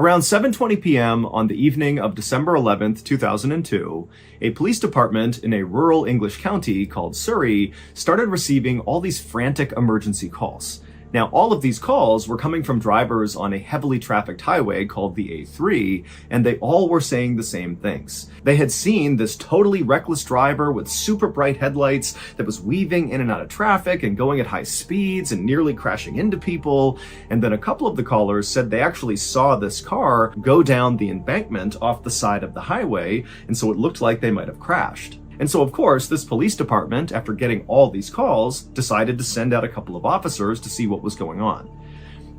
Around 7:20 p.m. on the evening of December 11th, 2002, a police department in a rural English county called Surrey started receiving all these frantic emergency calls. Now, all of these calls were coming from drivers on a heavily trafficked highway called the A3, and they all were saying the same things. They had seen this totally reckless driver with super bright headlights that was weaving in and out of traffic and going at high speeds and nearly crashing into people. And then a couple of the callers said they actually saw this car go down the embankment off the side of the highway, and so it looked like they might have crashed. And so, of course, this police department, after getting all these calls, decided to send out a couple of officers to see what was going on.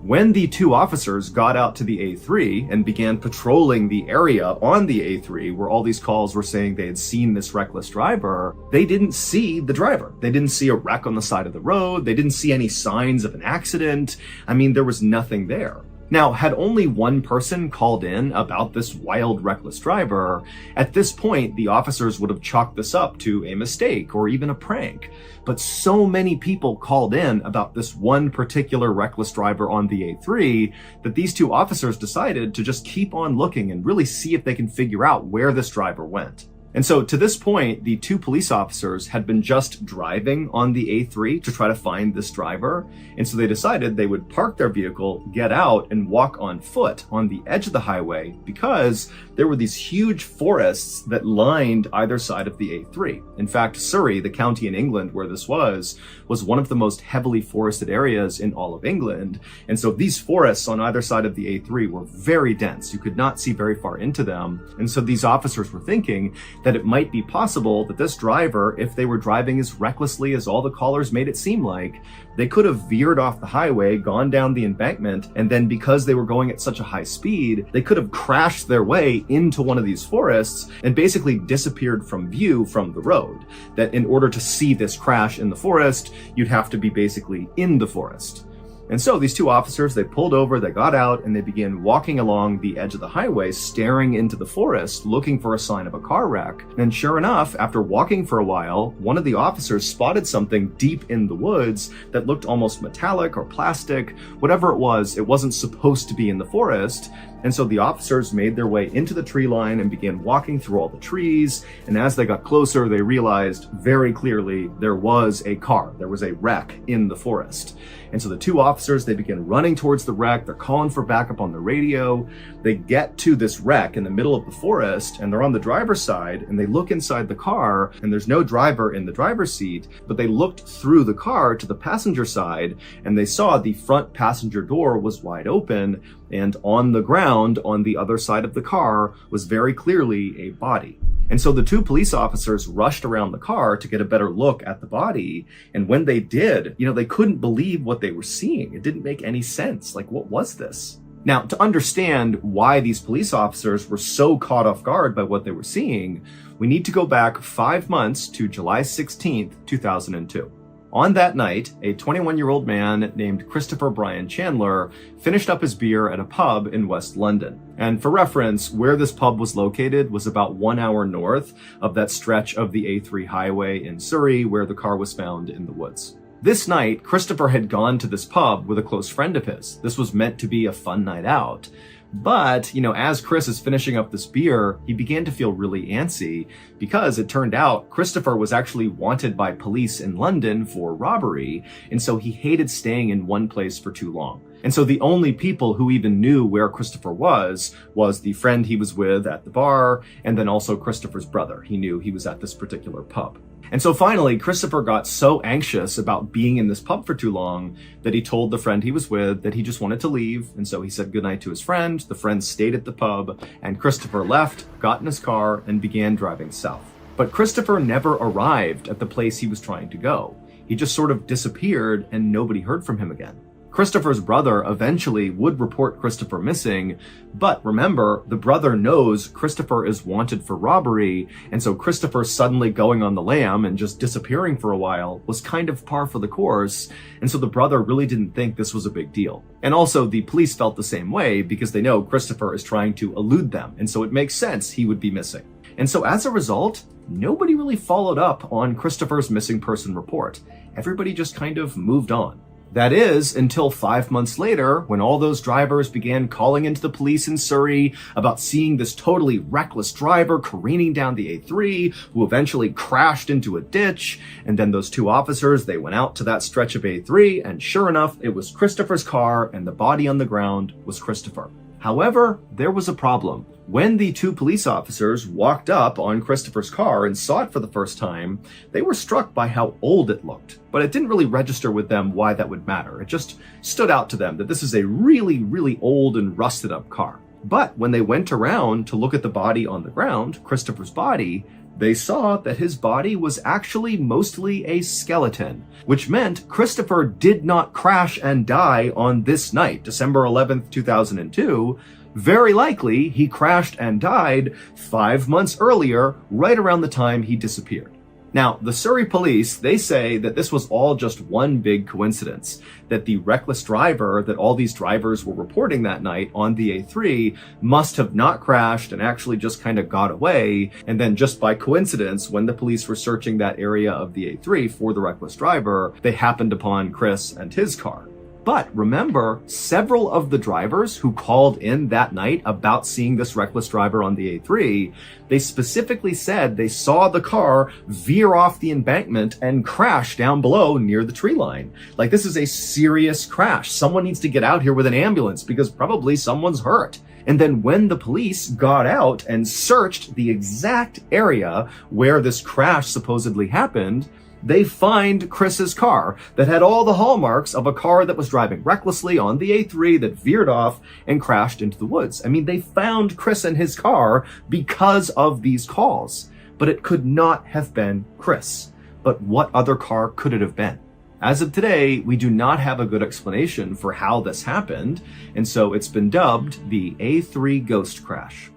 When the two officers got out to the A3 and began patrolling the area on the A3 where all these calls were saying they had seen this reckless driver, they didn't see the driver. They didn't see a wreck on the side of the road. They didn't see any signs of an accident. I mean, there was nothing there. Now, had only one person called in about this wild, reckless driver, at this point, the officers would have chalked this up to a mistake or even a prank. But so many people called in about this one particular reckless driver on the A3 that these two officers decided to just keep on looking and really see if they can figure out where this driver went. And so to this point, the two police officers had been just driving on the A3 to try to find this driver. And so they decided they would park their vehicle, get out, and walk on foot on the edge of the highway because there were these huge forests that lined either side of the A3. In fact, Surrey, the county in England where this was one of the most heavily forested areas in all of England. And so these forests on either side of the A3 were very dense. You could not see very far into them. And so these officers were thinking that it might be possible that this driver, if they were driving as recklessly as all the callers made it seem like, they could have veered off the highway, gone down the embankment, and then because they were going at such a high speed, they could have crashed their way into one of these forests and basically disappeared from view from the road. That in order to see this crash in the forest, you'd have to be basically in the forest. And so these two officers, they pulled over, they got out, and they began walking along the edge of the highway, staring into the forest, looking for a sign of a car wreck. And sure enough, after walking for a while, one of the officers spotted something deep in the woods that looked almost metallic or plastic. Whatever it wasn't supposed to be in the forest. And so the officers made their way into the tree line and began walking through all the trees. And as they got closer, they realized very clearly there was a car. There was a wreck in the forest. And so the two officers, they begin running towards the wreck. They're calling for backup on the radio. They get to this wreck in the middle of the forest, and they're on the driver's side, and they look inside the car, and there's no driver in the driver's seat, but they looked through the car to the passenger side, and they saw the front passenger door was wide open, and on the ground on the other side of the car was very clearly a body. And so the two police officers rushed around the car to get a better look at the body. And when they did, they couldn't believe what they were seeing. It didn't make any sense. Like, what was this? Now, to understand why these police officers were so caught off guard by what they were seeing, we need to go back 5 months to July 16th, 2002. On that night, a 21-year-old man named Christopher Brian Chandler finished up his beer at a pub in West London. And for reference, where this pub was located was about 1 hour north of that stretch of the A3 highway in Surrey where the car was found in the woods. This night, Christopher had gone to this pub with a close friend of his. This was meant to be a fun night out. But, as Chris is finishing up this beer, he began to feel really antsy because it turned out Christopher was actually wanted by police in London for robbery, and so he hated staying in one place for too long. And so the only people who even knew where Christopher was the friend he was with at the bar, and then also Christopher's brother. He knew he was at this particular pub. And so finally, Christopher got so anxious about being in this pub for too long that he told the friend he was with that he just wanted to leave. And so he said goodnight to his friend. The friend stayed at the pub, and Christopher left, got in his car, and began driving south. But Christopher never arrived at the place he was trying to go. He just sort of disappeared, and nobody heard from him again. Christopher's brother eventually would report Christopher missing, but remember, the brother knows Christopher is wanted for robbery, and so Christopher suddenly going on the lam and just disappearing for a while was kind of par for the course, and so the brother really didn't think this was a big deal. And also, the police felt the same way because they know Christopher is trying to elude them, and so it makes sense he would be missing. And so as a result, nobody really followed up on Christopher's missing person report. Everybody just kind of moved on. That is, until 5 months later, when all those drivers began calling into the police in Surrey about seeing this totally reckless driver careening down the A3, who eventually crashed into a ditch. And then those two officers, they went out to that stretch of A3, and sure enough, it was Christopher's car, and the body on the ground was Christopher. However, there was a problem. When the two police officers walked up on Christopher's car and saw it for the first time, they were struck by how old it looked. But it didn't really register with them why that would matter. It just stood out to them that this is a really, really old and rusted up car. But when they went around to look at the body on the ground, Christopher's body, they saw that his body was actually mostly a skeleton, which meant Christopher did not crash and die on this night, December 11th, 2002. Very likely, he crashed and died 5 months earlier, right around the time he disappeared. Now, the Surrey police, they say that this was all just one big coincidence, that the reckless driver that all these drivers were reporting that night on the A3 must have not crashed and actually just kind of got away, and then just by coincidence, when the police were searching that area of the A3 for the reckless driver, they happened upon Chris and his car. But remember, several of the drivers who called in that night about seeing this reckless driver on the A3, they specifically said they saw the car veer off the embankment and crash down below near the tree line. Like, this is a serious crash. Someone needs to get out here with an ambulance because probably someone's hurt. And then when the police got out and searched the exact area where this crash supposedly happened, they find Chris's car that had all the hallmarks of a car that was driving recklessly on the A3 that veered off and crashed into the woods. I mean, they found Chris and his car because of these calls, but it could not have been Chris. But what other car could it have been? As of today, we do not have a good explanation for how this happened, and so it's been dubbed the A3 ghost crash.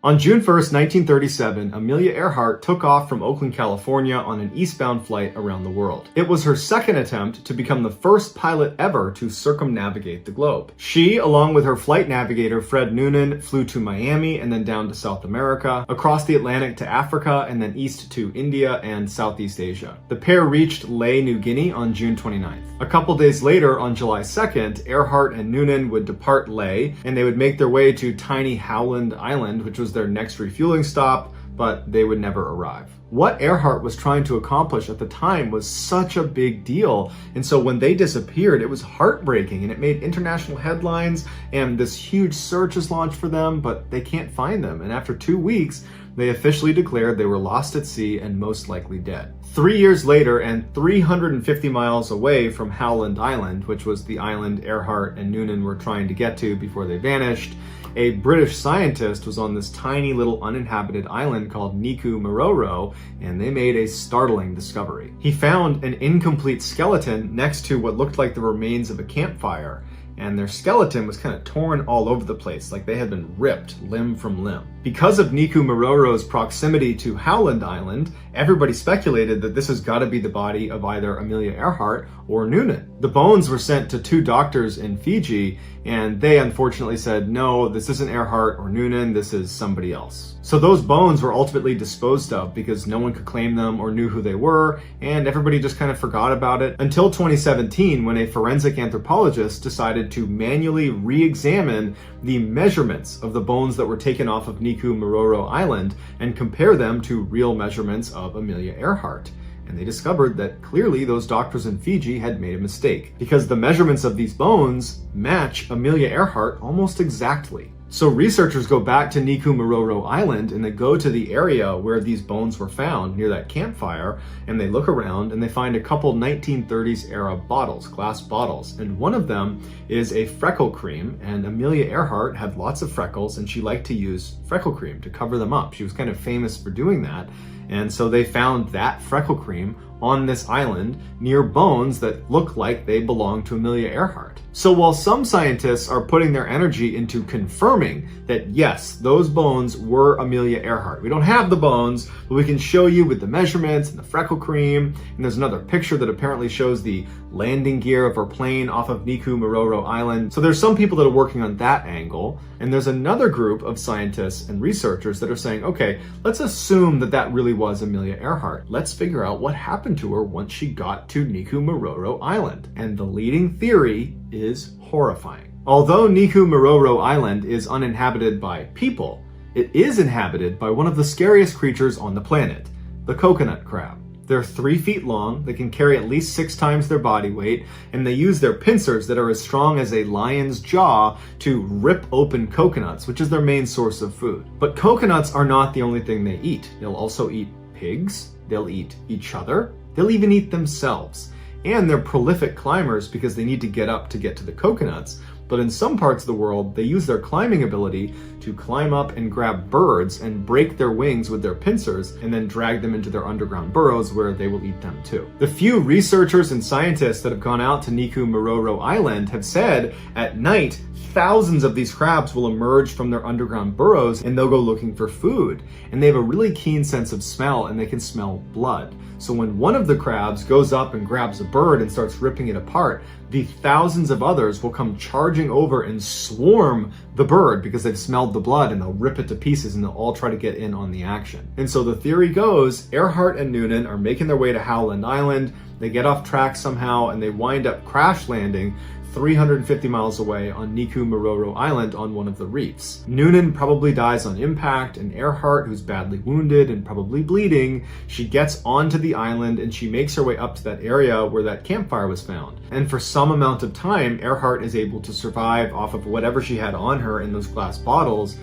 On June 1st, 1937, Amelia Earhart took off from Oakland, California on an eastbound flight around the world. It was her second attempt to become the first pilot ever to circumnavigate the globe. She, along with her flight navigator Fred Noonan, flew to Miami and then down to South America, across the Atlantic to Africa, and then east to India and Southeast Asia. The pair reached Lae, New Guinea on June 29th. A couple days later, on July 2nd, Earhart and Noonan would depart Lae, and they would make their way to tiny Howland Island, which was their next refueling stop, but they would never arrive. What Earhart was trying to accomplish at the time was such a big deal, and so when they disappeared, it was heartbreaking, and it made international headlines, and this huge search was launched for them, but they can't find them, and after 2 weeks, they officially declared they were lost at sea and most likely dead. 3 years later, and 350 miles away from Howland Island, which was the island Earhart and Noonan were trying to get to before they vanished, a British scientist was on this tiny little uninhabited island called Niku Maroro, and they made a startling discovery. He found an incomplete skeleton next to what looked like the remains of a campfire, and their skeleton was kind of torn all over the place, like they had been ripped limb from limb. Because of Niku Maroro's proximity to Howland Island, everybody speculated that this has got to be the body of either Amelia Earhart or Noonan. The bones were sent to 2 doctors in Fiji, and they unfortunately said, no, this isn't Earhart or Noonan, this is somebody else. So those bones were ultimately disposed of because no one could claim them or knew who they were, and everybody just kind of forgot about it until 2017, when a forensic anthropologist decided to manually re-examine the measurements of the bones that were taken off of Niku Maroro Island and compare them to real measurements of Amelia Earhart. And they discovered that clearly those doctors in Fiji had made a mistake, because the measurements of these bones match Amelia Earhart almost exactly. So researchers go back to Niku Maroro Island, and they go to the area where these bones were found near that campfire, and they look around and they find a couple 1930s era bottles, glass bottles, and one of them is a freckle cream, and Amelia Earhart had lots of freckles and she liked to use freckle cream to cover them up. She was kind of famous for doing that. And so they found that freckle cream on this island near bones that look like they belong to Amelia Earhart. So while some scientists are putting their energy into confirming that yes, those bones were Amelia Earhart. We don't have the bones, but we can show you with the measurements and the freckle cream. And there's another picture that apparently shows the landing gear of her plane off of Niku Maroro Island. So there's some people that are working on that angle. And there's another group of scientists and researchers that are saying, okay, let's assume that that really was Amelia Earhart. Let's figure out what happened to her once she got to Niku Maroro Island. And the leading theory is horrifying. Although Niku Maroro Island is uninhabited by people, it is inhabited by one of the scariest creatures on the planet, the coconut crab. They're 3 feet long, they can carry at least 6 times their body weight, and they use their pincers that are as strong as a lion's jaw to rip open coconuts, which is their main source of food. But coconuts are not the only thing they eat. They'll also eat pigs, they'll eat each other, they'll even eat themselves. And they're prolific climbers because they need to get up to get to the coconuts. But in some parts of the world, they use their climbing ability to climb up and grab birds and break their wings with their pincers and then drag them into their underground burrows where they will eat them too. The few researchers and scientists that have gone out to Niku Maroro Island have said at night, thousands of these crabs will emerge from their underground burrows and they'll go looking for food. And they have a really keen sense of smell and they can smell blood. So when one of the crabs goes up and grabs a bird and starts ripping it apart, the thousands of others will come charging over and swarm the bird because they've smelled the blood, and they'll rip it to pieces and they'll all try to get in on the action. And so the theory goes, Earhart and Noonan are making their way to Howland Island. They get off track somehow and they wind up crash landing 350 miles away on Niku Maroro Island on one of the reefs. Noonan probably dies on impact, and Earhart, who's badly wounded and probably bleeding, she gets onto the island and she makes her way up to that area where that campfire was found. And for some amount of time, Earhart is able to survive off of whatever she had on her in those glass bottles,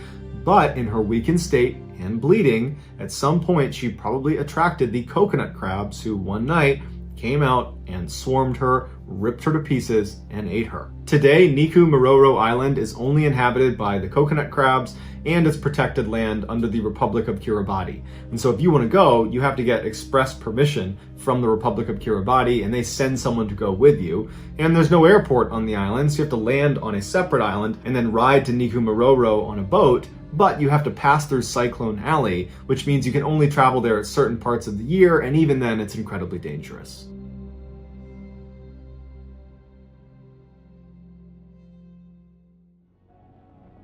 but in her weakened state and bleeding, at some point she probably attracted the coconut crabs who one night came out and swarmed her, ripped her to pieces, and ate her. Today, Niku Maroro Island is only inhabited by the coconut crabs and it's protected land under the Republic of Kiribati. And so if you want to go, you have to get express permission from the Republic of Kiribati, and they send someone to go with you. And there's no airport on the island, so you have to land on a separate island and then ride to Niku Maroro on a boat. But you have to pass through Cyclone Alley, which means you can only travel there at certain parts of the year, and even then it's incredibly dangerous.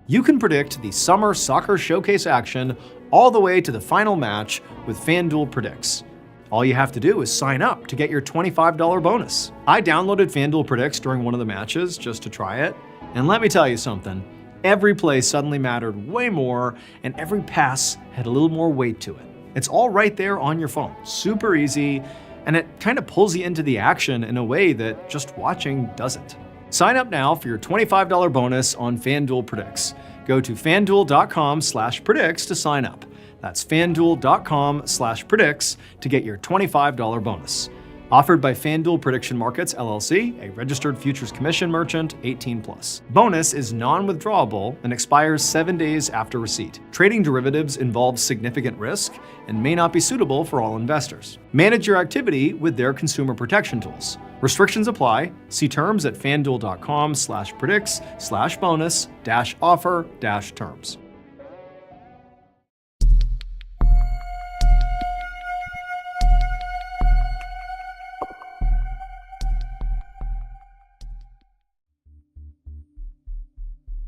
You can predict the Summer Soccer Showcase action all the way to the final match with FanDuel Predicts. All you have to do is sign up to get your $25 bonus. I downloaded FanDuel Predicts during one of the matches just to try it, and let me tell you something. Every play suddenly mattered way more, and every pass had a little more weight to it. It's all right there on your phone, super easy, and it kind of pulls you into the action in a way that just watching doesn't. Sign up now for your $25 bonus on FanDuel Predicts. Go to fanduel.com/predicts to sign up. That's fanduel.com/predicts to get your $25 bonus. Offered by FanDuel Prediction Markets, LLC, a registered futures commission merchant, 18+. Bonus is non-withdrawable and expires 7 days after receipt. Trading derivatives involves significant risk and may not be suitable for all investors. Manage your activity with their consumer protection tools. Restrictions apply. See terms at fanduel.com/predicts/bonus-offer-terms.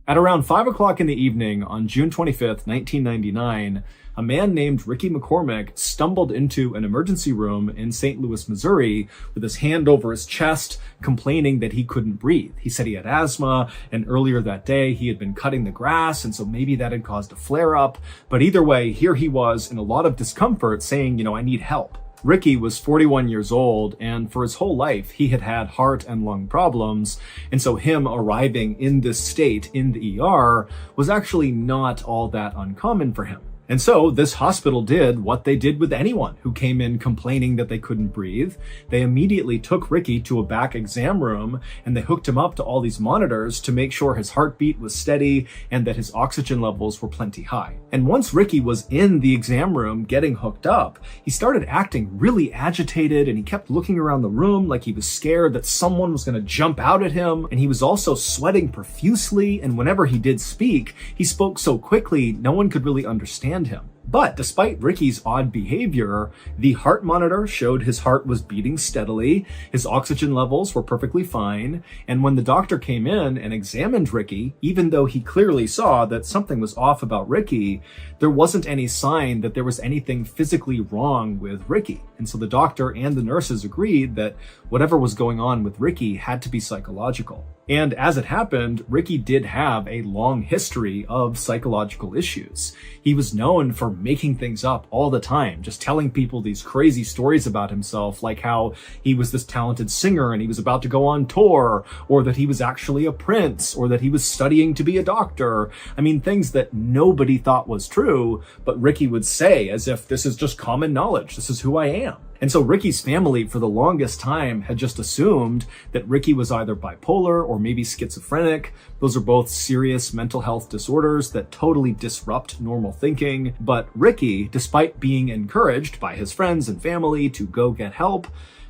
At around 5 o'clock in the evening on June 25th, 1999, a man named Ricky McCormick stumbled into an emergency room in St. Louis, Missouri, with his hand over his chest, complaining that he couldn't breathe. He said he had asthma, and earlier that day he had been cutting the grass, and so maybe that had caused a flare-up. But either way, here he was in a lot of discomfort saying, I need help. Ricky was 41 years old, and for his whole life, he had had heart and lung problems, and so him arriving in this state in the ER was actually not all that uncommon for him. And so this hospital did what they did with anyone who came in complaining that they couldn't breathe. They immediately took Ricky to a back exam room and they hooked him up to all these monitors to make sure his heartbeat was steady and that his oxygen levels were plenty high. And once Ricky was in the exam room getting hooked up, he started acting really agitated and he kept looking around the room like he was scared that someone was going to jump out at him. And he was also sweating profusely, and whenever he did speak, he spoke so quickly no one could really understand him. But despite Ricky's odd behavior, the heart monitor showed his heart was beating steadily, his oxygen levels were perfectly fine, and when the doctor came in and examined Ricky, even though he clearly saw that something was off about Ricky, there wasn't any sign that there was anything physically wrong with Ricky. And so the doctor and the nurses agreed that whatever was going on with Ricky had to be psychological. And as it happened, Ricky did have a long history of psychological issues. He was known for making things up all the time, just telling people these crazy stories about himself, like how he was this talented singer and he was about to go on tour, or that he was actually a prince, or that he was studying to be a doctor. I mean, things that nobody thought was true, but Ricky would say as if this is just common knowledge. This is who I am. And so Ricky's family for the longest time had just assumed that Ricky was either bipolar or maybe schizophrenic. Those are both serious mental health disorders that totally disrupt normal thinking. But Ricky, despite being encouraged by his friends and family to go get help,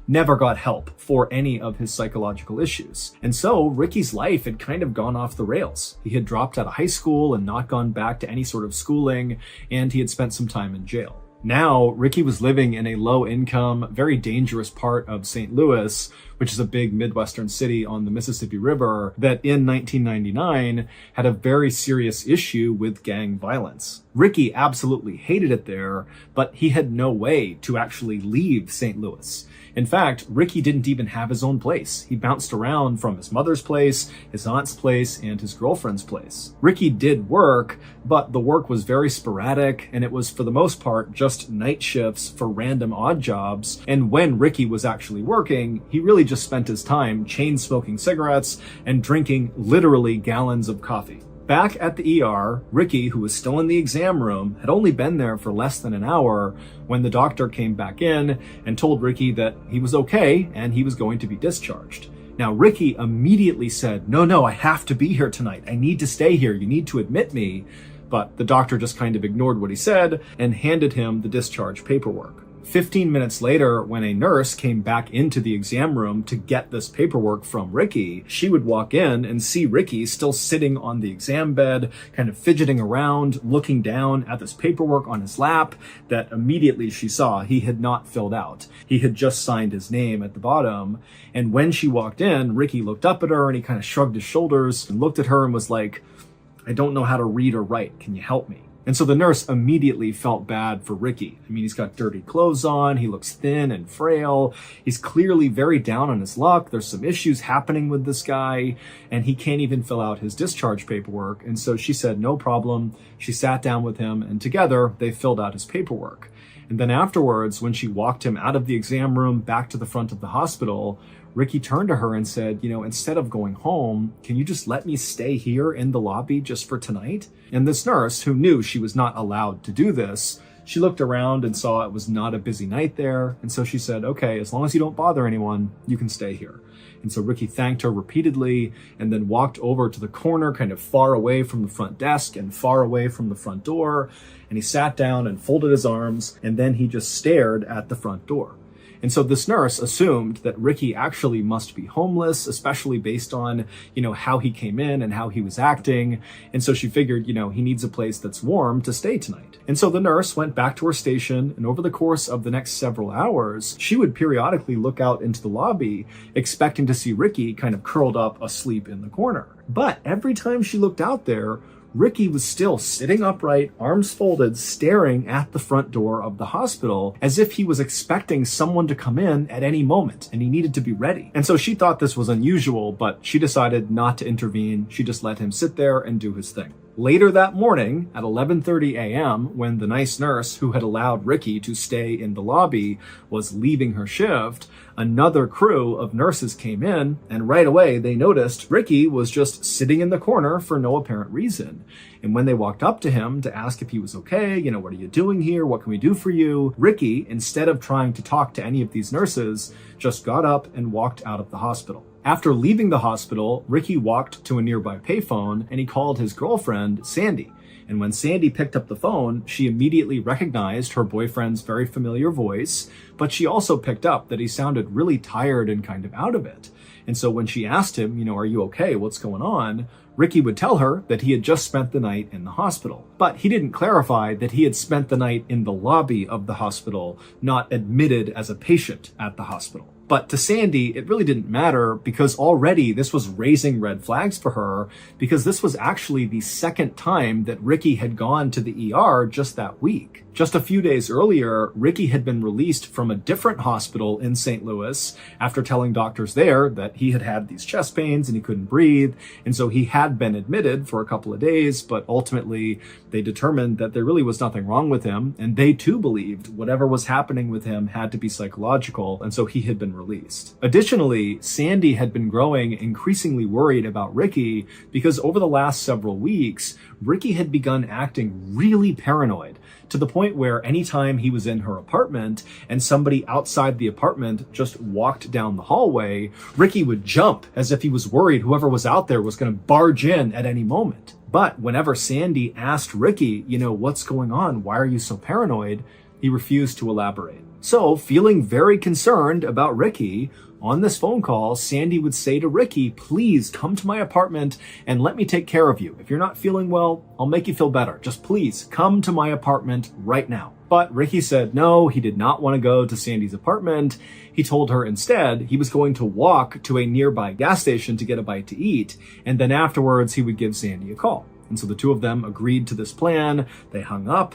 never got help for any of his psychological issues. And so Ricky's life had kind of gone off the rails. He had dropped out of high school and not gone back to any sort of schooling, and he had spent some time in jail. Now, Ricky was living in a low-income, very dangerous part of St. Louis, which is a big Midwestern city on the Mississippi River that in 1999 had a very serious issue with gang violence. Ricky absolutely hated it there, but he had no way to actually leave St. Louis. In fact, Ricky didn't even have his own place. He bounced around from his mother's place, his aunt's place, and his girlfriend's place. Ricky did work, but the work was very sporadic, and it was for the most part just night shifts for random odd jobs. And when Ricky was actually working, he really just spent his time chain smoking cigarettes and drinking literally gallons of coffee. Back at the ER, Ricky, who was still in the exam room, had only been there for less than an hour when the doctor came back in and told Ricky that he was okay and he was going to be discharged. Now, Ricky immediately said, no, I have to be here tonight. I need to stay here. You need to admit me. But the doctor just kind of ignored what he said and handed him the discharge paperwork. 15 minutes later, when a nurse came back into the exam room to get this paperwork from Ricky, she would walk in and see Ricky still sitting on the exam bed, kind of fidgeting around, looking down at this paperwork on his lap that immediately she saw he had not filled out. He had just signed his name at the bottom. And when she walked in, Ricky looked up at her and he kind of shrugged his shoulders and looked at her and was like, "I don't know how to read or write. Can you help me?" And so the nurse immediately felt bad for Ricky. I mean, he's got dirty clothes on, he looks thin and frail, he's clearly very down on his luck, there's some issues happening with this guy, and he can't even fill out his discharge paperwork. And so she said, no problem. She sat down with him, and together they filled out his paperwork. And then afterwards, when she walked him out of the exam room back to the front of the hospital, Ricky turned to her and said, instead of going home, can you just let me stay here in the lobby just for tonight? And this nurse, who knew she was not allowed to do this, she looked around and saw it was not a busy night there. And so she said, okay, as long as you don't bother anyone, you can stay here. And so Ricky thanked her repeatedly and then walked over to the corner, kind of far away from the front desk and far away from the front door. And he sat down and folded his arms, and then he just stared at the front door. And so this nurse assumed that Ricky actually must be homeless, especially based on, how he came in and how he was acting. And so she figured, he needs a place that's warm to stay tonight. And so the nurse went back to her station, and over the course of the next several hours, she would periodically look out into the lobby, expecting to see Ricky kind of curled up asleep in the corner. But every time she looked out there, Ricky was still sitting upright, arms folded, staring at the front door of the hospital as if he was expecting someone to come in at any moment and he needed to be ready. And so she thought this was unusual, but she decided not to intervene. She just let him sit there and do his thing. Later that morning, at 11:30 a.m., when the nice nurse who had allowed Ricky to stay in the lobby was leaving her shift, another crew of nurses came in, and right away they noticed Ricky was just sitting in the corner for no apparent reason. And when they walked up to him to ask if he was okay, what are you doing here? What can we do for you? Ricky, instead of trying to talk to any of these nurses, just got up and walked out of the hospital. After leaving the hospital, Ricky walked to a nearby payphone and he called his girlfriend, Sandy. And when Sandy picked up the phone, she immediately recognized her boyfriend's very familiar voice, but she also picked up that he sounded really tired and kind of out of it. And so when she asked him, are you okay? What's going on? Ricky would tell her that he had just spent the night in the hospital. But he didn't clarify that he had spent the night in the lobby of the hospital, not admitted as a patient at the hospital. But to Sandy, it really didn't matter because already this was raising red flags for her because this was actually the second time that Ricky had gone to the ER just that week. Just a few days earlier, Ricky had been released from a different hospital in St. Louis after telling doctors there that he had these chest pains and he couldn't breathe. And so he had been admitted for a couple of days, but ultimately they determined that there really was nothing wrong with him. And they too believed whatever was happening with him had to be psychological. And so he had been released. Additionally, Sandy had been growing increasingly worried about Ricky because over the last several weeks, Ricky had begun acting really paranoid to the point where anytime he was in her apartment and somebody outside the apartment just walked down the hallway, Ricky would jump as if he was worried whoever was out there was going to barge in at any moment. But whenever Sandy asked Ricky, what's going on? Why are you so paranoid? He refused to elaborate. So, feeling very concerned about Ricky, on this phone call, Sandy would say to Ricky, please come to my apartment and let me take care of you. If you're not feeling well, I'll make you feel better. Just please come to my apartment right now. But Ricky said no, he did not want to go to Sandy's apartment. He told her instead he was going to walk to a nearby gas station to get a bite to eat, and then afterwards he would give Sandy a call. And so the two of them agreed to this plan. They hung up.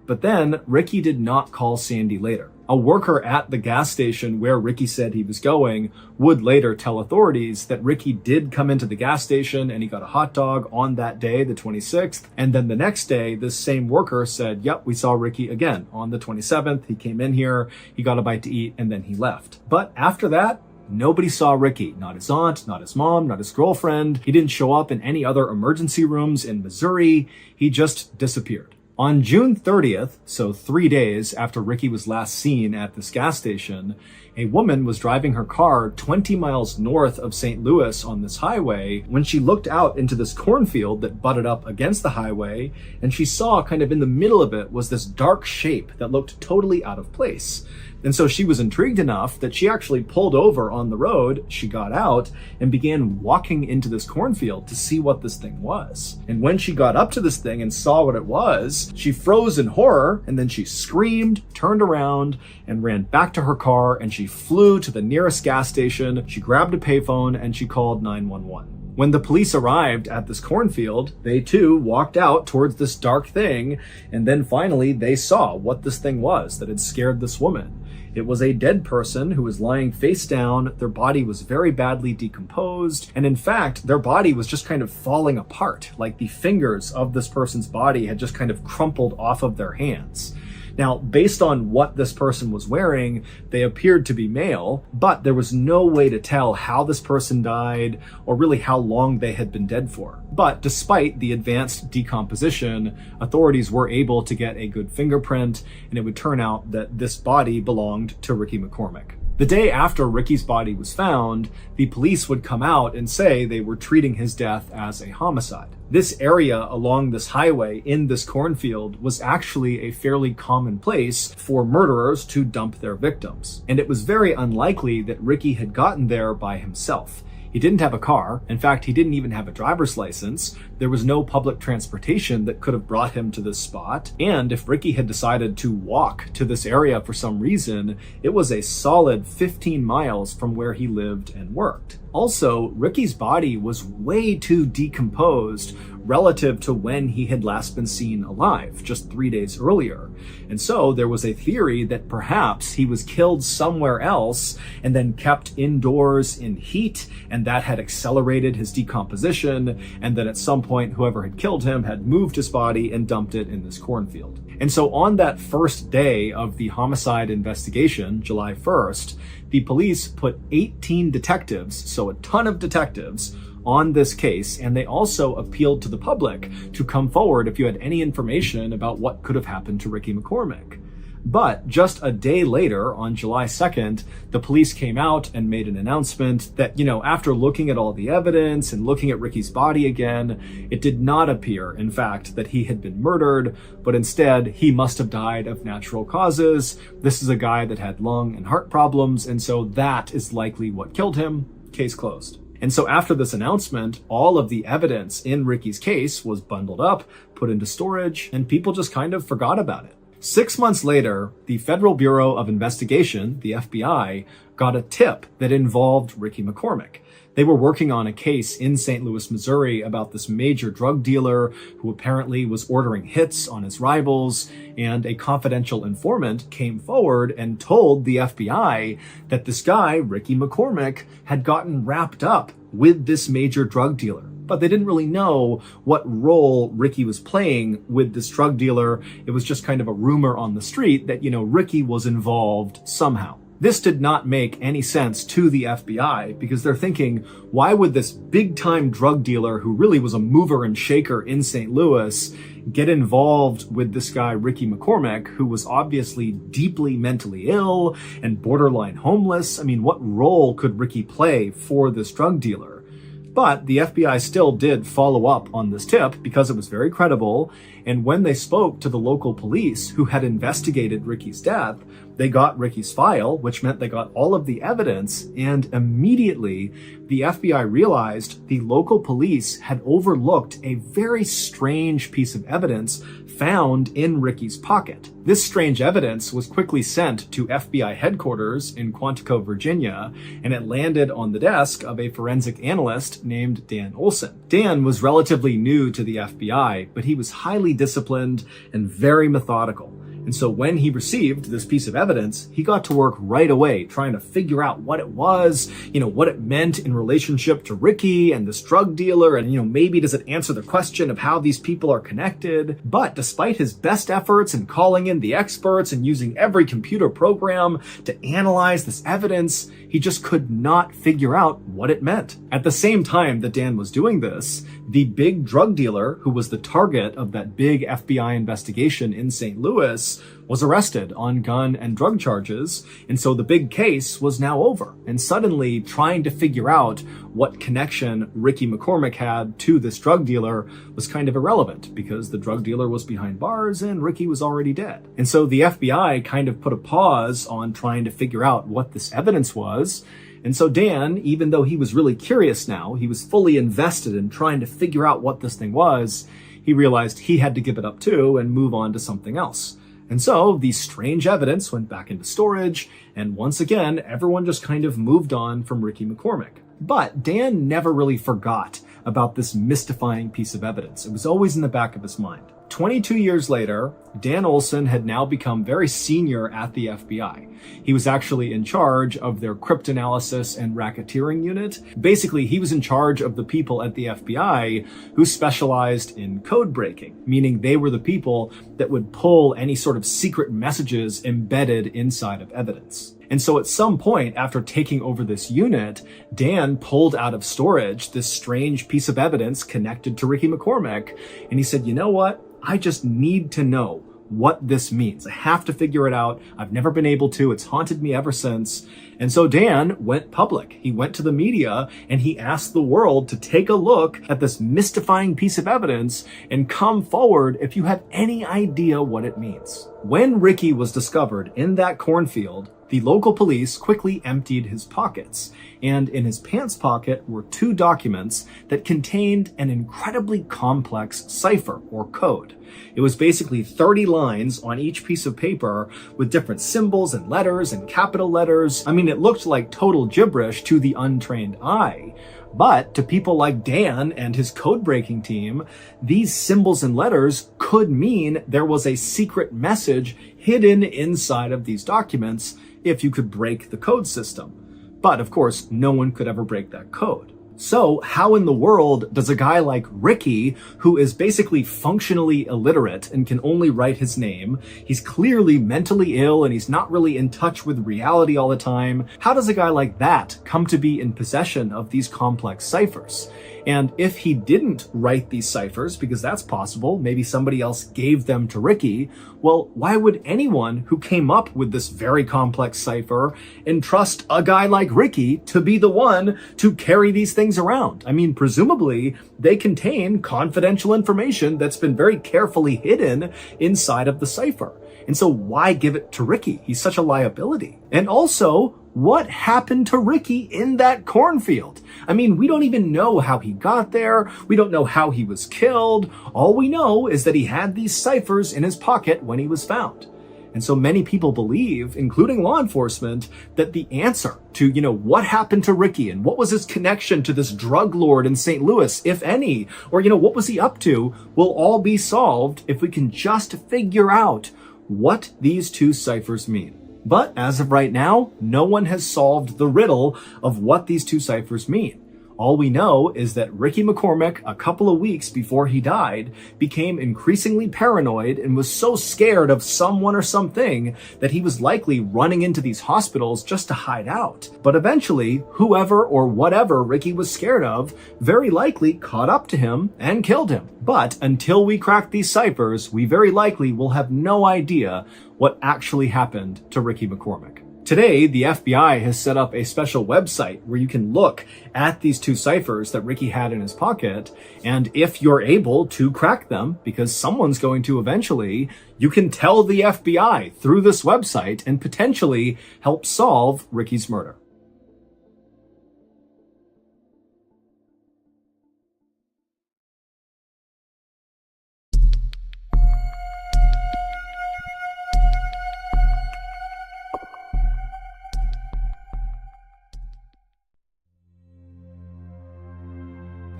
But then Ricky did not call Sandy later. A worker at the gas station where Ricky said he was going would later tell authorities that Ricky did come into the gas station and he got a hot dog on that day, the 26th. And then the next day, this same worker said, yep, we saw Ricky again on the 27th. He came in here, he got a bite to eat, and then he left. But after that, nobody saw Ricky. Not his aunt, not his mom, not his girlfriend. He didn't show up in any other emergency rooms in Missouri. He just disappeared. On June 30th, so 3 days after Ricky was last seen at this gas station, a woman was driving her car 20 miles north of St. Louis on this highway when she looked out into this cornfield that butted up against the highway, and she saw kind of in the middle of it was this dark shape that looked totally out of place. And so she was intrigued enough that she actually pulled over on the road, she got out, and began walking into this cornfield to see what this thing was. And when she got up to this thing and saw what it was, she froze in horror, and then she screamed, turned around, and ran back to her car, and she flew to the nearest gas station, she grabbed a payphone, and she called 911. When the police arrived at this cornfield, they too walked out towards this dark thing, and then finally they saw what this thing was that had scared this woman. It was a dead person who was lying face down. Their body was very badly decomposed. And in fact, their body was just kind of falling apart. Like the fingers of this person's body had just kind of crumpled off of their hands. Now, based on what this person was wearing, they appeared to be male, but there was no way to tell how this person died or really how long they had been dead for. But despite the advanced decomposition, authorities were able to get a good fingerprint, and it would turn out that this body belonged to Ricky McCormick. The day after Ricky's body was found, the police would come out and say they were treating his death as a homicide. This area along this highway in this cornfield was actually a fairly common place for murderers to dump their victims. And it was very unlikely that Ricky had gotten there by himself. He didn't have a car. In fact, he didn't even have a driver's license. There was no public transportation that could have brought him to this spot. And if Ricky had decided to walk to this area for some reason, it was a solid 15 miles from where he lived and worked. Also, Ricky's body was way too decomposed relative to when he had last been seen alive, just 3 days earlier. And so there was a theory that perhaps he was killed somewhere else and then kept indoors in heat, and that had accelerated his decomposition, and then at some point whoever had killed him had moved his body and dumped it in this cornfield. And so on that first day of the homicide investigation, July 1st, the police put 18 detectives, so a ton of detectives, on this case, and they also appealed to the public to come forward if you had any information about what could have happened to Ricky McCormick. But just a day later, on July 2nd, the police came out and made an announcement that, after looking at all the evidence and looking at Ricky's body again, it did not appear, in fact, that he had been murdered, but instead he must have died of natural causes. This is a guy that had lung and heart problems, and so that is likely what killed him. Case closed. And so after this announcement, all of the evidence in Ricky's case was bundled up, put into storage, and people just kind of forgot about it. 6 months later, the Federal Bureau of Investigation, the FBI, got a tip that involved Ricky McCormick. They were working on a case in St. Louis, Missouri about this major drug dealer who apparently was ordering hits on his rivals, and a confidential informant came forward and told the FBI that this guy, Ricky McCormick, had gotten wrapped up with this major drug dealer. But they didn't really know what role Ricky was playing with this drug dealer. It was just kind of a rumor on the street that, Ricky was involved somehow. This did not make any sense to the FBI because they're thinking, why would this big-time drug dealer who really was a mover and shaker in St. Louis get involved with this guy, Ricky McCormick, who was obviously deeply mentally ill and borderline homeless? I mean, what role could Ricky play for this drug dealer? But the FBI still did follow up on this tip because it was very credible. And when they spoke to the local police who had investigated Ricky's death, they got Ricky's file, which meant they got all of the evidence. And immediately the FBI realized the local police had overlooked a very strange piece of evidence found in Ricky's pocket. This strange evidence was quickly sent to FBI headquarters in Quantico, Virginia, and it landed on the desk of a forensic analyst named Dan Olson. Dan was relatively new to the FBI, but he was highly disciplined and very methodical. And so when he received this piece of evidence, he got to work right away trying to figure out what it was, what it meant in relationship to Ricky and this drug dealer, and, maybe does it answer the question of how these people are connected? But despite his best efforts in calling in the experts and using every computer program to analyze this evidence, he just could not figure out what it meant. At the same time that Dan was doing this, the big drug dealer who was the target of that big FBI investigation in St. Louis was arrested on gun and drug charges. And so the big case was now over. And suddenly trying to figure out what connection Ricky McCormick had to this drug dealer was kind of irrelevant because the drug dealer was behind bars and Ricky was already dead. And so the FBI kind of put a pause on trying to figure out what this evidence was. And so Dan, even though he was really curious now, he was fully invested in trying to figure out what this thing was, he realized he had to give it up too and move on to something else. And so the strange evidence went back into storage, and once again, everyone just kind of moved on from Ricky McCormick. But Dan never really forgot about this mystifying piece of evidence. It was always in the back of his mind. 22 years later, Dan Olson had now become very senior at the FBI. He was actually in charge of their cryptanalysis and racketeering unit. Basically, he was in charge of the people at the FBI who specialized in code breaking, meaning they were the people that would pull any sort of secret messages embedded inside of evidence. And so at some point after taking over this unit, Dan pulled out of storage this strange piece of evidence connected to Ricky McCormick. And he said, you know what? I just need to know what this means. I have to figure it out. I've never been able to. It's haunted me ever since. And so Dan went public. He went to the media and he asked the world to take a look at this mystifying piece of evidence and come forward if you have any idea what it means. When Ricky was discovered in that cornfield, The local police quickly emptied his pockets, and in his pants pocket were 2 documents that contained an incredibly complex cipher or code. It was basically 30 lines on each piece of paper with different symbols and letters and capital letters. I mean, it looked like total gibberish to the untrained eye. But to people like Dan and his code-breaking team, these symbols and letters could mean there was a secret message hidden inside of these documents if you could break the code system. But of course, no one could ever break that code. So how in the world does a guy like Ricky, who is basically functionally illiterate and can only write his name, he's clearly mentally ill and he's not really in touch with reality all the time, how does a guy like that come to be in possession of these complex ciphers? And if he didn't write these ciphers, because that's possible, maybe somebody else gave them to Ricky, well, why would anyone who came up with this very complex cipher entrust a guy like Ricky to be the one to carry these things around? I mean, presumably, they contain confidential information that's been very carefully hidden inside of the cipher. And so why give it to Ricky? He's such a liability. And also, what happened to Ricky in that cornfield? I mean, we don't even know how he got there. We don't know how he was killed. All we know is that he had these ciphers in his pocket when he was found. And so many people believe, including law enforcement, that the answer to, what happened to Ricky and what was his connection to this drug lord in St. Louis, if any, or, what was he up to, will all be solved if we can just figure out what these 2 ciphers mean. But as of right now, no one has solved the riddle of what these 2 ciphers mean. All we know is that Ricky McCormick, a couple of weeks before he died, became increasingly paranoid and was so scared of someone or something that he was likely running into these hospitals just to hide out. But eventually, whoever or whatever Ricky was scared of very likely caught up to him and killed him. But until we crack these ciphers, we very likely will have no idea what actually happened to Ricky McCormick. Today, the FBI has set up a special website where you can look at these 2 ciphers that Ricky had in his pocket, and if you're able to crack them, because someone's going to eventually, you can tell the FBI through this website and potentially help solve Ricky's murder.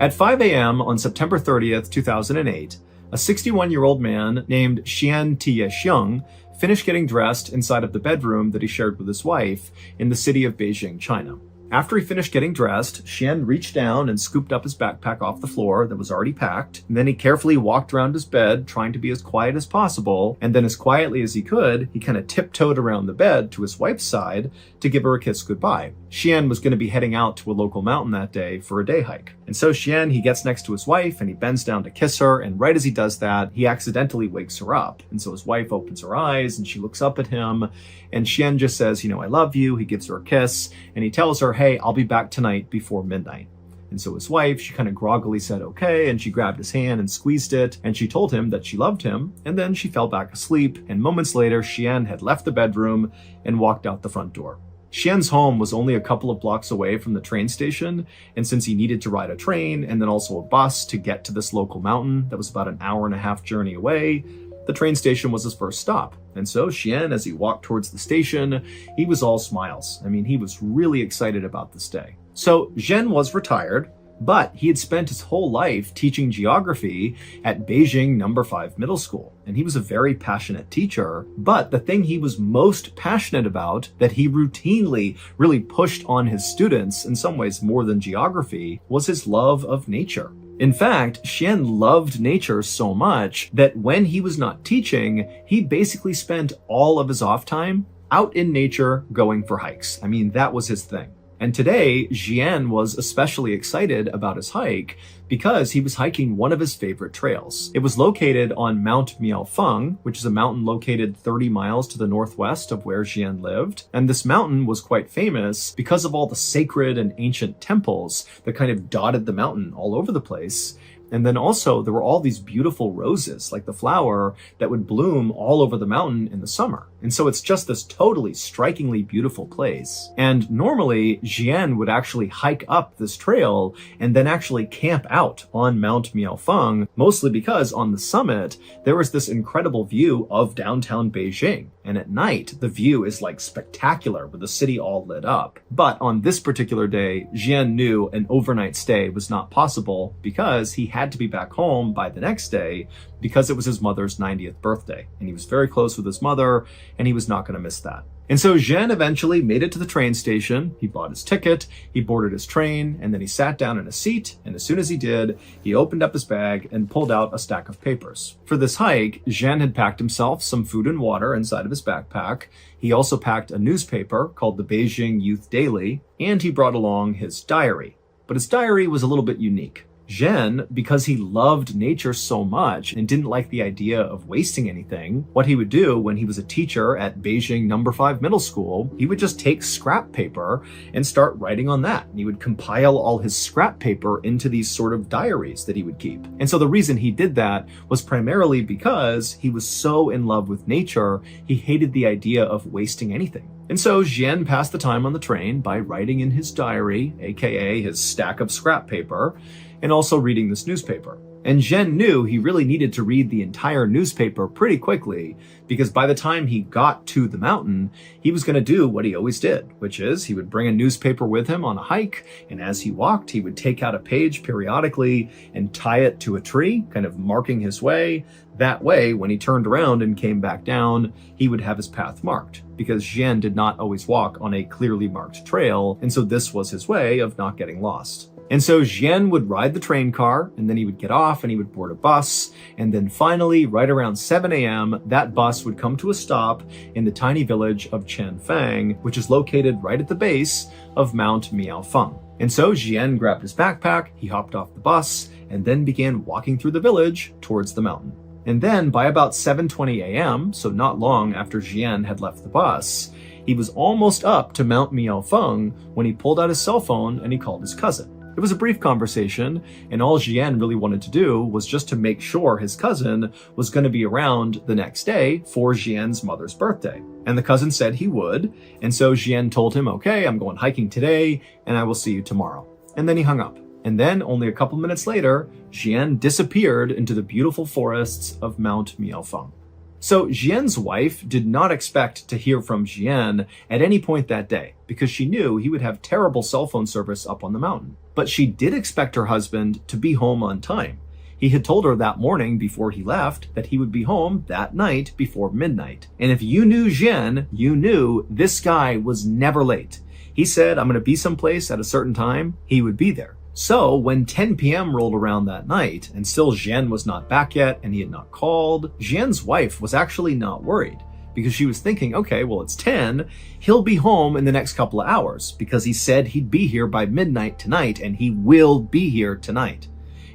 At 5 a.m. on September 30th, 2008, a 61-year-old man named Xian Tie-xiong finished getting dressed inside of the bedroom that he shared with his wife in the city of Beijing, China. After he finished getting dressed, Xian reached down and scooped up his backpack off the floor that was already packed, and then he carefully walked around his bed, trying to be as quiet as possible, and then as quietly as he could, he kind of tiptoed around the bed to his wife's side to give her a kiss goodbye. Xian was going to be heading out to a local mountain that day for a day hike. And so Xian, he gets next to his wife and he bends down to kiss her, and right as he does that, he accidentally wakes her up. And so his wife opens her eyes and she looks up at him, and Xian just says, I love you. He gives her a kiss and he tells her, hey, I'll be back tonight before midnight. And so his wife, she kind of groggily said, okay, and she grabbed his hand and squeezed it, and she told him that she loved him, and then she fell back asleep, and moments later, Xian had left the bedroom and walked out the front door. Xian's home was only a couple of blocks away from the train station, and since he needed to ride a train and then also a bus to get to this local mountain that was about an hour-and-a-half journey away, the train station was his first stop. And so Xian, as he walked towards the station, he was all smiles. I mean, he was really excited about this day. So Xian was retired, but he had spent his whole life teaching geography at Beijing No. 5 Middle School. And he was a very passionate teacher, but the thing he was most passionate about, that he routinely really pushed on his students, in some ways more than geography, was his love of nature. In fact, Xian loved nature so much that when he was not teaching, he basically spent all of his off time out in nature going for hikes. I mean, that was his thing. And today, Xian was especially excited about his hike because he was hiking one of his favorite trails. It was located on Mount Miaofeng, which is a mountain located 30 miles to the northwest of where Xian lived. And this mountain was quite famous because of all the sacred and ancient temples that kind of dotted the mountain all over the place. And then also there were all these beautiful roses, like the flower that would bloom all over the mountain in the summer. And so it's just this totally strikingly beautiful place. And normally Jian would actually hike up this trail and then actually camp out on Mount Miaofeng, mostly because on the summit, there was this incredible view of downtown Beijing. And at night, the view is like spectacular with the city all lit up. But on this particular day, Jian knew an overnight stay was not possible because he had to be back home by the next day because it was his mother's 90th birthday. And he was very close with his mother and he was not going to miss that. And so Jian eventually made it to the train station. He bought his ticket, he boarded his train, and then he sat down in a seat. And as soon as he did, he opened up his bag and pulled out a stack of papers. For this hike, Jian had packed himself some food and water inside of his backpack. He also packed a newspaper called the Beijing Youth Daily, and he brought along his diary. But his diary was a little bit unique. Jian, because he loved nature so much and didn't like the idea of wasting anything, what he would do when he was a teacher at Beijing No. 5 Middle School, he would just take scrap paper and start writing on that. And he would compile all his scrap paper into these sort of diaries that he would keep. And so the reason he did that was primarily because he was so in love with nature, he hated the idea of wasting anything. And so Jian passed the time on the train by writing in his diary, aka his stack of scrap paper, and also reading this newspaper. And Jian knew he really needed to read the entire newspaper pretty quickly because by the time he got to the mountain, he was going to do what he always did, which is he would bring a newspaper with him on a hike, and as he walked, he would take out a page periodically and tie it to a tree, kind of marking his way. That way, when he turned around and came back down, he would have his path marked, because Jian did not always walk on a clearly marked trail, and so this was his way of not getting lost. And so Jian would ride the train car, and then he would get off and he would board a bus. And then finally, right around 7 a.m., that bus would come to a stop in the tiny village of Changfang, which is located right at the base of Mount Miaofeng. And so Jian grabbed his backpack, he hopped off the bus, and then began walking through the village towards the mountain. And then by about 7:20 a.m., so not long after Jian had left the bus, he was almost up to Mount Miaofeng when he pulled out his cell phone and he called his cousin. It was a brief conversation, and all Jian really wanted to do was just to make sure his cousin was going to be around the next day for Jian's mother's birthday. And the cousin said he would, and so Jian told him, okay, I'm going hiking today, and I will see you tomorrow. And then he hung up. And then, only a couple minutes later, Jian disappeared into the beautiful forests of Mount Miaofeng. So Jian's wife did not expect to hear from Jian at any point that day because she knew he would have terrible cell phone service up on the mountain. But she did expect her husband to be home on time. He had told her that morning before he left that he would be home that night before midnight. And if you knew Jian, you knew this guy was never late. He said, I'm going to be someplace at a certain time. He would be there. So when 10 p.m. rolled around that night and still Jian was not back yet and he had not called, Jian's wife was actually not worried because she was thinking, okay, well, it's 10. He'll be home in the next couple of hours because he said he'd be here by midnight tonight and he will be here tonight.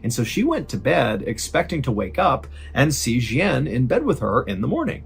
And so she went to bed expecting to wake up and see Jian in bed with her in the morning.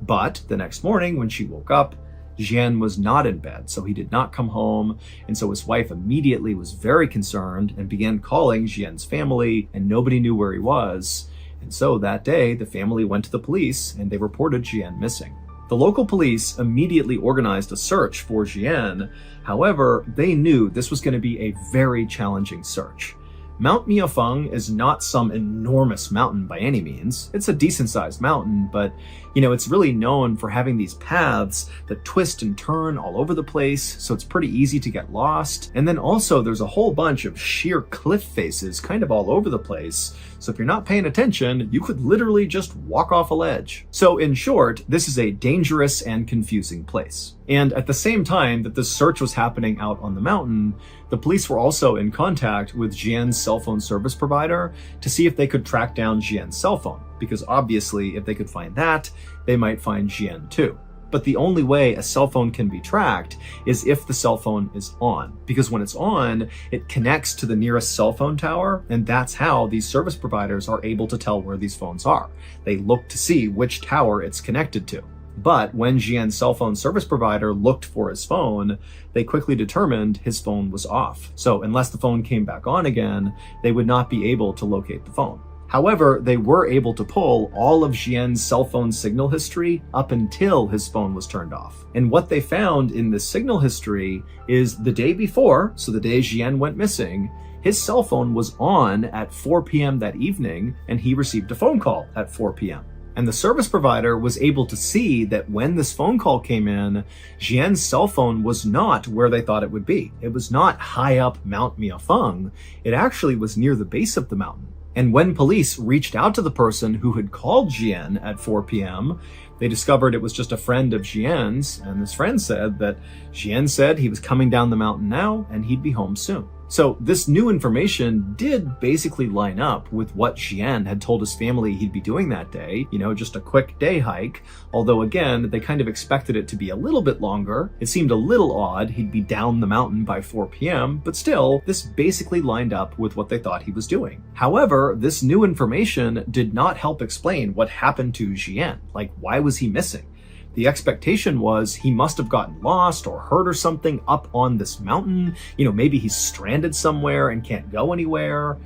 But the next morning when she woke up, Jian was not in bed, so he did not come home, and so his wife immediately was very concerned and began calling Jian's family, and nobody knew where he was. And so that day, the family went to the police, and they reported Jian missing. The local police immediately organized a search for Jian. However, they knew this was going to be a very challenging search. Mount Miaofeng is not some enormous mountain by any means. It's a decent-sized mountain, but, it's really known for having these paths that twist and turn all over the place, so it's pretty easy to get lost. And then also there's a whole bunch of sheer cliff faces kind of all over the place, so if you're not paying attention, you could literally just walk off a ledge. So in short, this is a dangerous and confusing place. And at the same time that this search was happening out on the mountain, the police were also in contact with Jian's cell phone service provider to see if they could track down Jian's cell phone, because obviously if they could find that, they might find Jian too. But the only way a cell phone can be tracked is if the cell phone is on, because when it's on, it connects to the nearest cell phone tower, and that's how these service providers are able to tell where these phones are. They look to see which tower it's connected to. But when Jian's cell phone service provider looked for his phone, they quickly determined his phone was off. So unless the phone came back on again, they would not be able to locate the phone. However, they were able to pull all of Jian's cell phone signal history up until his phone was turned off. And what they found in this signal history is the day before, so the day Jian went missing, his cell phone was on at 4 p.m. that evening, and he received a phone call at 4 p.m. And the service provider was able to see that when this phone call came in, Jian's cell phone was not where they thought it would be. It was not high up Mount Miaofeng. It actually was near the base of the mountain. And when police reached out to the person who had called Jian at 4 p.m., they discovered it was just a friend of Jian's, and this friend said that Jian said he was coming down the mountain now and he'd be home soon. So this new information did basically line up with what Jian had told his family he'd be doing that day, just a quick day hike. Although again, they kind of expected it to be a little bit longer. It seemed a little odd he'd be down the mountain by 4 p.m., but still, this basically lined up with what they thought he was doing. However, this new information did not help explain what happened to Jian. Like, why was he missing? The expectation was he must have gotten lost or hurt or something up on this mountain. Maybe he's stranded somewhere and can't go anywhere.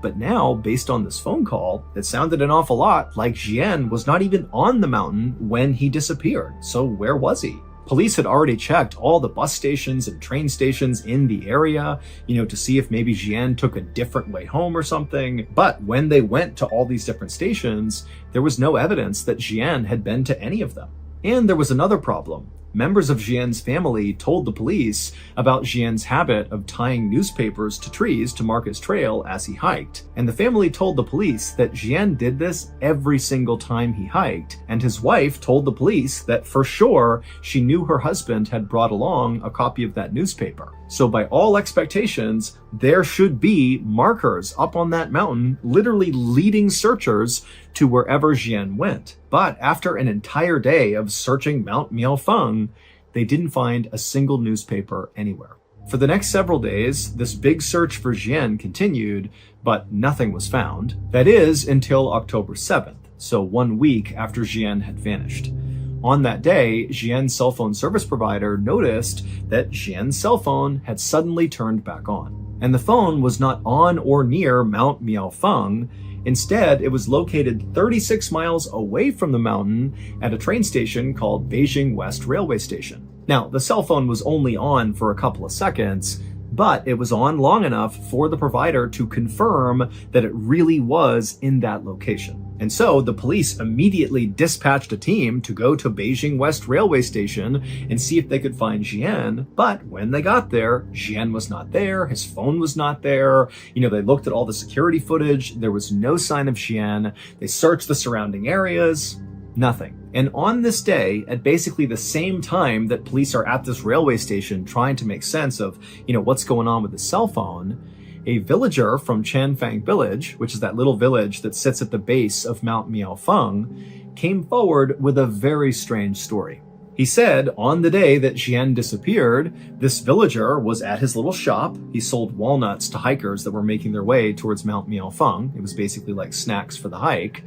But now, based on this phone call, it sounded an awful lot like Jian was not even on the mountain when he disappeared. So where was he? Police had already checked all the bus stations and train stations in the area, to see if maybe Jian took a different way home or something. But when they went to all these different stations, there was no evidence that Jian had been to any of them. And there was another problem. Members of Jian's family told the police about Jian's habit of tying newspapers to trees to mark his trail as he hiked. And the family told the police that Jian did this every single time he hiked. And his wife told the police that for sure she knew her husband had brought along a copy of that newspaper. So by all expectations, there should be markers up on that mountain, literally leading searchers to wherever Jian went. But after an entire day of searching Mount Miaofeng, they didn't find a single newspaper anywhere. For the next several days, this big search for Jian continued, but nothing was found. That is, until October 7th, so 1 week after Jian had vanished. On that day, Jian's cell phone service provider noticed that Jian's cell phone had suddenly turned back on. And the phone was not on or near Mount Miaofeng. Instead, it was located 36 miles away from the mountain at a train station called Beijing West Railway Station. Now, the cell phone was only on for a couple of seconds, but it was on long enough for the provider to confirm that it really was in that location. And so the police immediately dispatched a team to go to Beijing West Railway Station and see if they could find Jian. But when they got there, Jian was not there. His phone was not there. They looked at all the security footage. There was no sign of Jian. They searched the surrounding areas. Nothing. And on this day, at basically the same time that police are at this railway station trying to make sense of, what's going on with the cell phone, a villager from Chanfang village, which is that little village that sits at the base of Mount Miaofeng, came forward with a very strange story. He said on the day that Jian disappeared, this villager was at his little shop. He sold walnuts to hikers that were making their way towards Mount Miaofeng. It was basically like snacks for the hike.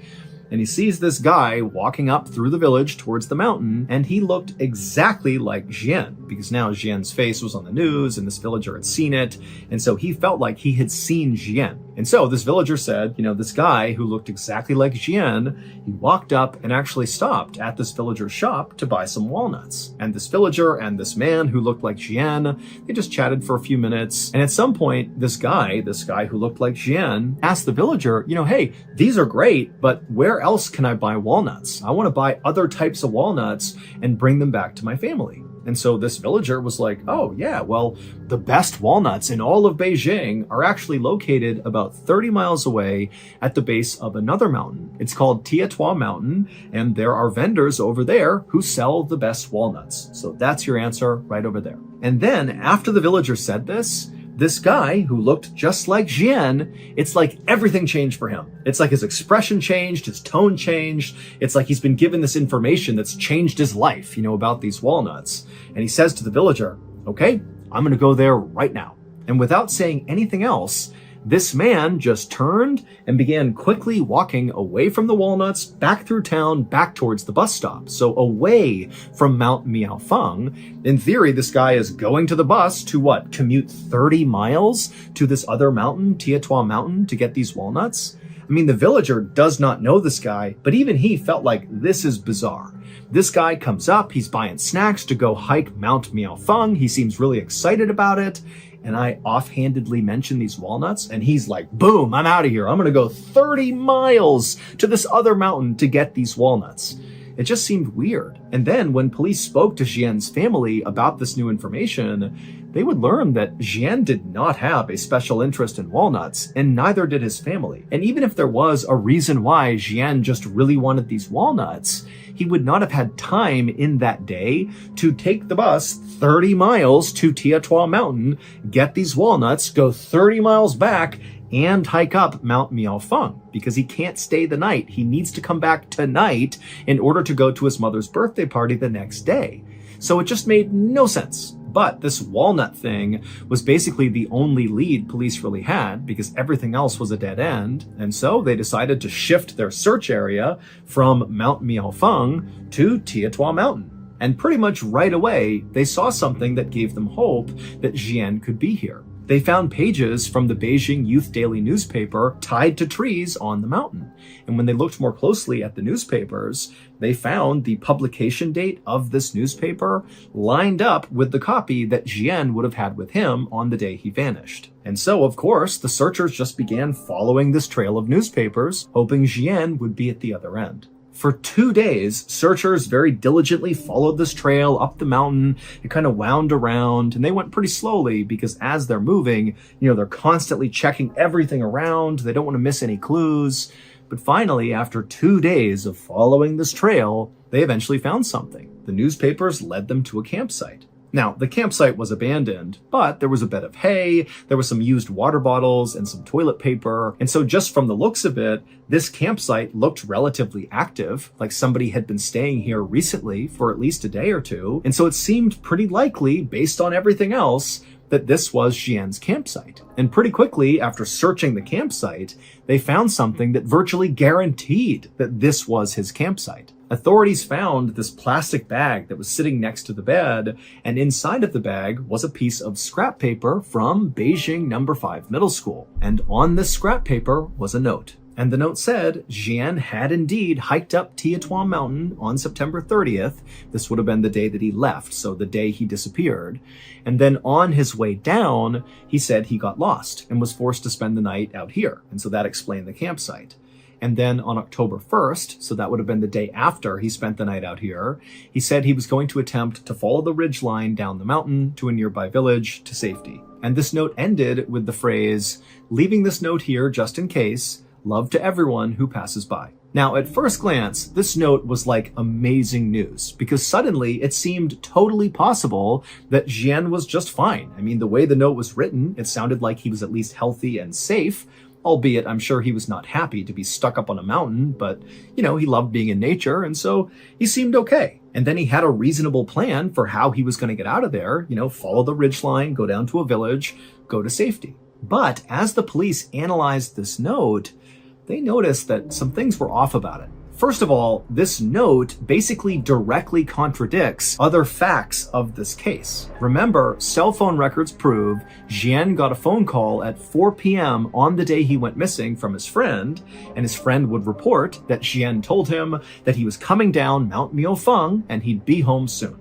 And he sees this guy walking up through the village towards the mountain, and he looked exactly like Jian, because now Jian's face was on the news and this villager had seen it, and so he felt like he had seen Jian. And so this villager said, this guy who looked exactly like Jian, he walked up and actually stopped at this villager's shop to buy some walnuts. And this villager and this man who looked like Jian, they just chatted for a few minutes, and at some point, this guy who looked like Jian, asked the villager, hey, these are great, but where else can I buy walnuts? I want to buy other types of walnuts and bring them back to my family. And so this villager was like, oh yeah, well, the best walnuts in all of Beijing are actually located about 30 miles away at the base of another mountain. It's called Tietua Mountain, and there are vendors over there who sell the best walnuts. So that's your answer right over there. And then after the villager said this guy who looked just like Jian, it's like everything changed for him. It's like his expression changed, his tone changed. It's like he's been given this information that's changed his life, about these walnuts. And he says to the villager, okay, I'm going to go there right now. And without saying anything else, This man just turned and began quickly walking away from the walnuts, back through town, back towards the bus stop. So away from Mount Miaofeng. In theory, this guy is going to the bus to what? Commute 30 miles to this other mountain, Tietua Mountain, to get these walnuts? I mean, the villager does not know this guy, but even he felt like this is bizarre. This guy comes up, he's buying snacks to go hike Mount Miaofeng. He seems really excited about it. And I offhandedly mention these walnuts, and he's like, boom, I'm out of here. I'm going to go 30 miles to this other mountain to get these walnuts. It just seemed weird. And then when police spoke to Jian's family about this new information, they would learn that Jian did not have a special interest in walnuts, and neither did his family. And even if there was a reason why Jian just really wanted these walnuts, he would not have had time in that day to take the bus 30 miles to Tietua Mountain, get these walnuts, go 30 miles back, and hike up Mount Miaofeng, because he can't stay the night. He needs to come back tonight in order to go to his mother's birthday party the next day. So it just made no sense. But this walnut thing was basically the only lead police really had, because everything else was a dead end. And so they decided to shift their search area from Mount Miaofeng to Tietua Mountain. And pretty much right away, they saw something that gave them hope that Jian could be here. They found pages from the Beijing Youth Daily newspaper tied to trees on the mountain. And when they looked more closely at the newspapers, they found the publication date of this newspaper lined up with the copy that Jian would have had with him on the day he vanished. And so, of course, the searchers just began following this trail of newspapers, hoping Jian would be at the other end. For 2 days, searchers very diligently followed this trail up the mountain. It kind of wound around, and they went pretty slowly because as they're moving, they're constantly checking everything around. They don't want to miss any clues. But finally, after 2 days of following this trail, they eventually found something. The newspapers led them to a campsite. Now, the campsite was abandoned, but there was a bed of hay, there were some used water bottles, and some toilet paper. And so just from the looks of it, this campsite looked relatively active, like somebody had been staying here recently for at least a day or two. And so it seemed pretty likely, based on everything else, that this was Jian's campsite. And pretty quickly, after searching the campsite, they found something that virtually guaranteed that this was his campsite. Authorities found this plastic bag that was sitting next to the bed, and inside of the bag was a piece of scrap paper from Beijing No. 5 Middle School. And on this scrap paper was a note. And the note said Jian had indeed hiked up Tietua Mountain on September 30th. This would have been the day that he left, so the day he disappeared. And then on his way down, he said he got lost and was forced to spend the night out here. And so that explained the campsite. And then on October 1st, so that would have been the day after he spent the night out here, he said he was going to attempt to follow the ridge line down the mountain to a nearby village to safety. And this note ended with the phrase, "Leaving this note here just in case. Love to everyone who passes by." Now, at first glance, this note was like amazing news, because suddenly it seemed totally possible that Jian was just fine. I mean, the way the note was written, it sounded like he was at least healthy and safe, albeit I'm sure he was not happy to be stuck up on a mountain, but, he loved being in nature, and so he seemed okay. And then he had a reasonable plan for how he was going to get out of there, follow the ridgeline, go down to a village, go to safety. But as the police analyzed this note, they noticed that some things were off about it. First of all, this note basically directly contradicts other facts of this case. Remember, cell phone records prove Jian got a phone call at 4 p.m. on the day he went missing from his friend, and his friend would report that Jian told him that he was coming down Mount Miaofeng and he'd be home soon.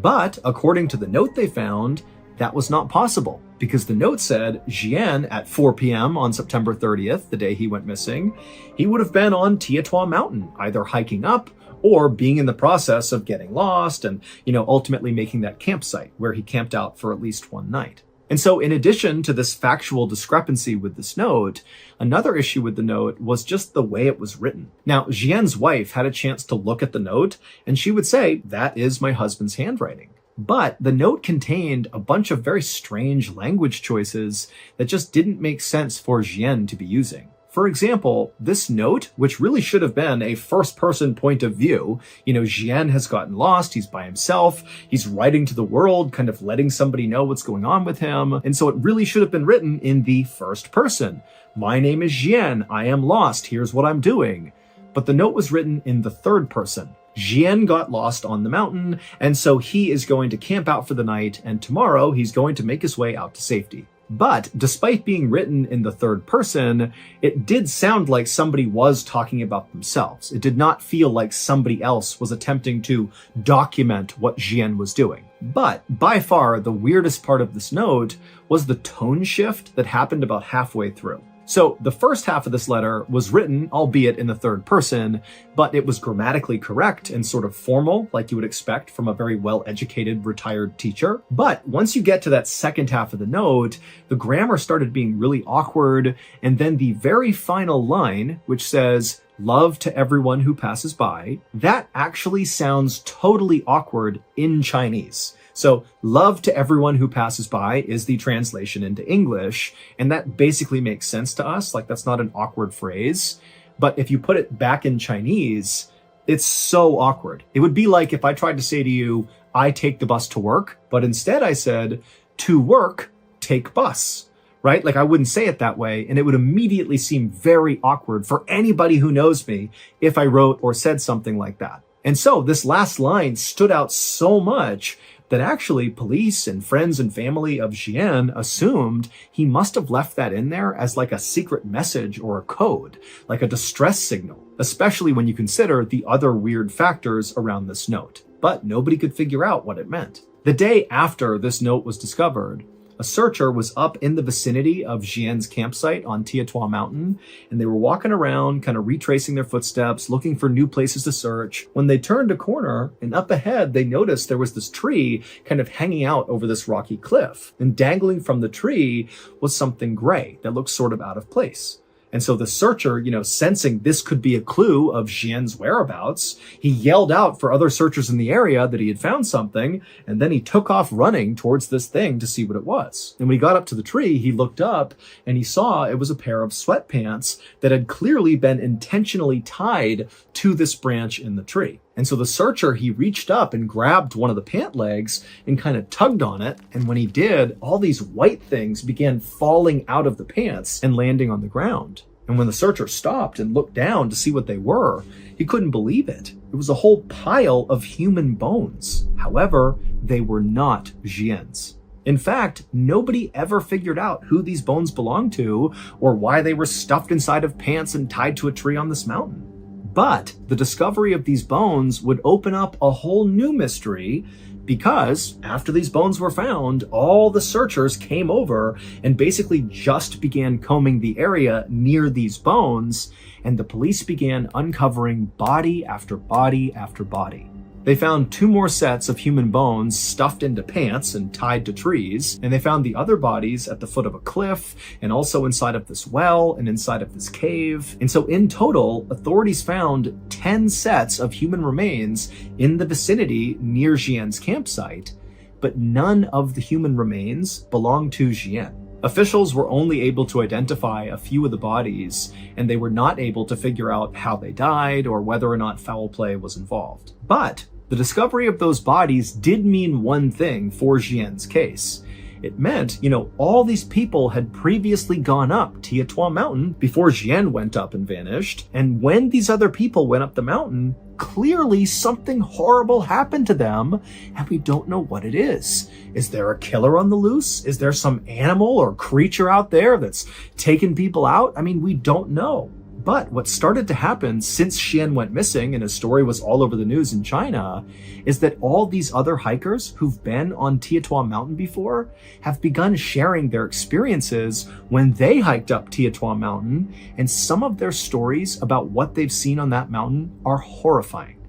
But according to the note they found, that was not possible, because the note said Jian at 4 p.m. on September 30th, the day he went missing, he would have been on Tietua Mountain, either hiking up or being in the process of getting lost and, ultimately making that campsite where he camped out for at least one night. And so in addition to this factual discrepancy with this note, another issue with the note was just the way it was written. Now, Jian's wife had a chance to look at the note, and she would say, "That is my husband's handwriting." But the note contained a bunch of very strange language choices that just didn't make sense for Jian to be using. For example, this note, which really should have been a first-person point of view, Jian has gotten lost, he's by himself, he's writing to the world, kind of letting somebody know what's going on with him, and so it really should have been written in the first person. My name is Jian, I am lost, here's what I'm doing. But the note was written in the third person. Jian got lost on the mountain, and so he is going to camp out for the night, and tomorrow he's going to make his way out to safety. But despite being written in the third person, it did sound like somebody was talking about themselves. It did not feel like somebody else was attempting to document what Jian was doing. But by far, the weirdest part of this note was the tone shift that happened about halfway through. So the first half of this letter was written, albeit in the third person, but it was grammatically correct and sort of formal, like you would expect from a very well-educated retired teacher. But once you get to that second half of the note, the grammar started being really awkward, and then the very final line, which says, "Love to everyone who passes by," that actually sounds totally awkward in Chinese. So love to everyone who passes by is the translation into English, and that basically makes sense to us. Like, that's not an awkward phrase. But if you put it back in Chinese, it's so awkward. It would be like if I tried to say to you, I take the bus to work, but instead I said, to work, take bus, right? Like, I wouldn't say it that way, and it would immediately seem very awkward for anybody who knows me if I wrote or said something like that. And so this last line stood out so much that actually police and friends and family of Jian assumed he must have left that in there as like a secret message or a code, like a distress signal, especially when you consider the other weird factors around this note. But nobody could figure out what it meant. The day after this note was discovered, a searcher was up in the vicinity of Jian's campsite on Tiatua Mountain, and they were walking around, kind of retracing their footsteps, looking for new places to search. When they turned a corner, and up ahead, they noticed there was this tree kind of hanging out over this rocky cliff, and dangling from the tree was something gray that looked sort of out of place. And so the searcher, sensing this could be a clue of Jian's whereabouts, he yelled out for other searchers in the area that he had found something, and then he took off running towards this thing to see what it was. And when he got up to the tree, he looked up and he saw it was a pair of sweatpants that had clearly been intentionally tied to this branch in the tree. And so the searcher, he reached up and grabbed one of the pant legs and kind of tugged on it. And when he did, all these white things began falling out of the pants and landing on the ground. And when the searcher stopped and looked down to see what they were, he couldn't believe it. It was a whole pile of human bones. However, they were not Jian's. In fact, nobody ever figured out who these bones belonged to or why they were stuffed inside of pants and tied to a tree on this mountain. But the discovery of these bones would open up a whole new mystery, because after these bones were found, all the searchers came over and basically just began combing the area near these bones, and the police began uncovering body after body after body. They found 2 more sets of human bones stuffed into pants and tied to trees, and they found the other bodies at the foot of a cliff, and also inside of this well, and inside of this cave. And so in total, authorities found 10 sets of human remains in the vicinity near Jian's campsite, but none of the human remains belonged to Jian. Officials were only able to identify a few of the bodies, and they were not able to figure out how they died or whether or not foul play was involved. But the discovery of those bodies did mean one thing for Jian's case. It meant, all these people had previously gone up Tiatua Mountain before Jian went up and vanished. And when these other people went up the mountain, clearly something horrible happened to them, and we don't know what it is. Is there a killer on the loose? Is there some animal or creature out there that's taken people out? I mean, we don't know. But what started to happen since Jian went missing and his story was all over the news in China is that all these other hikers who've been on Tiatua Mountain before have begun sharing their experiences when they hiked up Tiatua Mountain, and some of their stories about what they've seen on that mountain are horrifying.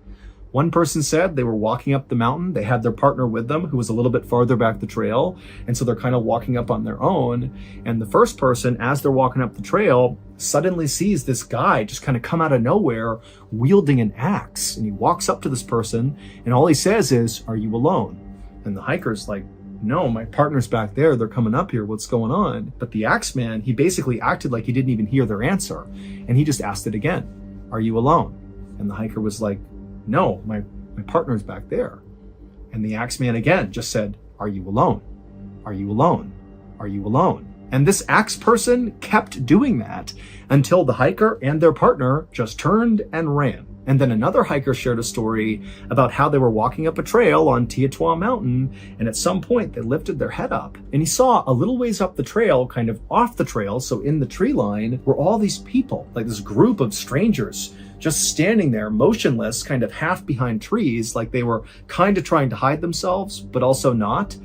One person said they were walking up the mountain, they had their partner with them who was a little bit farther back the trail, and so they're kind of walking up on their own, and the first person, as they're walking up the trail, suddenly sees this guy just kind of come out of nowhere wielding an axe, and he walks up to this person, and all he says is, "Are you alone?" And the hiker's like, no, my partner's back there. They're coming up here. What's going on? But the Axeman, he basically acted like he didn't even hear their answer. And he just asked it again. Are you alone? And the hiker was like, no, my partner's back there. And the Axeman again just said, are you alone? Are you alone? Are you alone? And this axe person kept doing that until the hiker and their partner just turned and ran. And then another hiker shared a story about how they were walking up a trail on Tiatua Mountain, and at some point they lifted their head up, and he saw a little ways up the trail, kind of off the trail, so in the tree line, were all these people, like this group of strangers, just standing there motionless, kind of half behind trees, like they were kind of trying to hide themselves, but also not.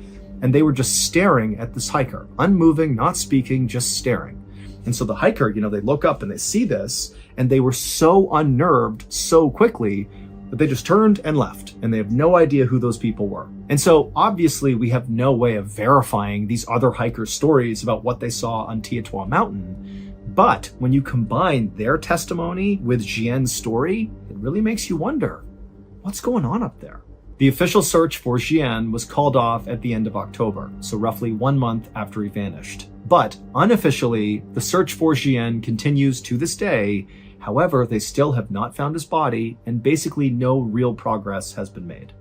And they were just staring at this hiker, unmoving, not speaking, just staring. And so the hiker, they look up and they see this, and they were so unnerved so quickly that they just turned and left, and they have no idea who those people were. And so obviously we have no way of verifying these other hikers' stories about what they saw on Tiatua Mountain. But when you combine their testimony with Jian's story, it really makes you wonder, what's going on up there? The official search for Jian was called off at the end of October, so roughly 1 month after he vanished. But unofficially, the search for Jian continues to this day. However, they still have not found his body, and basically no real progress has been made.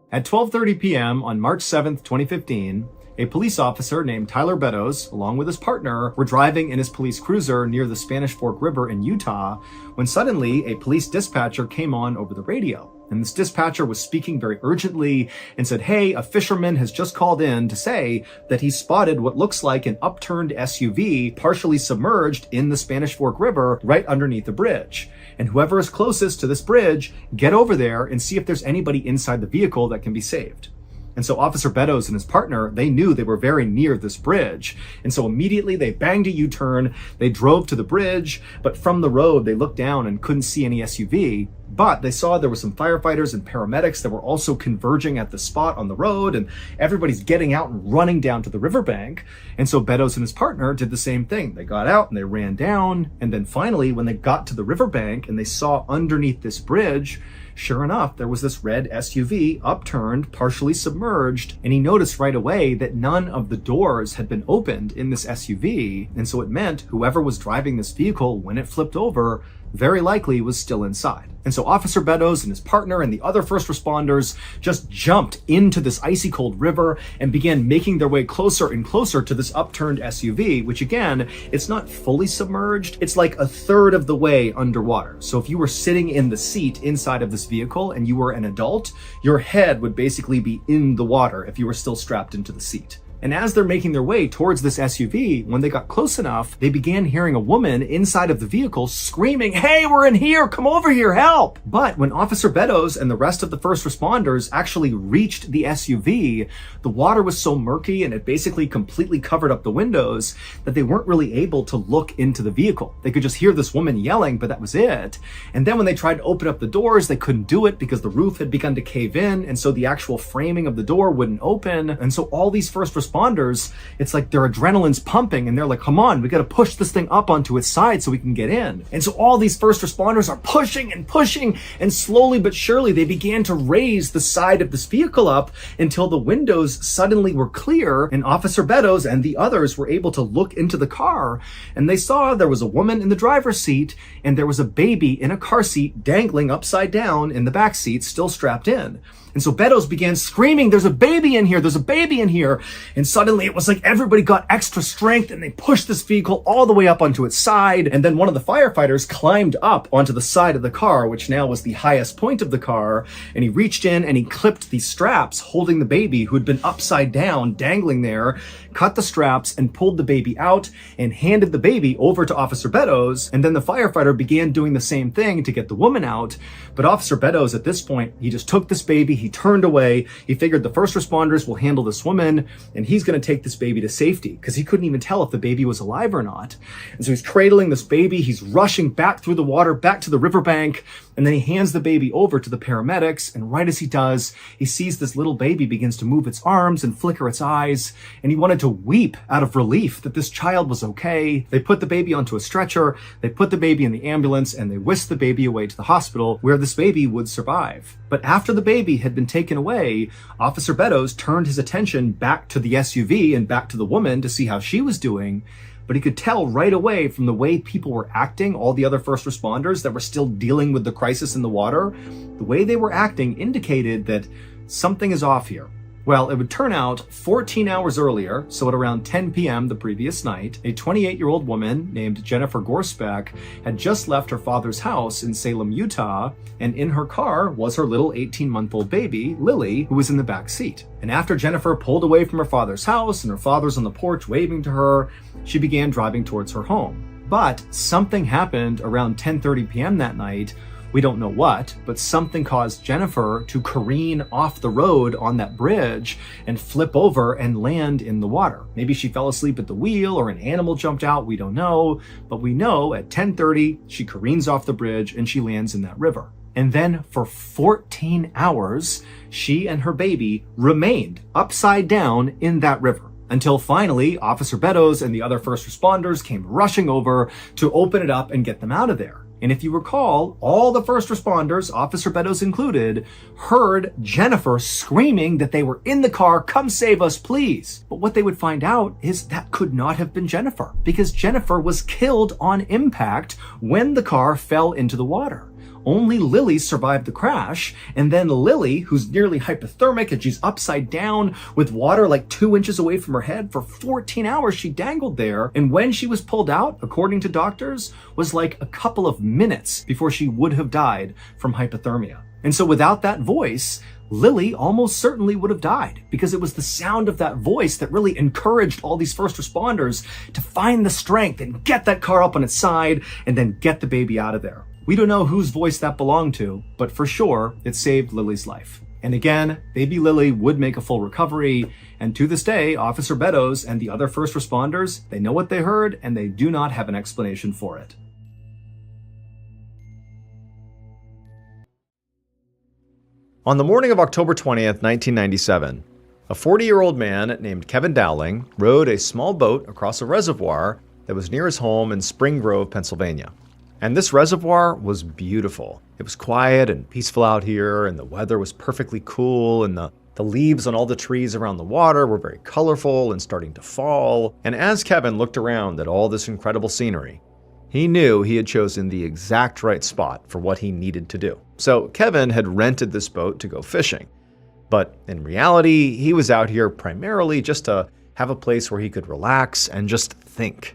At 12:30 p.m. on March 7th, 2015, a police officer named Tyler Beddoes, along with his partner, were driving in his police cruiser near the Spanish Fork River in Utah when suddenly a police dispatcher came on over the radio. And this dispatcher was speaking very urgently and said, hey, a fisherman has just called in to say that he spotted what looks like an upturned SUV partially submerged in the Spanish Fork River right underneath the bridge. And whoever is closest to this bridge, get over there and see if there's anybody inside the vehicle that can be saved. And so Officer Beddoes and his partner, they knew they were very near this bridge. And so immediately they banged a U-turn, they drove to the bridge, but from the road, they looked down and couldn't see any SUV. But they saw there were some firefighters and paramedics that were also converging at the spot on the road, and everybody's getting out and running down to the riverbank. And so Beddoes and his partner did the same thing. They got out and they ran down. And then finally, when they got to the riverbank and they saw underneath this bridge, sure enough, there was this red SUV upturned, partially submerged, and he noticed right away that none of the doors had been opened in this SUV. And so it meant whoever was driving this vehicle when it flipped over very likely was still inside. And so Officer Beddoes and his partner and the other first responders just jumped into this icy cold river and began making their way closer and closer to this upturned SUV, which again, it's not fully submerged. It's like a third of the way underwater. So if you were sitting in the seat inside of this vehicle and you were an adult, your head would basically be in the water if you were still strapped into the seat. And as they're making their way towards this SUV, when they got close enough, they began hearing a woman inside of the vehicle screaming, hey, we're in here, come over here, help! But when Officer Beddoes and the rest of the first responders actually reached the SUV, the water was so murky and it basically completely covered up the windows that they weren't really able to look into the vehicle. They could just hear this woman yelling, but that was it. And then when they tried to open up the doors, they couldn't do it because the roof had begun to cave in, and so the actual framing of the door wouldn't open. And so all these first responders, it's like their adrenaline's pumping and they're like, come on, we got to push this thing up onto its side so we can get in. And so all these first responders are pushing and pushing, and slowly but surely they began to raise the side of this vehicle up until the windows suddenly were clear, and Officer Beddoes and the others were able to look into the car, and they saw there was a woman in the driver's seat and there was a baby in a car seat dangling upside down in the back seat, still strapped in. And so Beddoes began screaming, there's a baby in here, there's a baby in here. And suddenly it was like everybody got extra strength and they pushed this vehicle all the way up onto its side. And then one of the firefighters climbed up onto the side of the car, which now was the highest point of the car. And he reached in and he clipped the straps holding the baby who had been upside down, dangling there, cut the straps, and pulled the baby out and handed the baby over to Officer Beddoes. And then the firefighter began doing the same thing to get the woman out. But Officer Beddoes, at this point, he just took this baby, he turned away. He figured the first responders will handle this woman, and he's going to take this baby to safety because he couldn't even tell if the baby was alive or not. And so he's cradling this baby, he's rushing back through the water, back to the riverbank, and then he hands the baby over to the paramedics. And right as he does, he sees this little baby begins to move its arms and flicker its eyes, and he wanted to weep out of relief that this child was okay. They put the baby onto a stretcher, they put the baby in the ambulance, and they whisked the baby away to the hospital where this baby would survive. But after the baby had been taken away, Officer Beddoes turned his attention back to the SUV and back to the woman to see how she was doing. But he could tell right away from the way people were acting, all the other first responders that were still dealing with the crisis in the water, the way they were acting indicated that something is off here. Well, it would turn out 14 hours earlier, so at around 10 p.m. the previous night, a 28-year-old woman named Jennifer Gorsbeck had just left her father's house in Salem, Utah, and in her car was her little 18-month-old baby, Lily, who was in the back seat. And after Jennifer pulled away from her father's house and her father's on the porch waving to her, she began driving towards her home. But something happened around 10:30 p.m. that night. We don't know what, but something caused Jennifer to careen off the road on that bridge and flip over and land in the water. Maybe she fell asleep at the wheel or an animal jumped out, we don't know, but we know at 10:30 she careens off the bridge and she lands in that river. And then for 14 hours, she and her baby remained upside down in that river. Until finally, Officer Beddoes and the other first responders came rushing over to open it up and get them out of there. And if you recall, all the first responders, Officer Beddoes included, heard Jennifer screaming that they were in the car, come save us, please. But what they would find out is that could not have been Jennifer, because Jennifer was killed on impact when the car fell into the water. Only Lily survived the crash, and then Lily, who's nearly hypothermic and she's upside down with water like 2 inches away from her head, for 14 hours she dangled there, and when she was pulled out, according to doctors, was like a couple of minutes before she would have died from hypothermia. And so without that voice, Lily almost certainly would have died, because it was the sound of that voice that really encouraged all these first responders to find the strength and get that car up on its side and then get the baby out of there. We don't know whose voice that belonged to, but for sure, it saved Lily's life. And again, baby Lily would make a full recovery, and to this day, Officer Beddoes and the other first responders, they know what they heard, and they do not have an explanation for it. On the morning of October 20th, 1997, a 40-year-old man named Kevin Dowling rowed a small boat across a reservoir that was near his home in Spring Grove, Pennsylvania. And this reservoir was beautiful. It was quiet and peaceful out here, and the weather was perfectly cool, and the leaves on all the trees around the water were very colorful and starting to fall. And as Kevin looked around at all this incredible scenery, he knew he had chosen the exact right spot for what he needed to do. So Kevin had rented this boat to go fishing. But in reality, he was out here primarily just to have a place where he could relax and just think.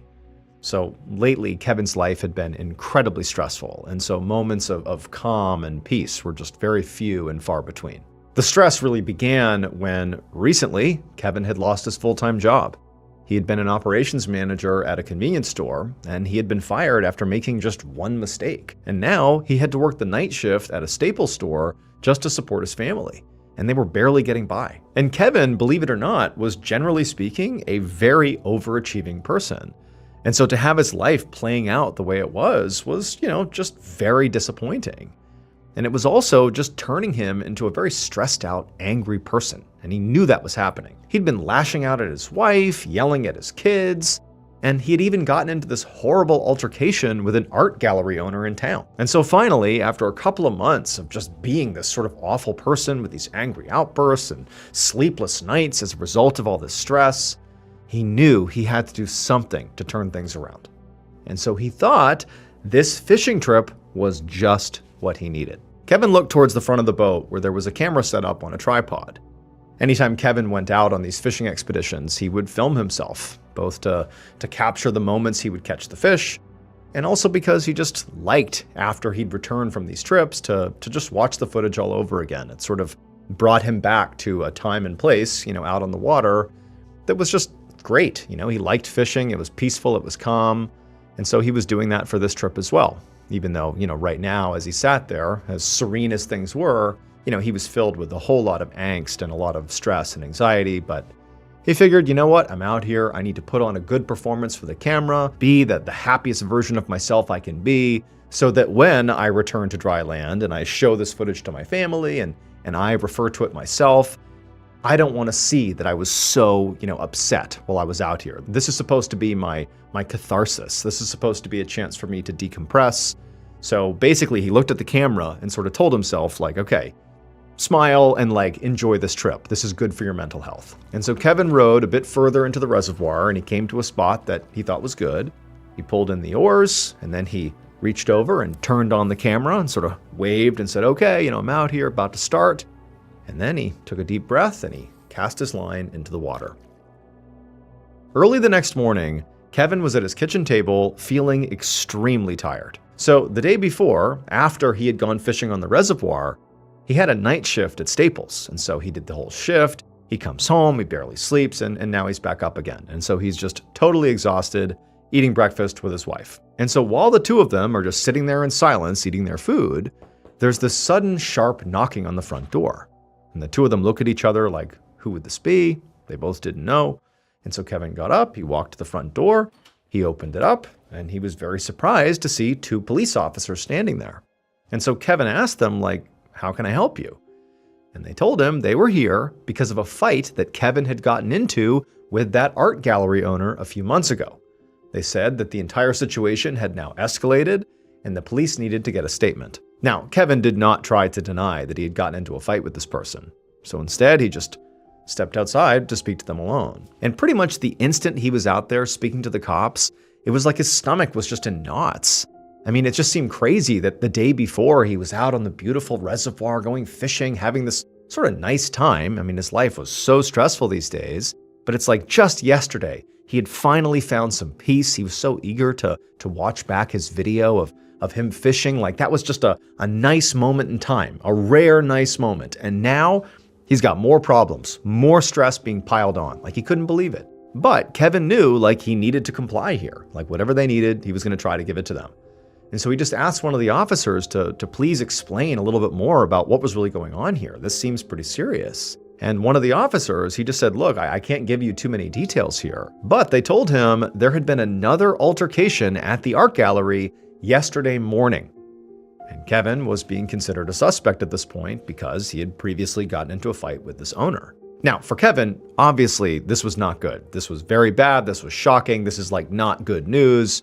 So lately, Kevin's life had been incredibly stressful, and so moments of calm and peace were just very few and far between. The stress really began when, recently, Kevin had lost his full-time job. He had been an operations manager at a convenience store, and he had been fired after making just one mistake. And now he had to work the night shift at a Staples store just to support his family, and they were barely getting by. And Kevin, believe it or not, was generally speaking a very overachieving person. And so to have his life playing out the way it was, just very disappointing. And it was also just turning him into a very stressed out, angry person. And he knew that was happening. He'd been lashing out at his wife, yelling at his kids, and he had even gotten into this horrible altercation with an art gallery owner in town. And so finally, after a couple of months of just being this sort of awful person with these angry outbursts and sleepless nights as a result of all this stress, he knew he had to do something to turn things around. And so he thought this fishing trip was just what he needed. Kevin looked towards the front of the boat where there was a camera set up on a tripod. Anytime Kevin went out on these fishing expeditions, he would film himself, both to capture the moments he would catch the fish, and also because he just liked, after he'd returned from these trips, to just watch the footage all over again. It sort of brought him back to a time and place, out on the water that was just great. He liked fishing. It was peaceful. It was calm. And so he was doing that for this trip as well. Even though, right now, as he sat there, as serene as things were, he was filled with a whole lot of angst and a lot of stress and anxiety. But he figured, you know what? I'm out here. I need to put on a good performance for the camera, be the happiest version of myself I can be, so that when I return to dry land and I show this footage to my family and I refer to it myself, I don't want to see that I was so, upset while I was out here. This is supposed to be my catharsis. This is supposed to be a chance for me to decompress. So basically, he looked at the camera and sort of told himself, like, okay, smile and enjoy this trip. This is good for your mental health. And so Kevin rowed a bit further into the reservoir and he came to a spot that he thought was good. He pulled in the oars and then he reached over and turned on the camera and sort of waved and said, okay, I'm out here, about to start. And then he took a deep breath and he cast his line into the water. Early the next morning, Kevin was at his kitchen table feeling extremely tired. So the day before, after he had gone fishing on the reservoir, he had a night shift at Staples. And so he did the whole shift. He comes home, he barely sleeps, and now he's back up again. And so he's just totally exhausted, eating breakfast with his wife. And so while the two of them are just sitting there in silence, eating their food, there's this sudden sharp knocking on the front door. And the two of them look at each other like, who would this be? They both didn't know. And so Kevin got up, he walked to the front door, he opened it up, and he was very surprised to see two police officers standing there. And so Kevin asked them, like, how can I help you? And they told him they were here because of a fight that Kevin had gotten into with that art gallery owner a few months ago. They said that the entire situation had now escalated and the police needed to get a statement. Now, Kevin did not try to deny that he had gotten into a fight with this person. So instead, he just stepped outside to speak to them alone. And pretty much the instant he was out there speaking to the cops, it was like his stomach was just in knots. I mean, it just seemed crazy that the day before he was out on the beautiful reservoir, going fishing, having this sort of nice time. I mean, his life was so stressful these days, but it's like just yesterday, he had finally found some peace. He was so eager to watch back his video of him fishing. Like that was just a nice moment in time, a rare nice moment. And now he's got more problems, more stress being piled on. Like he couldn't believe it. But Kevin knew like he needed to comply here. Like whatever they needed, he was going to try to give it to them. And so he just asked one of the officers to please explain a little bit more about what was really going on here. This seems pretty serious. And one of the officers, he just said, look, I can't give you too many details here. But they told him there had been another altercation at the art gallery yesterday morning. And Kevin was being considered a suspect at this point because he had previously gotten into a fight with this owner. Now, for Kevin, obviously, this was not good. This was very bad. This was shocking. This is like not good news.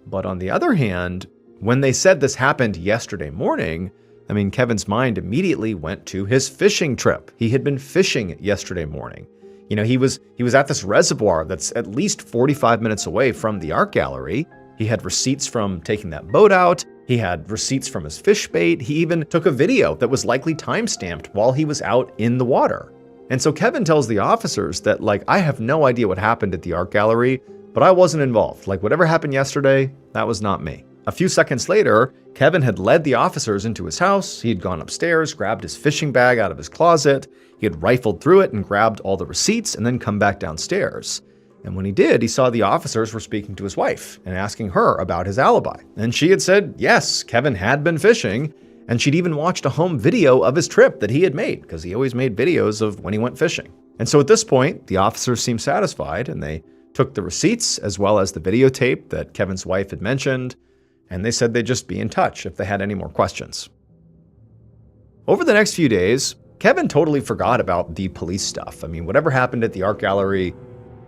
But on the other hand, when they said this happened yesterday morning, I mean, Kevin's mind immediately went to his fishing trip. He had been fishing yesterday morning. You know, he was at this reservoir that's at least 45 minutes away from the art gallery. He had receipts from taking that boat out. He had receipts from his fish bait. He even took a video that was likely time-stamped while he was out in the water. And so Kevin tells the officers that, like, I have no idea what happened at the art gallery, but I wasn't involved. Like, whatever happened yesterday, that was not me. A few seconds later, Kevin had led the officers into his house. He had gone upstairs, grabbed his fishing bag out of his closet. He had rifled through it and grabbed all the receipts and then come back downstairs. And when he did, he saw the officers were speaking to his wife and asking her about his alibi. And she had said, yes, Kevin had been fishing. And she'd even watched a home video of his trip that he had made, because he always made videos of when he went fishing. And so at this point, the officers seemed satisfied and they took the receipts as well as the videotape that Kevin's wife had mentioned. And they said they'd just be in touch if they had any more questions. Over the next few days, Kevin totally forgot about the police stuff. I mean, whatever happened at the art gallery,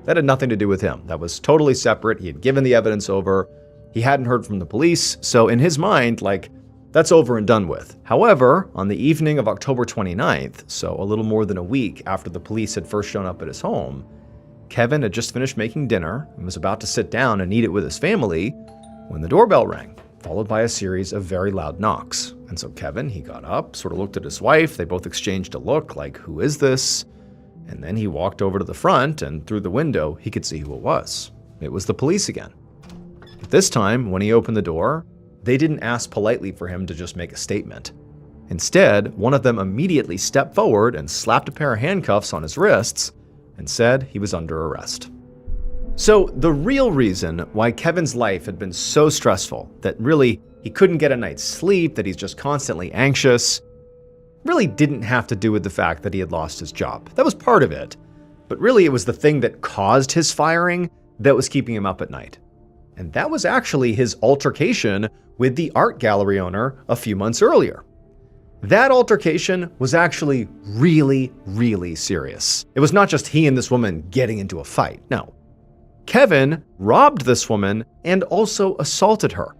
that had nothing to do with him. That was totally separate. He had given the evidence over. He hadn't heard from the police. So in his mind, like, that's over and done with. However, on the evening of October 29th, so a little more than a week after the police had first shown up at his home, Kevin had just finished making dinner and was about to sit down and eat it with his family when the doorbell rang, followed by a series of very loud knocks. And so Kevin, he got up, sort of looked at his wife. They both exchanged a look like, who is this? And then he walked over to the front, and through the window, he could see who it was. It was the police again. But this time, when he opened the door, they didn't ask politely for him to just make a statement. Instead, one of them immediately stepped forward and slapped a pair of handcuffs on his wrists and said he was under arrest. So the real reason why Kevin's life had been so stressful, that really he couldn't get a night's sleep, that he's just constantly anxious, really didn't have to do with the fact that he had lost his job. That was part of it. But really it was the thing that caused his firing that was keeping him up at night. And that was actually his altercation with the art gallery owner a few months earlier. That altercation was actually really, really serious. It was not just he and this woman getting into a fight. No. Kevin robbed this woman and also assaulted her.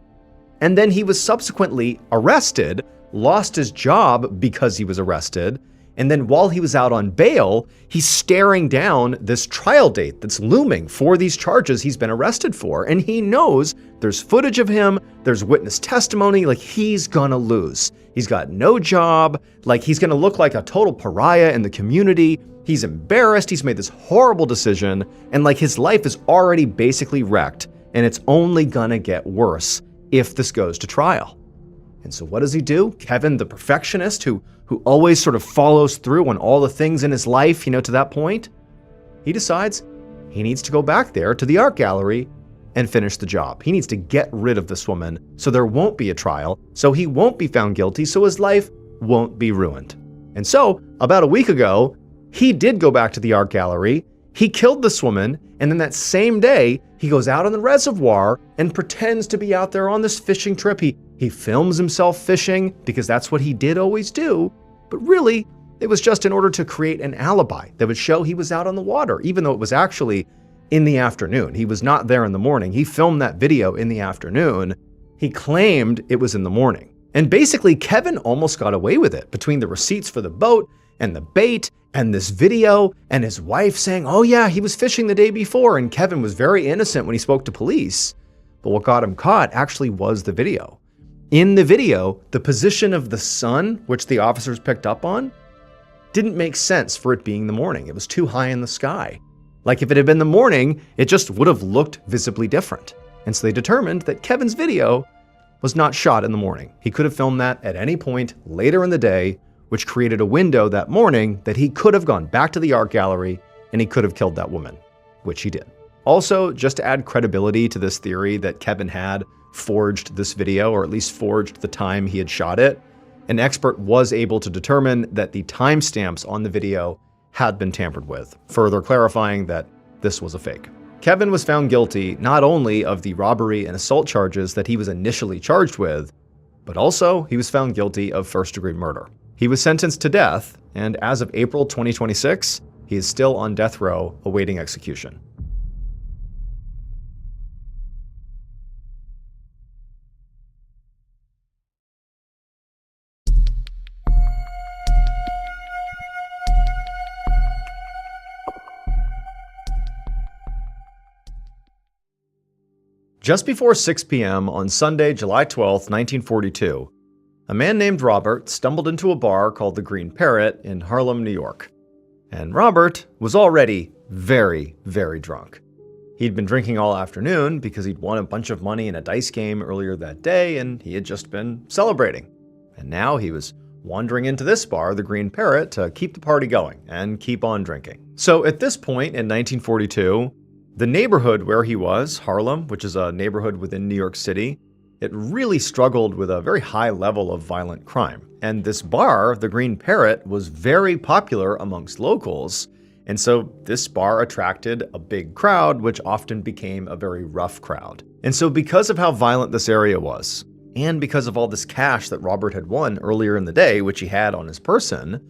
And then he was subsequently arrested, lost his job because he was arrested, and then while he was out on bail, he's staring down this trial date that's looming for these charges he's been arrested for. And he knows there's footage of him, there's witness testimony, like he's gonna lose. He's got no job, like he's gonna look like a total pariah in the community. He's embarrassed, he's made this horrible decision, and like his life is already basically wrecked, and it's only gonna get worse if this goes to trial. And so what does he do? Kevin, the perfectionist who always sort of follows through on all the things in his life, to that point, he decides he needs to go back there to the art gallery and finish the job. He needs to get rid of this woman so there won't be a trial, so he won't be found guilty, so his life won't be ruined. And so, about a week ago, he did go back to the art gallery, he killed this woman, and then that same day, he goes out on the reservoir and pretends to be out there on this fishing trip. He films himself fishing because that's what he did always do, but really, it was just in order to create an alibi that would show he was out on the water, even though it was actually in the afternoon. He was not there in the morning. He filmed that video in the afternoon. He claimed it was in the morning. And basically, Kevin almost got away with it between the receipts for the boat and the bait and this video and his wife saying, oh yeah, he was fishing the day before. And Kevin was very innocent when he spoke to police. But what got him caught actually was the video. In the video, the position of the sun, which the officers picked up on, didn't make sense for it being the morning. It was too high in the sky. Like if it had been the morning, it just would have looked visibly different. And so they determined that Kevin's video was not shot in the morning. He could have filmed that at any point later in the day, which created a window that morning that he could have gone back to the art gallery and he could have killed that woman, which he did. Also, just to add credibility to this theory that Kevin had forged this video, or at least forged the time he had shot it, an expert was able to determine that the timestamps on the video had been tampered with, further clarifying that this was a fake. Kevin was found guilty not only of the robbery and assault charges that he was initially charged with, but also he was found guilty of first-degree murder. He was sentenced to death, and as of April 2026, he is still on death row awaiting execution. Just before 6 p.m. on Sunday, July 12, 1942, a man named Robert stumbled into a bar called the Green Parrot in Harlem, New York. And Robert was already very, very drunk. He'd been drinking all afternoon because he'd won a bunch of money in a dice game earlier that day, and he had just been celebrating. And now he was wandering into this bar, the Green Parrot, to keep the party going and keep on drinking. So at this point in 1942, the neighborhood where he was, Harlem, which is a neighborhood within New York City, it really struggled with a very high level of violent crime. And this bar, the Green Parrot, was very popular amongst locals. And so this bar attracted a big crowd, which often became a very rough crowd. And so because of how violent this area was, and because of all this cash that Robert had won earlier in the day, which he had on his person,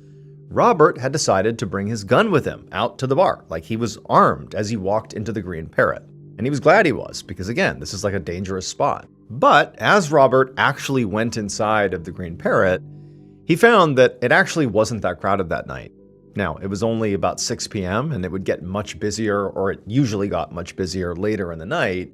Robert had decided to bring his gun with him out to the bar, like he was armed as he walked into the Green Parrot. And he was glad he was, because again, this is like a dangerous spot. But as Robert actually went inside of the Green Parrot, he found that it actually wasn't that crowded that night. Now, it was only about 6 p.m. and it would get much busier, or it usually got much busier later in the night.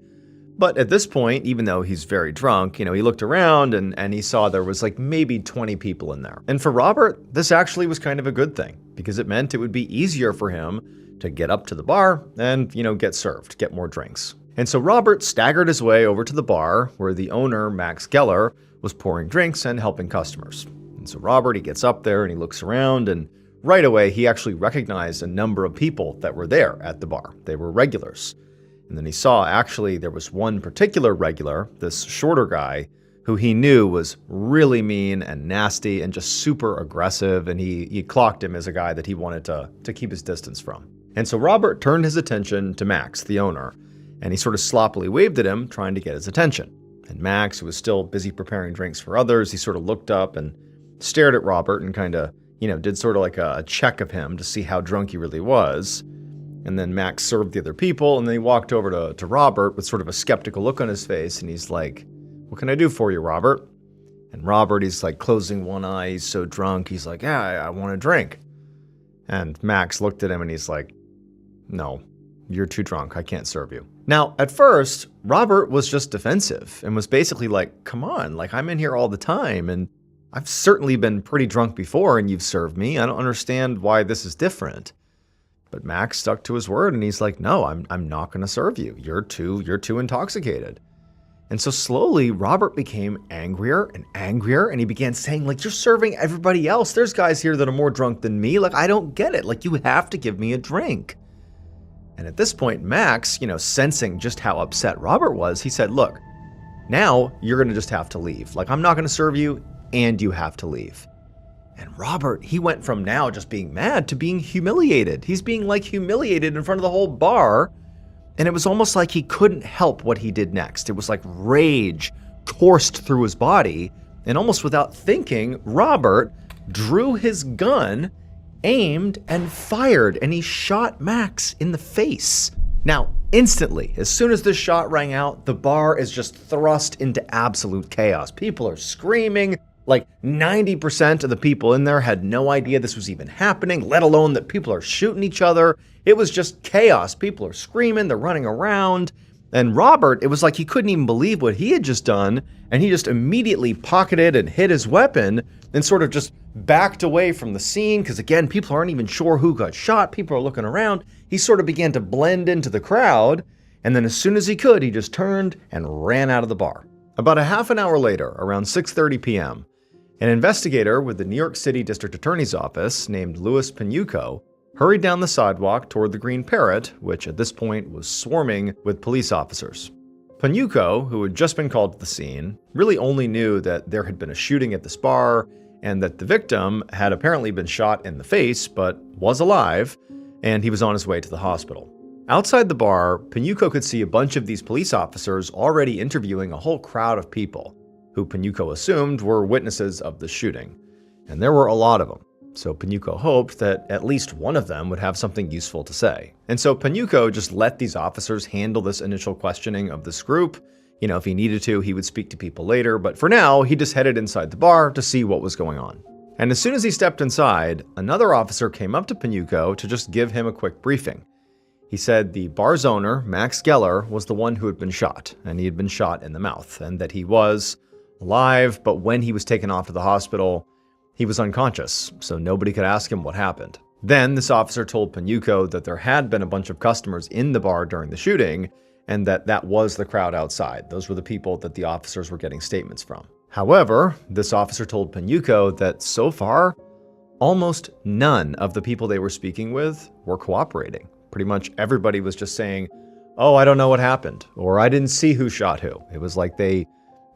But at this point, even though he's very drunk, he looked around and he saw there was like maybe 20 people in there. And for Robert, this actually was kind of a good thing, because it meant it would be easier for him to get up to the bar and, get served, get more drinks. And so Robert staggered his way over to the bar where the owner, Max Geller, was pouring drinks and helping customers. And so Robert, he gets up there and he looks around, and right away he actually recognized a number of people that were there at the bar. They were regulars. And then he saw actually there was one particular regular, this shorter guy, who he knew was really mean and nasty and just super aggressive, and he clocked him as a guy that he wanted to keep his distance from. And so Robert turned his attention to Max, the owner, and he sort of sloppily waved at him, trying to get his attention. And Max, who was still busy preparing drinks for others, he sort of looked up and stared at Robert and kind of, did sort of like a check of him to see how drunk he really was. And then Max served the other people, and then he walked over to Robert with sort of a skeptical look on his face, and he's like, "What can I do for you, Robert?" And Robert, he's like closing one eye, he's so drunk, he's like, "Yeah, I want a drink." And Max looked at him and he's like, "No, you're too drunk, I can't serve you." Now, at first, Robert was just defensive and was basically like, "Come on, like I'm in here all the time, and I've certainly been pretty drunk before and you've served me. I don't understand why this is different." But Max stuck to his word and he's like, "No, I'm not going to serve you. You're too intoxicated." And so slowly, Robert became angrier and angrier, and he began saying, like, "You're serving everybody else. There's guys here that are more drunk than me. Like, I don't get it. Like, you have to give me a drink." And at this point, Max, sensing just how upset Robert was, he said, "Look, now you're going to just have to leave. Like, I'm not going to serve you, and you have to leave." And Robert, he went from now just being mad to being humiliated. He's being like humiliated in front of the whole bar. And it was almost like he couldn't help what he did next. It was like rage coursed through his body. And almost without thinking, Robert drew his gun, aimed, and fired. And he shot Max in the face. Now, instantly, as soon as this shot rang out, the bar is just thrust into absolute chaos. People are screaming. Like 90% of the people in there had no idea this was even happening, let alone that people are shooting each other. It was just chaos. People are screaming, they're running around. And Robert, it was like he couldn't even believe what he had just done, and he just immediately pocketed and hid his weapon and sort of just backed away from the scene, because again, people aren't even sure who got shot. People are looking around. He sort of began to blend into the crowd, and then as soon as he could, he just turned and ran out of the bar. About a half an hour later, around 6:30 p.m., an investigator with the New York City District Attorney's Office named Louis Panuco hurried down the sidewalk toward the Green Parrot, which at this point was swarming with police officers. Panuco, who had just been called to the scene, really only knew that there had been a shooting at this bar and that the victim had apparently been shot in the face but was alive, and he was on his way to the hospital. Outside the bar, Panuco could see a bunch of these police officers already interviewing a whole crowd of people, who Panuco assumed were witnesses of the shooting. And there were a lot of them. So Panuco hoped that at least one of them would have something useful to say. And so Panuco just let these officers handle this initial questioning of this group. If he needed to, he would speak to people later, but for now, he just headed inside the bar to see what was going on. And as soon as he stepped inside, another officer came up to Panuco to just give him a quick briefing. He said the bar's owner, Max Geller, was the one who had been shot, and he had been shot in the mouth, and that he was alive, but when he was taken off to the hospital, he was unconscious, so nobody could ask him what happened. Then this officer told Panuco that there had been a bunch of customers in the bar during the shooting, and that was the crowd outside. Those were the people that the officers were getting statements from. However, this officer told Panuco that so far, almost none of the people they were speaking with were cooperating. Pretty much everybody was just saying, "Oh, I don't know what happened," or "I didn't see who shot who." It was like they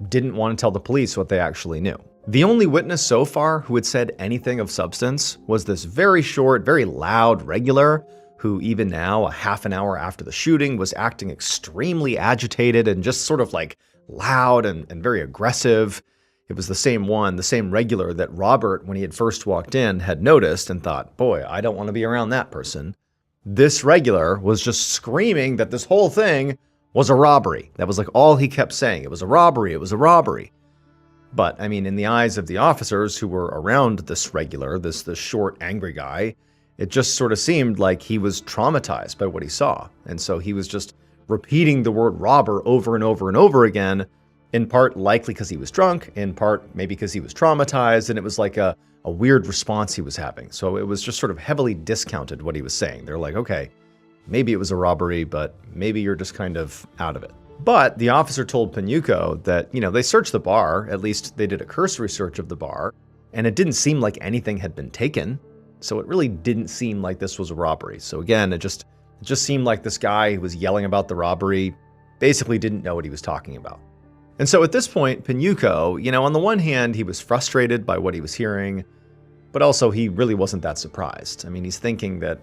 didn't want to tell the police what they actually knew. The only witness so far who had said anything of substance was this very short, very loud regular who even now, a half an hour after the shooting, was acting extremely agitated and just sort of like loud and very aggressive. It was the same regular that Robert, when he had first walked in, had noticed and thought, "Boy, I don't want to be around that person." This regular was just screaming that this whole thing was a robbery. That was like all he kept saying. It was a robbery. It was a robbery. But I mean, in the eyes of the officers who were around this regular, this short, angry guy, it just sort of seemed like he was traumatized by what he saw. And so he was just repeating the word robber over and over and over again, in part likely because he was drunk, in part maybe because he was traumatized, and it was like a weird response he was having. So it was just sort of heavily discounted what he was saying. They're like, okay, maybe it was a robbery, but maybe you're just kind of out of it. But the officer told Panuco that, they searched the bar, at least they did a cursory search of the bar, and it didn't seem like anything had been taken. So it really didn't seem like this was a robbery. So again, it just It just seemed like this guy who was yelling about the robbery basically didn't know what he was talking about. And so at this point, Pinuco, on the one hand, he was frustrated by what he was hearing, but also he really wasn't that surprised. I mean, he's thinking that,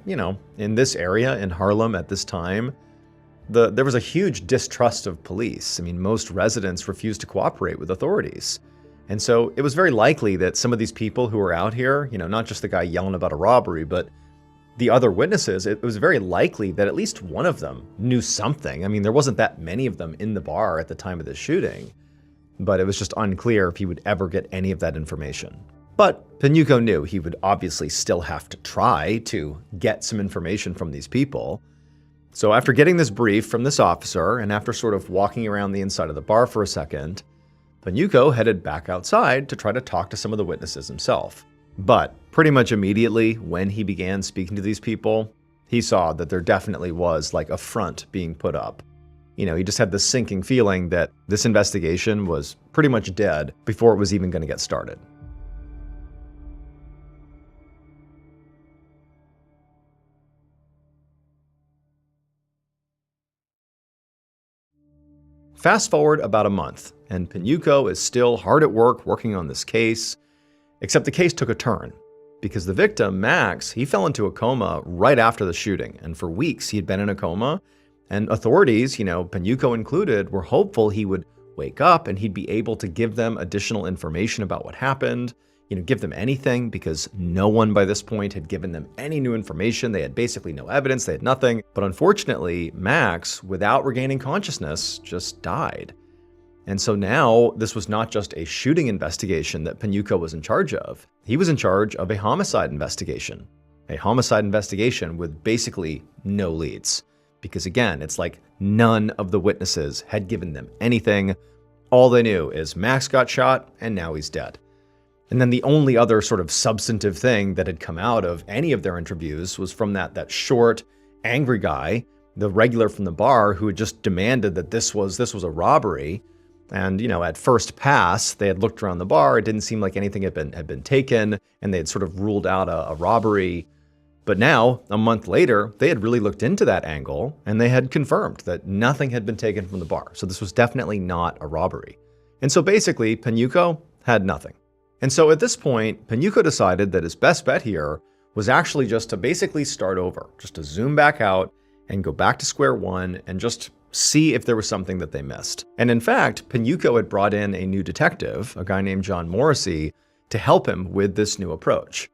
in this area in Harlem at this time, there was a huge distrust of police. I mean, most residents refused to cooperate with authorities. And so it was very likely that some of these people who were out here, not just the guy yelling about a robbery, but the other witnesses, it was very likely that at least one of them knew something. I mean, there wasn't that many of them in the bar at the time of the shooting, but it was just unclear if he would ever get any of that information. But Pinuco knew he would obviously still have to try to get some information from these people. So after getting this brief from this officer, and after sort of walking around the inside of the bar for a second, Pinuco headed back outside to try to talk to some of the witnesses himself. But pretty much immediately when he began speaking to these people, he saw that there definitely was like a front being put up. He just had this sinking feeling that this investigation was pretty much dead before it was even going to get started. Fast forward about a month, and Pinuco is still hard at work working on this case, except the case took a turn, because the victim, Max, he fell into a coma right after the shooting, and for weeks he had been in a coma, and authorities, Pinuco included, were hopeful he would wake up and he'd be able to give them additional information about what happened, give them anything, because no one by this point had given them any new information. They had basically no evidence, they had nothing. But unfortunately, Max, without regaining consciousness, just died. And so now this was not just a shooting investigation that Pinuco was in charge of. He was in charge of a homicide investigation. A homicide investigation with basically no leads. Because again, it's like none of the witnesses had given them anything. All they knew is Max got shot and now he's dead. And then the only other sort of substantive thing that had come out of any of their interviews was from that short, angry guy, the regular from the bar who had just demanded that this was a robbery. And, at first pass, they had looked around the bar. It didn't seem like anything had been taken, and they had sort of ruled out a robbery. But now, a month later, they had really looked into that angle, and they had confirmed that nothing had been taken from the bar. So this was definitely not a robbery. And so basically, Pinuco had nothing. And so at this point, Pinuco decided that his best bet here was actually just to basically start over, just to zoom back out and go back to square one and just see if there was something that they missed. And in fact, Pinuco had brought in a new detective, a guy named John Morrissey, to help him with this new approach.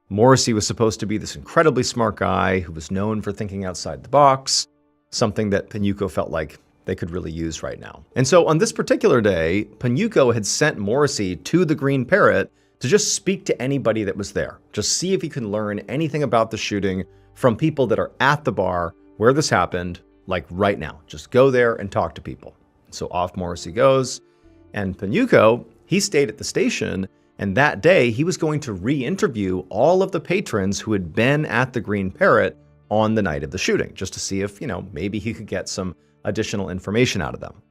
Morrissey was supposed to be this incredibly smart guy who was known for thinking outside the box, something that Pinuco felt like they could really use right now. And so on this particular day, Pinuco had sent Morrissey to the Green Parrot to just speak to anybody that was there. Just see if he can learn anything about the shooting from people that are at the bar where this happened, like right now. Just go there and talk to people. So off Morrissey goes, and Pinuco, he stayed at the station, and that day he was going to re-interview all of the patrons who had been at the Green Parrot on the night of the shooting, just to see if, maybe he could get some additional information out of them.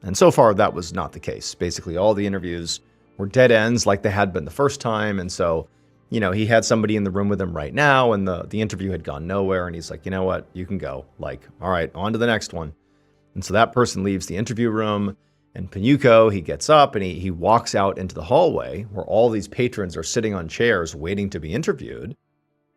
And so far, that was not the case. Basically, all the interviews were dead ends like they had been the first time. And so, he had somebody in the room with him right now, and the interview had gone nowhere. And he's like, you know what, you can go. Like, all right, on to the next one. And so that person leaves the interview room, and Pinuco, he gets up and he walks out into the hallway where all these patrons are sitting on chairs waiting to be interviewed.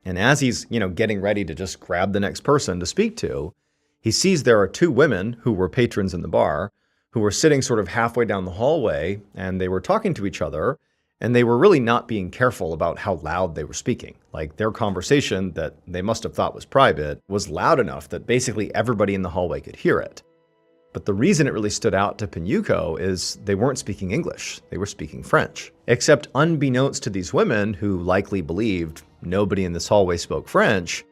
And as he's, getting ready to just grab the next person to speak to, he sees there are two women who were patrons in the bar who were sitting sort of halfway down the hallway, and they were talking to each other, and they were really not being careful about how loud they were speaking. Like, their conversation that they must have thought was private was loud enough that basically everybody in the hallway could hear it. But the reason it really stood out to Pinuco is they weren't speaking English, they were speaking French. Except unbeknownst to these women, who likely believed nobody in this hallway spoke French,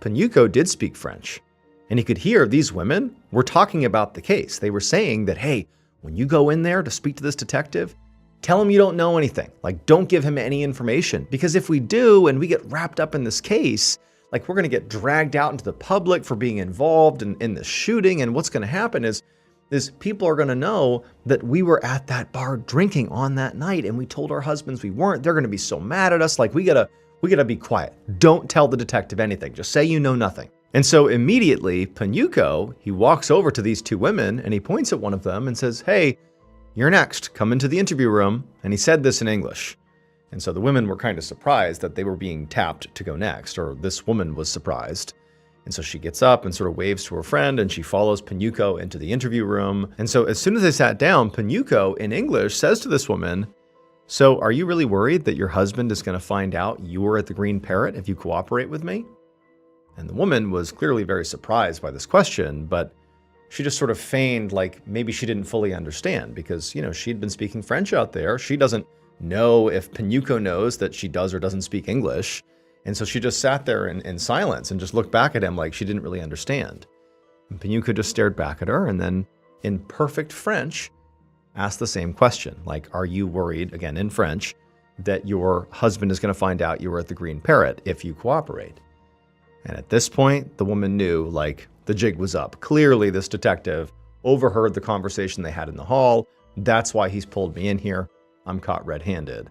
Pinuco did speak French. And he could hear these women were talking about the case. They were saying that, hey, when you go in there to speak to this detective, tell him you don't know anything. Like, don't give him any information. Because if we do and we get wrapped up in this case, like, we're going to get dragged out into the public for being involved in the shooting. And what's going to happen is people are going to know that we were at that bar drinking on that night and we told our husbands we weren't. They're going to be so mad at us. Like, we gotta be quiet. Don't tell the detective anything. Just say you know nothing. And so immediately, Panuco, he walks over to these two women and he points at one of them and says, "Hey, you're next. Come into the interview room." And he said this in English. And so the women were kind of surprised that they were being tapped to go next, or this woman was surprised. And so she gets up and sort of waves to her friend, and she follows Panuco into the interview room. And so as soon as they sat down, Panuco, in English, says to this woman, "So are you really worried that your husband is going to find out you were at the Green Parrot if you cooperate with me?" And the woman was clearly very surprised by this question, but she just sort of feigned like maybe she didn't fully understand because, she'd been speaking French out there. She doesn't know if Panuco knows that she does or doesn't speak English. And so she just sat there in silence and just looked back at him like she didn't really understand. And Panuco just stared back at her and then, in perfect French, asked the same question. Like, "Are you worried," again in French, "that your husband is going to find out you were at the Green Parrot if you cooperate?" And at this point, the woman knew, like, the jig was up. Clearly, this detective overheard the conversation they had in the hall. That's why he's pulled me in here. I'm caught red-handed.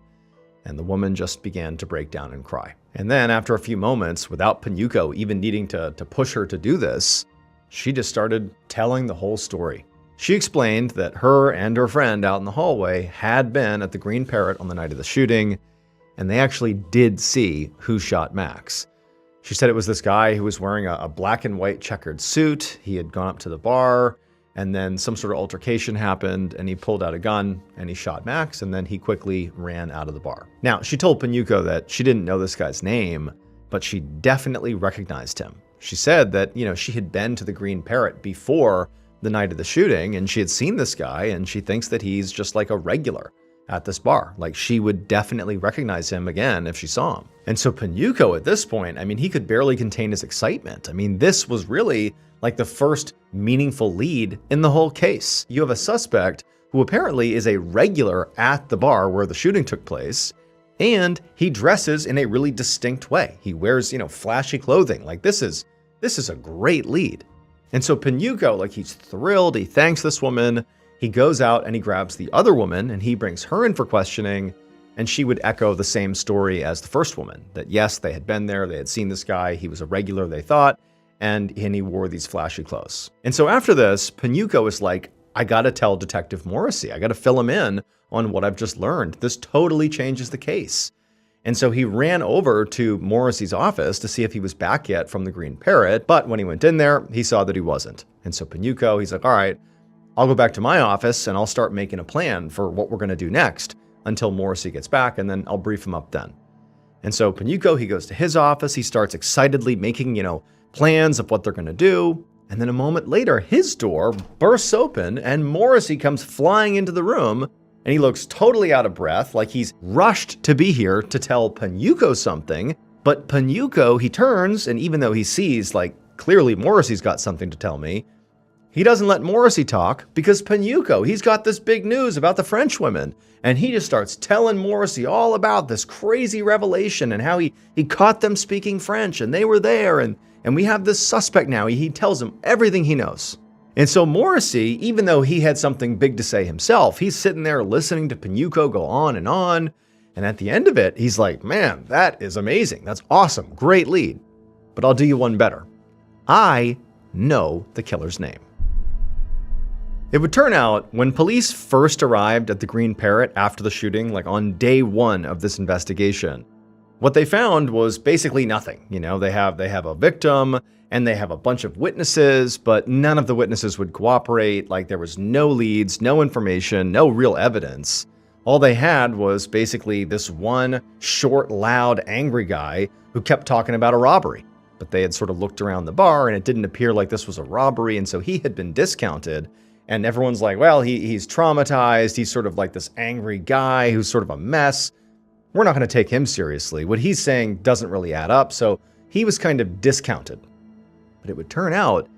And the woman just began to break down and cry. And then after a few moments, without Panuco even needing to push her to do this, she just started telling the whole story. She explained that her and her friend out in the hallway had been at the Green Parrot on the night of the shooting, and they actually did see who shot Max. She said it was this guy who was wearing a black and white checkered suit. He had gone up to the bar, and then some sort of altercation happened, and he pulled out a gun, and he shot Max, and then he quickly ran out of the bar. Now, she told Panuco that she didn't know this guy's name, but she definitely recognized him. She said that, she had been to the Green Parrot before the night of the shooting, and she had seen this guy, and she thinks that he's just like a regular at this bar. Like, she would definitely recognize him again if she saw him. And so Panuco at this point, he could barely contain his excitement. This was really like the first meaningful lead in the whole case. You have a suspect who apparently is a regular at the bar where the shooting took place, and he dresses in a really distinct way. He wears, flashy clothing. Like, this is a great lead. And so Panuco, like, he's thrilled. He thanks this woman. He goes out and he grabs the other woman and he brings her in for questioning. And she would echo the same story as the first woman, that yes, they had been there. They had seen this guy. He was a regular, they thought, and he wore these flashy clothes. And so after this, Panuco is like, "I got to tell Detective Morrissey. I got to fill him in on what I've just learned. This totally changes the case." And so he ran over to Morrissey's office to see if he was back yet from the Green Parrot. But when he went in there, he saw that he wasn't. And so Panuco, he's like, "All right, I'll go back to my office and I'll start making a plan for what we're going to do next until Morrissey gets back, and then I'll brief him up then." And so Panuco, he goes to his office. He starts excitedly making, plans of what they're going to do. And then a moment later, his door bursts open and Morrissey comes flying into the room, and he looks totally out of breath, like he's rushed to be here to tell Panuco something. But Panuco, he turns, and even though he sees, like, clearly Morrissey's got something to tell me, he doesn't let Morrissey talk because Panuco, he's got this big news about the French women. And he just starts telling Morrissey all about this crazy revelation and how he caught them speaking French and they were there. And we have this suspect now. He tells him everything he knows. And so Morrissey, even though he had something big to say himself, he's sitting there listening to Panuco go on. And at the end of it, he's like, "Man, that is amazing. That's awesome. Great lead. But I'll do you one better. I know the killer's name." It would turn out when police first arrived at the Green Parrot after the shooting, like on day one of this investigation, what they found was basically nothing. They have a victim and they have a bunch of witnesses, but none of the witnesses would cooperate. Like, there was no leads, no information, no real evidence. All they had was basically this one short, loud, angry guy who kept talking about a robbery. But they had sort of looked around the bar and it didn't appear like this was a robbery, and so he had been discounted. And everyone's like, well, he's traumatized. He's sort of like this angry guy who's sort of a mess. We're not going to take him seriously. What he's saying doesn't really add up. So he was kind of discounted. But it would turn out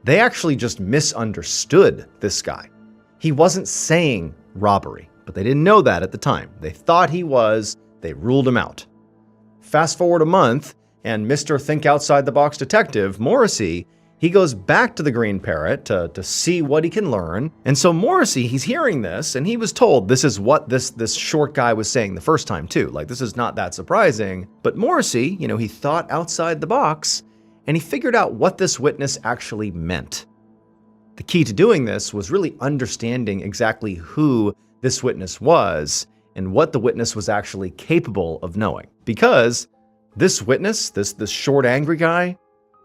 they actually just misunderstood this guy. He wasn't saying robbery, but they didn't know that at the time. They thought he was. They ruled him out. Fast forward a month, and Mr. Think Outside the Box detective, Morrissey, he goes back to the Green Parrot to see what he can learn. And so Morrissey, he's hearing this, and he was told this is what this short guy was saying the first time too. Like, this is not that surprising. But Morrissey, he thought outside the box, and he figured out what this witness actually meant. The key to doing this was really understanding exactly who this witness was and what the witness was actually capable of knowing. Because this witness, this short, angry guy,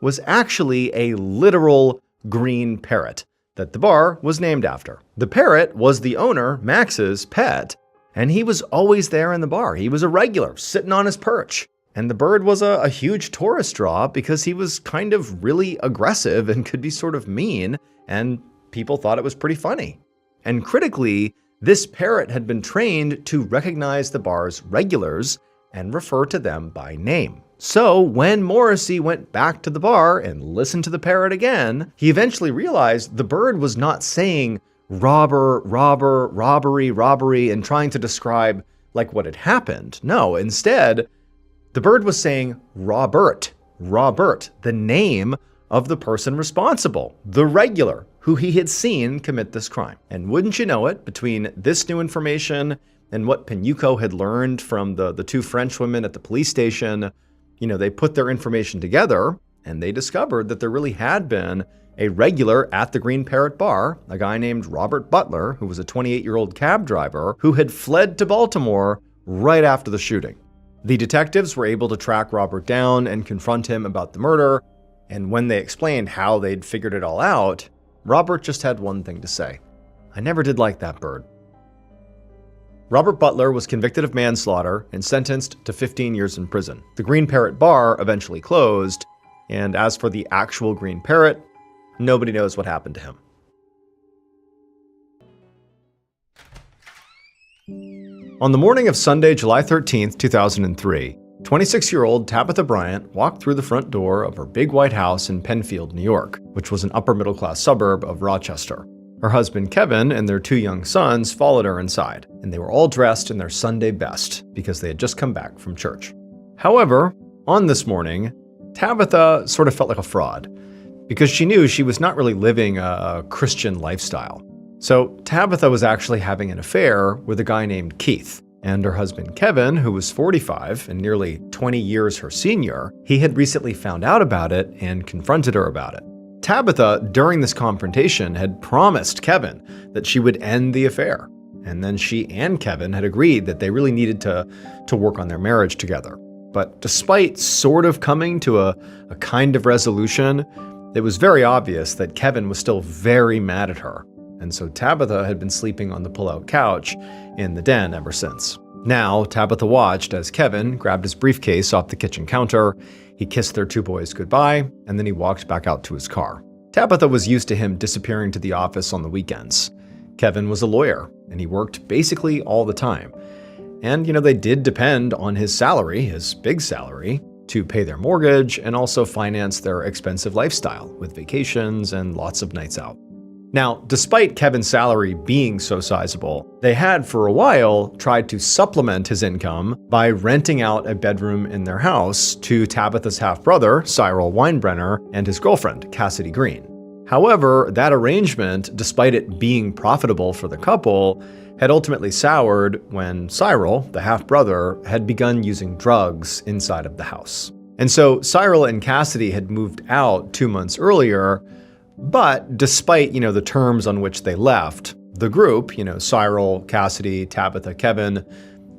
was actually a literal green parrot that the bar was named after. The parrot was the owner, Max's, pet, and he was always there in the bar. He was a regular, sitting on his perch. And the bird was a huge tourist draw because he was kind of really aggressive and could be sort of mean, and people thought it was pretty funny. And critically, this parrot had been trained to recognize the bar's regulars and refer to them by name. So when Morrissey went back to the bar and listened to the parrot again, he eventually realized the bird was not saying robber, robber, robbery, robbery, and trying to describe like what had happened. No, instead, the bird was saying Robert, the name of the person responsible, the regular who he had seen commit this crime. And wouldn't you know it, between this new information and what Penuco had learned from the two French women at the police station, they put their information together and they discovered that there really had been a regular at the Green Parrot Bar, a guy named Robert Butler, who was a 28-year-old cab driver who had fled to Baltimore right after the shooting. The detectives were able to track Robert down and confront him about the murder, and when they explained how they'd figured it all out, Robert just had one thing to say: "I never did like that bird." Robert Butler was convicted of manslaughter and sentenced to 15 years in prison. The Green Parrot Bar eventually closed, and as for the actual Green Parrot, nobody knows what happened to him. On the morning of Sunday, July 13th, 2003, 26-year-old Tabitha Bryant walked through the front door of her big white house in Penfield, New York, which was an upper-middle-class suburb of Rochester. Her husband, Kevin, and their 2 young sons followed her inside, and they were all dressed in their Sunday best because they had just come back from church. However, on this morning, Tabitha sort of felt like a fraud because she knew she was not really living a Christian lifestyle. So Tabitha was actually having an affair with a guy named Keith, and her husband, Kevin, who was 45 and nearly 20 years her senior, he had recently found out about it and confronted her about it. Tabitha, during this confrontation, had promised Kevin that she would end the affair. And then she and Kevin had agreed that they really needed to work on their marriage together. But despite sort of coming to a kind of resolution, it was very obvious that Kevin was still very mad at her. And so Tabitha had been sleeping on the pull-out couch in the den ever since. Now, Tabitha watched as Kevin grabbed his briefcase off the kitchen counter. He kissed their 2 boys goodbye, and then he walked back out to his car. Tabitha was used to him disappearing to the office on the weekends. Kevin was a lawyer, and he worked basically all the time. And, they did depend on his salary, his big salary, to pay their mortgage and also finance their expensive lifestyle with vacations and lots of nights out. Now, despite Kevin's salary being so sizable, they had for a while tried to supplement his income by renting out a bedroom in their house to Tabitha's half-brother, Cyril Weinbrenner, and his girlfriend, Cassidy Green. However, that arrangement, despite it being profitable for the couple, had ultimately soured when Cyril, the half-brother, had begun using drugs inside of the house. And so Cyril and Cassidy had moved out 2 months earlier. But despite, the terms on which they left, the group, Cyril, Cassidy, Tabitha, Kevin,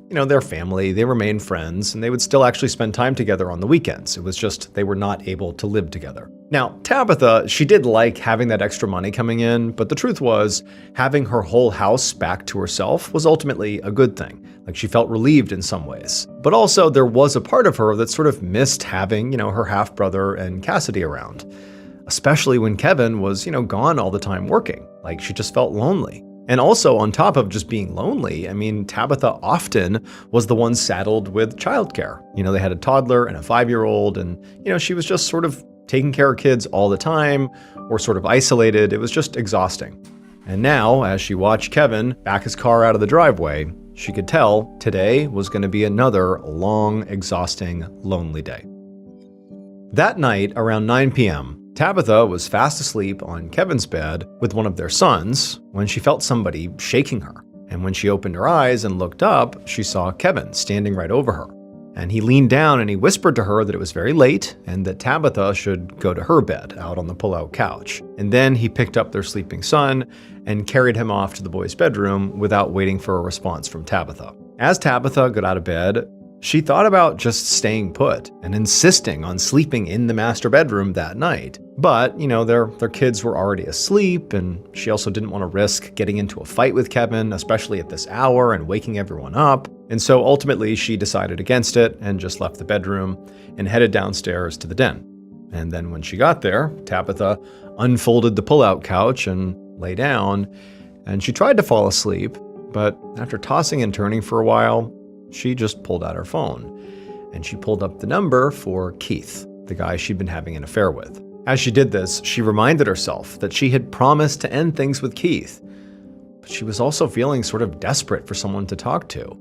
their family, they remained friends, and they would still actually spend time together on the weekends. It was just they were not able to live together. Now, Tabitha, she did like having that extra money coming in, but the truth was, having her whole house back to herself was ultimately a good thing. Like, she felt relieved in some ways. But also, there was a part of her that sort of missed having, her half-brother and Cassidy around. Especially when Kevin was, gone all the time working. Like, she just felt lonely. And also, on top of just being lonely, Tabitha often was the one saddled with childcare. They had a toddler and a 5-year-old, and, she was just sort of taking care of kids all the time, or sort of isolated. It was just exhausting. And now, as she watched Kevin back his car out of the driveway, she could tell today was going to be another long, exhausting, lonely day. That night, around 9 p.m., Tabitha was fast asleep on Kevin's bed with one of their sons when she felt somebody shaking her. And when she opened her eyes and looked up, she saw Kevin standing right over her. And he leaned down and he whispered to her that it was very late and that Tabitha should go to her bed out on the pull-out couch. And then he picked up their sleeping son and carried him off to the boys' bedroom without waiting for a response from Tabitha. As Tabitha got out of bed, she thought about just staying put and insisting on sleeping in the master bedroom that night. But, their kids were already asleep, and she also didn't want to risk getting into a fight with Kevin, especially at this hour, and waking everyone up. And so ultimately she decided against it and just left the bedroom and headed downstairs to the den. And then when she got there, Tabitha unfolded the pull-out couch and lay down, and she tried to fall asleep, but after tossing and turning for a while, she just pulled out her phone, and she pulled up the number for Keith, the guy she'd been having an affair with. As she did this, she reminded herself that she had promised to end things with Keith, but she was also feeling sort of desperate for someone to talk to,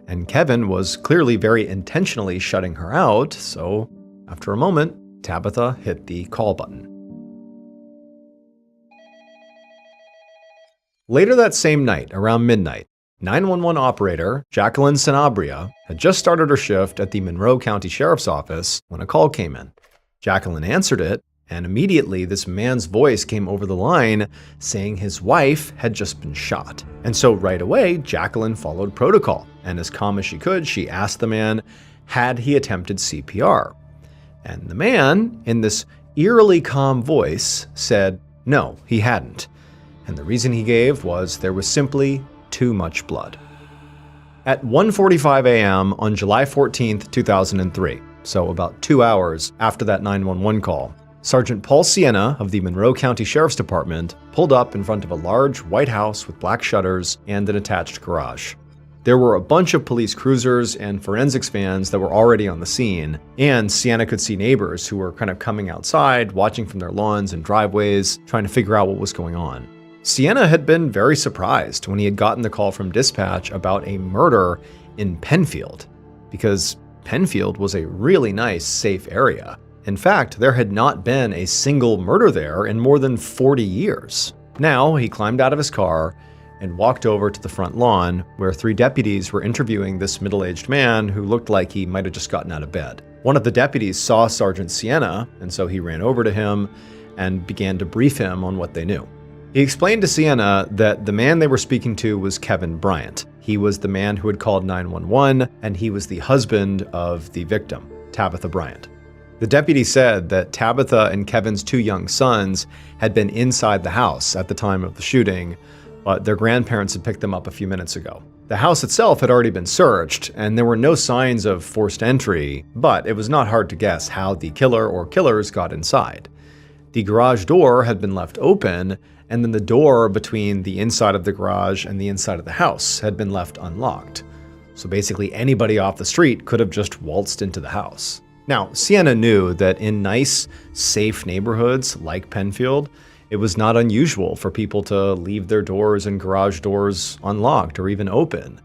and Kevin was clearly very intentionally shutting her out, so after a moment, Tabitha hit the call button. Later that same night, around midnight, 911 operator Jacqueline Sanabria had just started her shift at the Monroe County Sheriff's Office when a call came in. Jacqueline answered it, and immediately this man's voice came over the line saying his wife had just been shot. And so right away, Jacqueline followed protocol, and as calm as she could, she asked the man, had he attempted CPR? And the man, in this eerily calm voice, said no, he hadn't. And the reason he gave was there was simply too much blood. At 1:45 a.m. on July 14th, 2003, so about 2 hours after that 911 call, Sergeant Paul Sienna of the Monroe County Sheriff's Department pulled up in front of a large white house with black shutters and an attached garage. There were a bunch of police cruisers and forensics vans that were already on the scene, and Sienna could see neighbors who were kind of coming outside, watching from their lawns and driveways, trying to figure out what was going on. Sienna had been very surprised when he had gotten the call from dispatch about a murder in Penfield, because Penfield was a really nice, safe area. In fact, there had not been a single murder there in more than 40 years. Now, he climbed out of his car and walked over to the front lawn where 3 deputies were interviewing this middle-aged man who looked like he might have just gotten out of bed. One of the deputies saw Sergeant Sienna, and so he ran over to him and began to brief him on what they knew. He explained to Sienna that the man they were speaking to was Kevin Bryant. He was the man who had called 911, and he was the husband of the victim, Tabitha Bryant. The deputy said that Tabitha and Kevin's 2 young sons had been inside the house at the time of the shooting, but their grandparents had picked them up a few minutes ago. The house itself had already been searched, and there were no signs of forced entry, but it was not hard to guess how the killer or killers got inside. The garage door had been left open, and then the door between the inside of the garage and the inside of the house had been left unlocked. So basically anybody off the street could have just waltzed into the house. Now, Sienna knew that in nice, safe neighborhoods like Penfield, it was not unusual for people to leave their doors and garage doors unlocked or even open.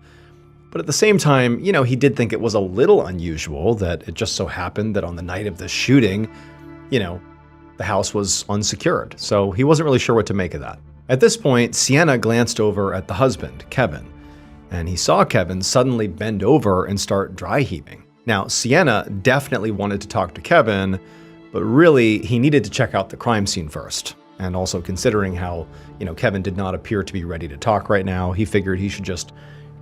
But at the same time, he did think it was a little unusual that it just so happened that on the night of the shooting, the house was unsecured, so he wasn't really sure what to make of that. At this point, Sienna glanced over at the husband, Kevin, and he saw Kevin suddenly bend over and start dry heaving. Now, Sienna definitely wanted to talk to Kevin, but really, he needed to check out the crime scene first. And also considering how, Kevin did not appear to be ready to talk right now, he figured he should just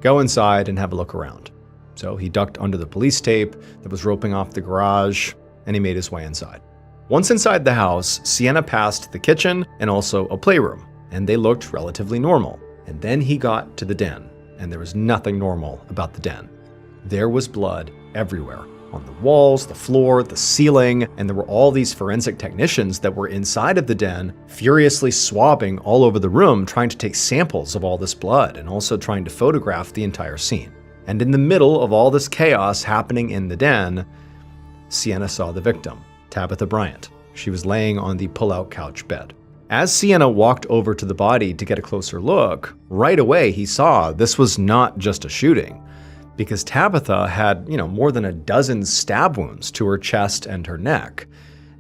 go inside and have a look around. So he ducked under the police tape that was roping off the garage, and he made his way inside. Once inside the house, Sienna passed the kitchen and also a playroom, and they looked relatively normal. And then he got to the den, and there was nothing normal about the den. There was blood everywhere, on the walls, the floor, the ceiling, and there were all these forensic technicians that were inside of the den, furiously swabbing all over the room, trying to take samples of all this blood and also trying to photograph the entire scene. And in the middle of all this chaos happening in the den, Sienna saw the victim, Tabitha Bryant. She was laying on the pull-out couch bed. As Sienna walked over to the body to get a closer look, right away he saw this was not just a shooting, because Tabitha had, more than a dozen stab wounds to her chest and her neck.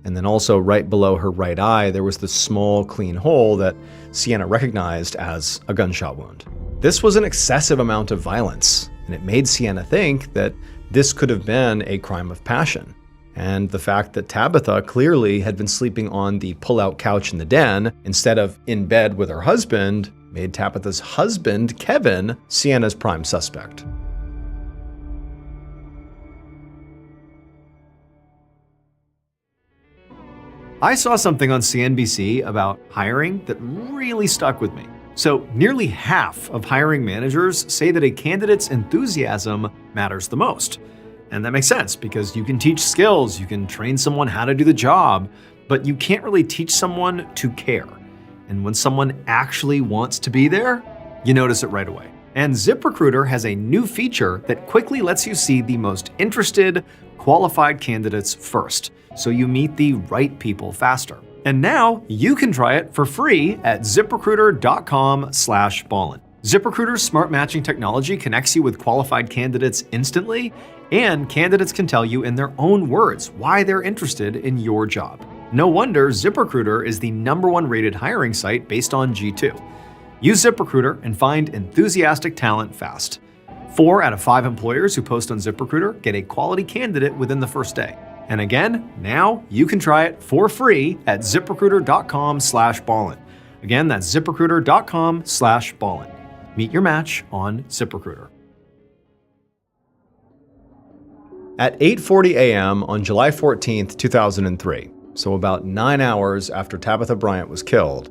And then also right below her right eye, there was this small, clean hole that Sienna recognized as a gunshot wound. This was an excessive amount of violence. and it made Sienna think that this could have been a crime of passion. And the fact that Tabitha clearly had been sleeping on the pull-out couch in the den instead of in bed with her husband made Tabitha's husband, Kevin, Sienna's prime suspect. I saw something on CNBC about hiring that really stuck with me. So, nearly half of hiring managers say that a candidate's enthusiasm matters the most. And that makes sense because you can teach skills, you can train someone how to do the job, but you can't really teach someone to care. And when someone actually wants to be there, you notice it right away. And ZipRecruiter has a new feature that quickly lets you see the most interested, qualified candidates first, so you meet the right people faster. And now you can try it for free at ZipRecruiter.com/Ballen. ZipRecruiter's smart matching technology connects you with qualified candidates instantly, and candidates can tell you in their own words why they're interested in your job. No wonder ZipRecruiter is the #1 rated hiring site based on G2. Use ZipRecruiter and find enthusiastic talent fast. 4 out of 5 employers who post on ZipRecruiter get a quality candidate within the first day. And again, now you can try it for free at ZipRecruiter.com/Ballen. Again, that's ZipRecruiter.com/Ballen. Meet your match on ZipRecruiter. At 8:40 a.m. on July 14th, 2003, so about 9 hours after Tabitha Bryant was killed,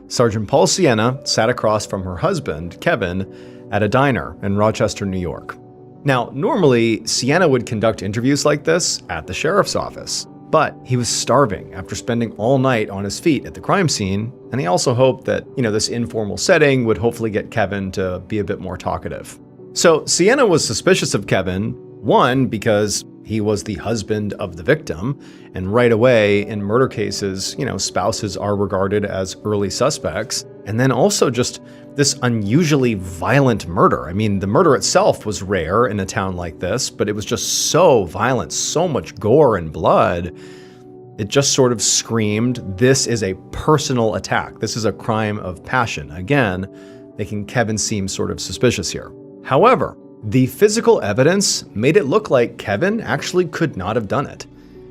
Sergeant Paul Sienna sat across from her husband, Kevin, at a diner in Rochester, New York. Now, normally, Sienna would conduct interviews like this at the sheriff's office, but he was starving after spending all night on his feet at the crime scene, and he also hoped that, this informal setting would hopefully get Kevin to be a bit more talkative. So Sienna was suspicious of Kevin, one, because he was the husband of the victim, and right away in murder cases, spouses are regarded as early suspects, and then also just this unusually violent murder. I mean, the murder itself was rare in a town like this, but it was just so violent, so much gore and blood. It just sort of screamed, this is a personal attack. This is a crime of passion. Again, making Kevin seem sort of suspicious here. However, the physical evidence made it look like Kevin actually could not have done it.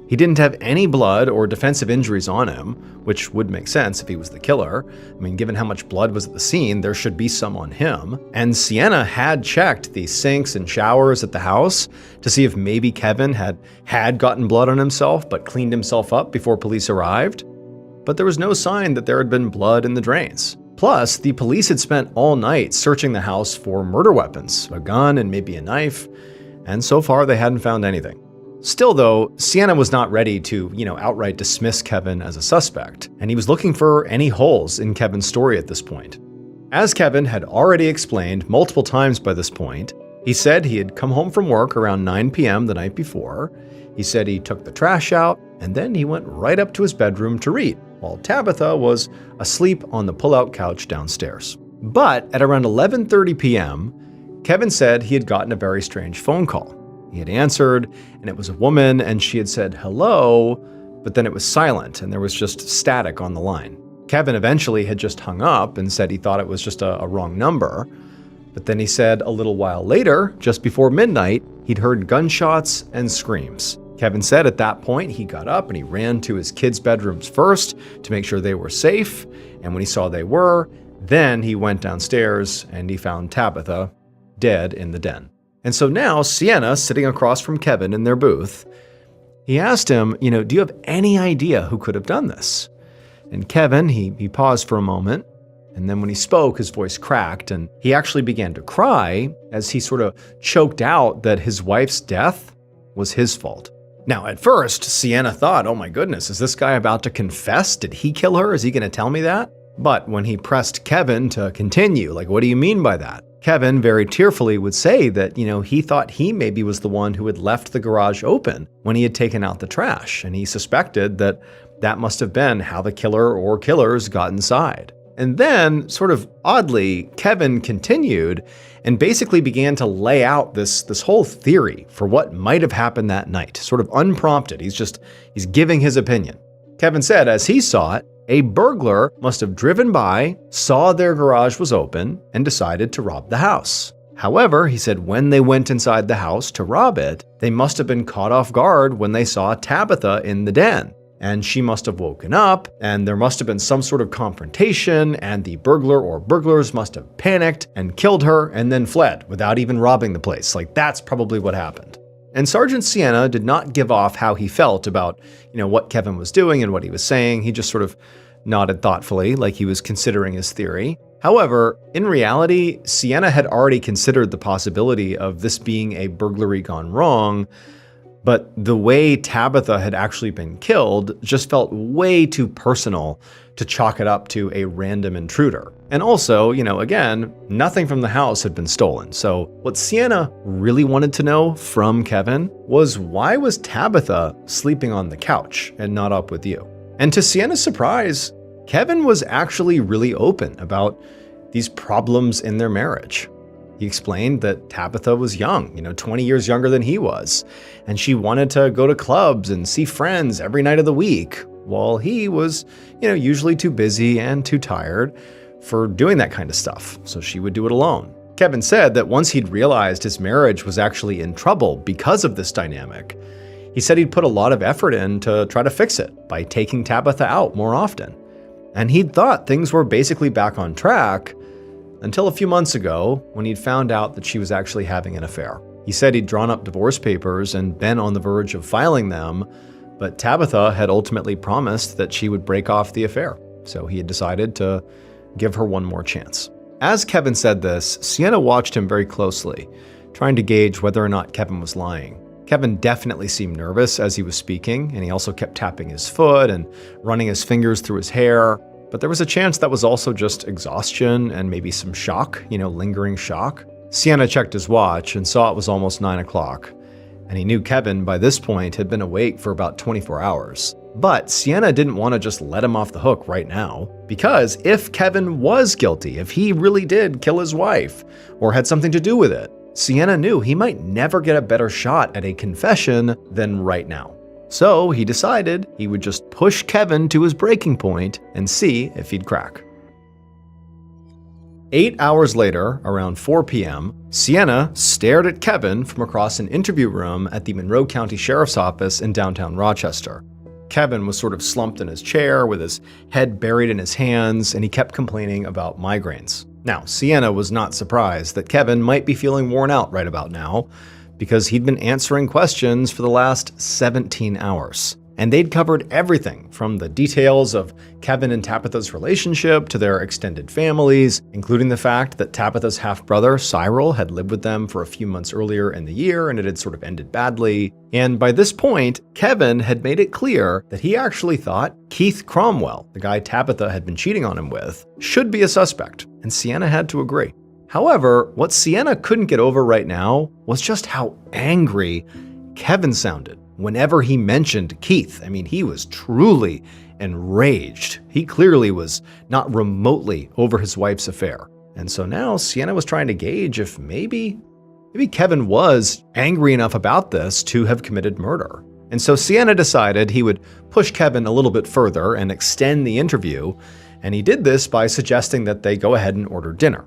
He didn't have any blood or defensive injuries on him, which would make sense if he was the killer. I mean, given how much blood was at the scene, there should be some on him. And Sienna had checked the sinks and showers at the house to see if maybe Kevin had gotten blood on himself but cleaned himself up before police arrived. But there was no sign that there had been blood in the drains. Plus, the police had spent all night searching the house for murder weapons, a gun and maybe a knife, and so far they hadn't found anything. Still though, Sienna was not ready to, outright dismiss Kevin as a suspect, and he was looking for any holes in Kevin's story at this point. As Kevin had already explained multiple times by this point, he said he had come home from work around 9 p.m. the night before. He said he took the trash out, and then he went right up to his bedroom to read, while Tabitha was asleep on the pull-out couch downstairs. But at around 11:30 p.m., Kevin said he had gotten a very strange phone call. He had answered, and it was a woman, and she had said hello, but then it was silent, and there was just static on the line. Kevin eventually had just hung up and said he thought it was just a wrong number. But then he said a little while later, just before midnight, he'd heard gunshots and screams. Kevin said at that point he got up and he ran to his kids' bedrooms first to make sure they were safe, and when he saw they were, then he went downstairs and he found Tabitha dead in the den. And so now Sienna, sitting across from Kevin in their booth, he asked him, do you have any idea who could have done this? And Kevin, he paused for a moment, and then when he spoke, his voice cracked, and he actually began to cry as he sort of choked out that his wife's death was his fault. Now, at first, Sienna thought, oh my goodness, is this guy about to confess? Did he kill her? Is he going to tell me that? But when he pressed Kevin to continue, what do you mean by that? Kevin very tearfully would say that, he thought he maybe was the one who had left the garage open when he had taken out the trash, and he suspected that that must have been how the killer or killers got inside. And then, sort of oddly, Kevin continued and basically began to lay out this whole theory for what might have happened that night, sort of unprompted. He's giving his opinion. Kevin said, as he saw it, a burglar must have driven by, saw their garage was open, and decided to rob the house. However, he said when they went inside the house to rob it, they must have been caught off guard when they saw Tabitha in the den. And she must have woken up, and there must have been some sort of confrontation, and the burglar or burglars must have panicked and killed her and then fled without even robbing the place. Like, that's probably what happened. And Sergeant Sienna did not give off how he felt about, what Kevin was doing and what he was saying. He just sort of nodded thoughtfully, like he was considering his theory. However, in reality, Sienna had already considered the possibility of this being a burglary gone wrong, but the way Tabitha had actually been killed just felt way too personal to chalk it up to a random intruder. And also, again, nothing from the house had been stolen. So what Sienna really wanted to know from Kevin was, why was Tabitha sleeping on the couch and not up with you? And to Sienna's surprise, Kevin was actually really open about these problems in their marriage. He explained that Tabitha was young, 20 years younger than he was, and she wanted to go to clubs and see friends every night of the week, while he was, usually too busy and too tired for doing that kind of stuff, so she would do it alone. Kevin said that once he'd realized his marriage was actually in trouble because of this dynamic, he said he'd put a lot of effort in to try to fix it by taking Tabitha out more often. And he'd thought things were basically back on track until a few months ago when he'd found out that she was actually having an affair. He said he'd drawn up divorce papers and been on the verge of filing them, but Tabitha had ultimately promised that she would break off the affair, so he had decided to give her one more chance. As Kevin said this, Sienna watched him very closely, trying to gauge whether or not Kevin was lying. Kevin definitely seemed nervous as he was speaking, and he also kept tapping his foot and running his fingers through his hair. But there was a chance that was also just exhaustion and maybe some shock, lingering shock. Sienna checked his watch and saw it was almost 9 o'clock, and he knew Kevin by this point had been awake for about 24 hours. But Sienna didn't want to just let him off the hook right now, because if Kevin was guilty, if he really did kill his wife or had something to do with it, Sienna knew he might never get a better shot at a confession than right now. So he decided he would just push Kevin to his breaking point and see if he'd crack. 8 hours later, around 4 p.m., Sienna stared at Kevin from across an interview room at the Monroe County Sheriff's Office in downtown Rochester. Kevin was sort of slumped in his chair with his head buried in his hands, and he kept complaining about migraines. Now, Sienna was not surprised that Kevin might be feeling worn out right about now, because he'd been answering questions for the last 17 hours. And they'd covered everything from the details of Kevin and Tabitha's relationship to their extended families, including the fact that Tabitha's half-brother, Cyril, had lived with them for a few months earlier in the year and it had sort of ended badly. And by this point, Kevin had made it clear that he actually thought Keith Cromwell, the guy Tabitha had been cheating on him with, should be a suspect, and Sienna had to agree. However, what Sienna couldn't get over right now was just how angry Kevin sounded whenever he mentioned Keith. I mean, he was truly enraged. He clearly was not remotely over his wife's affair. And so now Sienna was trying to gauge if maybe Kevin was angry enough about this to have committed murder. And so Sienna decided he would push Kevin a little bit further and extend the interview, and he did this by suggesting that they go ahead and order dinner.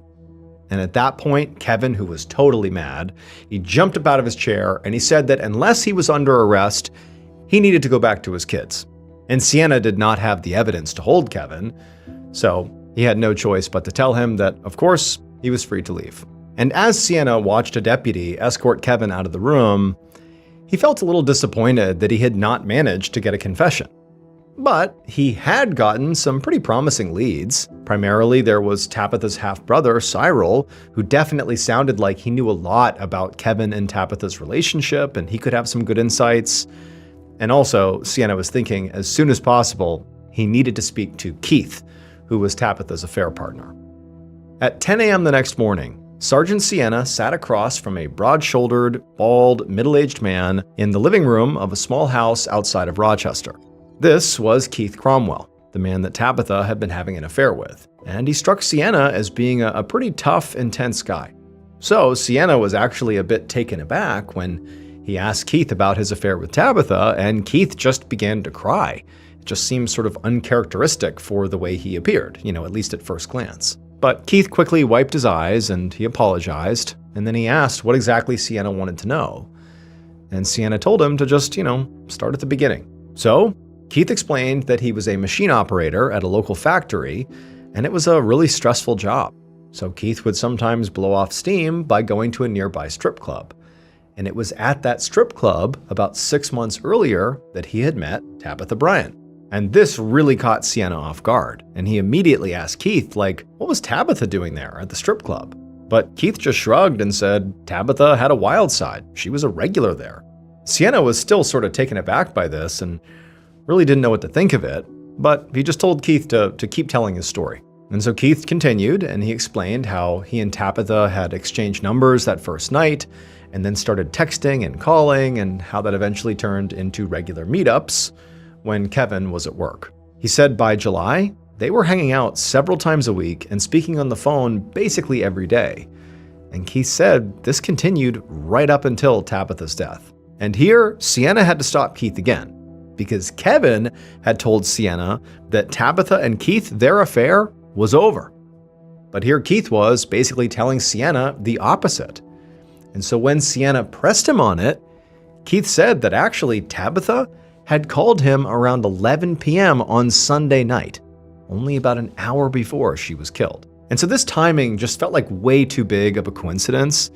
And at that point, Kevin, who was totally mad, he jumped up out of his chair and he said that unless he was under arrest, he needed to go back to his kids. And Sienna did not have the evidence to hold Kevin, so he had no choice but to tell him that, of course, he was free to leave. And as Sienna watched a deputy escort Kevin out of the room, he felt a little disappointed that he had not managed to get a confession. But he had gotten some pretty promising leads. Primarily, there was Tabitha's half-brother, Cyril, who definitely sounded like he knew a lot about Kevin and Tabitha's relationship, and he could have some good insights. And also, Sienna was thinking as soon as possible, he needed to speak to Keith, who was Tabitha's affair partner. At 10 a.m. the next morning, Sergeant Sienna sat across from a broad-shouldered, bald, middle-aged man in the living room of a small house outside of Rochester. This was Keith Cromwell, the man that Tabitha had been having an affair with, and he struck Sienna as being a pretty tough, intense guy. So Sienna was actually a bit taken aback when he asked Keith about his affair with Tabitha, and Keith just began to cry. It just seemed sort of uncharacteristic for the way he appeared, at least at first glance. But Keith quickly wiped his eyes and he apologized, And then he asked what exactly Sienna wanted to know. And Sienna told him to just, start at the beginning. So Keith explained that he was a machine operator at a local factory, and it was a really stressful job. So Keith would sometimes blow off steam by going to a nearby strip club. And it was at that strip club about 6 months earlier that he had met Tabitha Bryant. And this really caught Sienna off guard. And he immediately asked Keith, what was Tabitha doing there at the strip club? But Keith just shrugged and said Tabitha had a wild side. She was a regular there. Sienna was still sort of taken aback by this and really didn't know what to think of it, but he just told Keith to keep telling his story. And so Keith continued, and he explained how he and Tabitha had exchanged numbers that first night, and then started texting and calling, and how that eventually turned into regular meetups when Kevin was at work. He said by July, they were hanging out several times a week and speaking on the phone basically every day. And Keith said this continued right up until Tabitha's death. And here, Sienna had to stop Keith again, because Kevin had told Sienna that Tabitha and Keith, their affair was over. But here Keith was basically telling Sienna the opposite. And so when Sienna pressed him on it, Keith said that actually Tabitha had called him around 11 p.m. on Sunday night, only about an hour before she was killed. And so this timing just felt like way too big of a coincidence,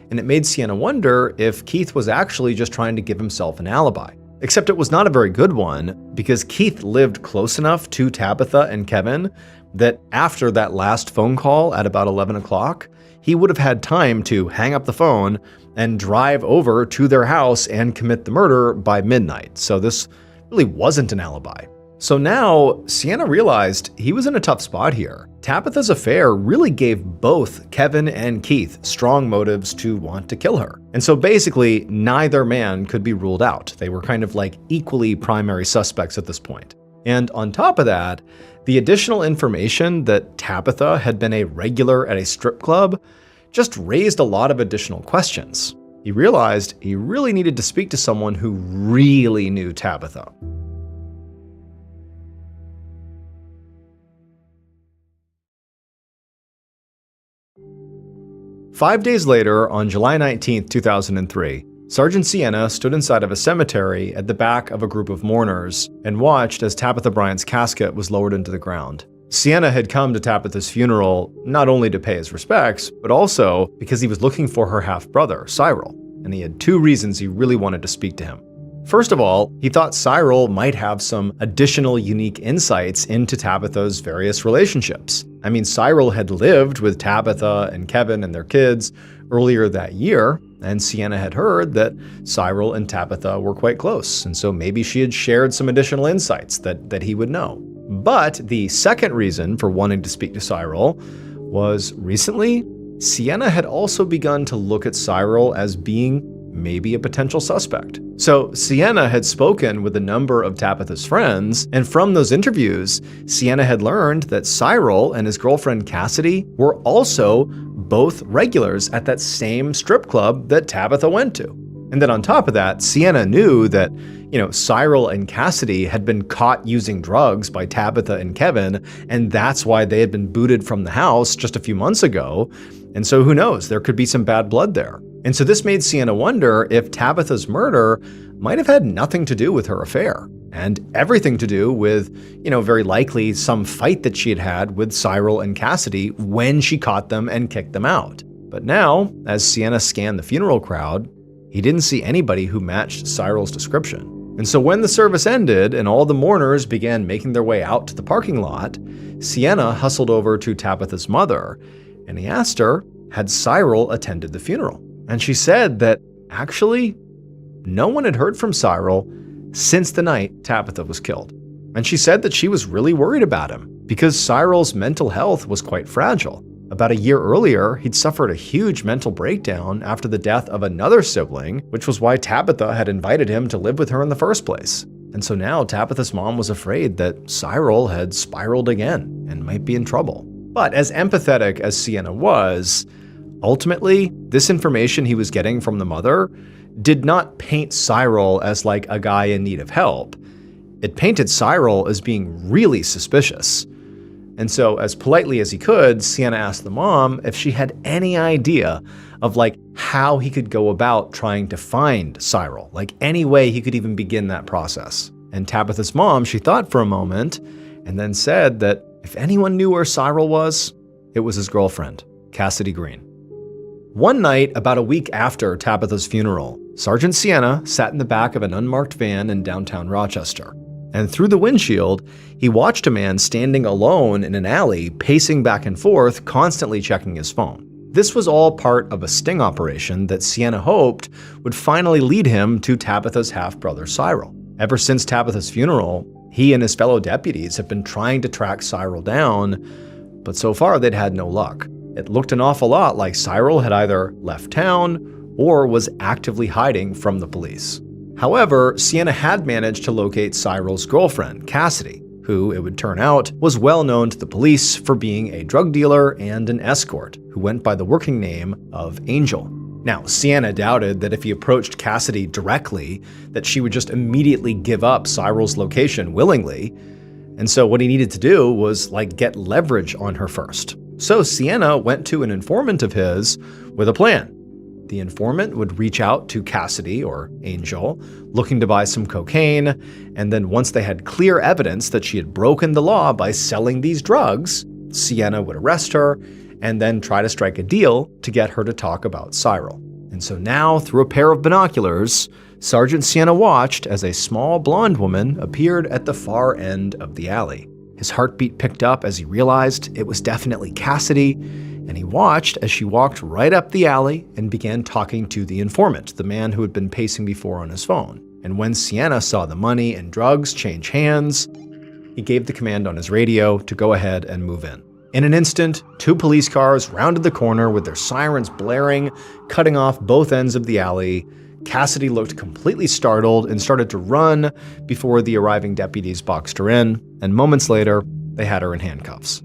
and it made Sienna wonder if Keith was actually just trying to give himself an alibi. Except it was not a very good one, because Keith lived close enough to Tabitha and Kevin that after that last phone call at about 11 o'clock, he would have had time to hang up the phone and drive over to their house and commit the murder by midnight. So this really wasn't an alibi. So now Sienna realized he was in a tough spot here. Tabitha's affair really gave both Kevin and Keith strong motives to want to kill her. And so basically neither man could be ruled out. They were kind of like equally primary suspects at this point. And on top of that, the additional information that Tabitha had been a regular at a strip club just raised a lot of additional questions. He realized he really needed to speak to someone who really knew Tabitha. Five days later, on July 19, 2003, Sergeant Sienna stood inside of a cemetery at the back of a group of mourners and watched as Tabitha Bryant's casket was lowered into the ground. Sienna had come to Tabitha's funeral not only to pay his respects, but also because he was looking for her half-brother, Cyril, and he had two reasons he really wanted to speak to him. First of all, he thought Cyril might have some additional unique insights into Tabitha's various relationships. I mean, Cyril had lived with Tabitha and Kevin and their kids earlier that year, and Sienna had heard that Cyril and Tabitha were quite close, and so maybe she had shared some additional insights that he would know. But the second reason for wanting to speak to Cyril was recently, Sienna had also begun to look at Cyril as being maybe a potential suspect. So Sienna had spoken with a number of Tabitha's friends, and from those interviews, Sienna had learned that Cyril and his girlfriend Cassidy were also both regulars at that same strip club that Tabitha went to. And then on top of that, Sienna knew that, Cyril and Cassidy had been caught using drugs by Tabitha and Kevin, and that's why they had been booted from the house just a few months ago. And so who knows, there could be some bad blood there. And so this made Sienna wonder if Tabitha's murder might have had nothing to do with her affair, and everything to do with, very likely some fight that she had had with Cyril and Cassidy when she caught them and kicked them out. But now, as Sienna scanned the funeral crowd, he didn't see anybody who matched Cyril's description. And so when the service ended and all the mourners began making their way out to the parking lot, Sienna hustled over to Tabitha's mother, and he asked her, had Cyril attended the funeral? And she said that actually, no one had heard from Cyril since the night Tabitha was killed. And she said that she was really worried about him because Cyril's mental health was quite fragile. About a year earlier, he'd suffered a huge mental breakdown after the death of another sibling, which was why Tabitha had invited him to live with her in the first place. And so now Tabitha's mom was afraid that Cyril had spiraled again and might be in trouble. But as empathetic as Sienna was, ultimately, this information he was getting from the mother did not paint Cyril as like a guy in need of help. It painted Cyril as being really suspicious. And so, as politely as he could, Sienna asked the mom if she had any idea of like how he could go about trying to find Cyril, like any way he could even begin that process. And Tabitha's mom, she thought for a moment and then said that if anyone knew where Cyril was, it was his girlfriend, Cassidy Green. One night, about a week after Tabitha's funeral, Sergeant Sienna sat in the back of an unmarked van in downtown Rochester. And through the windshield, he watched a man standing alone in an alley, pacing back and forth, constantly checking his phone. This was all part of a sting operation that Sienna hoped would finally lead him to Tabitha's half-brother Cyril. Ever since Tabitha's funeral, he and his fellow deputies have been trying to track Cyril down, but so far they'd had no luck. It looked an awful lot like Cyril had either left town or was actively hiding from the police. However, Sienna had managed to locate Cyril's girlfriend, Cassidy, who, it would turn out, was well known to the police for being a drug dealer and an escort, who went by the working name of Angel. Now, Sienna doubted that if he approached Cassidy directly, that she would just immediately give up Cyril's location willingly. And so what he needed to do was, get leverage on her first. So Sienna went to an informant of his with a plan. The informant would reach out to Cassidy, or Angel, looking to buy some cocaine, and then once they had clear evidence that she had broken the law by selling these drugs, Sienna would arrest her and then try to strike a deal to get her to talk about Cyril. And so now, through a pair of binoculars, Sergeant Sienna watched as a small blonde woman appeared at the far end of the alley. His heartbeat picked up as he realized it was definitely Cassidy, and he watched as she walked right up the alley and began talking to the informant, the man who had been pacing before on his phone. And when Sienna saw the money and drugs change hands, he gave the command on his radio to go ahead and move in. In an instant, 2 police cars rounded the corner with their sirens blaring, cutting off both ends of the alley. Cassidy looked completely startled and started to run before the arriving deputies boxed her in, and moments later, they had her in handcuffs.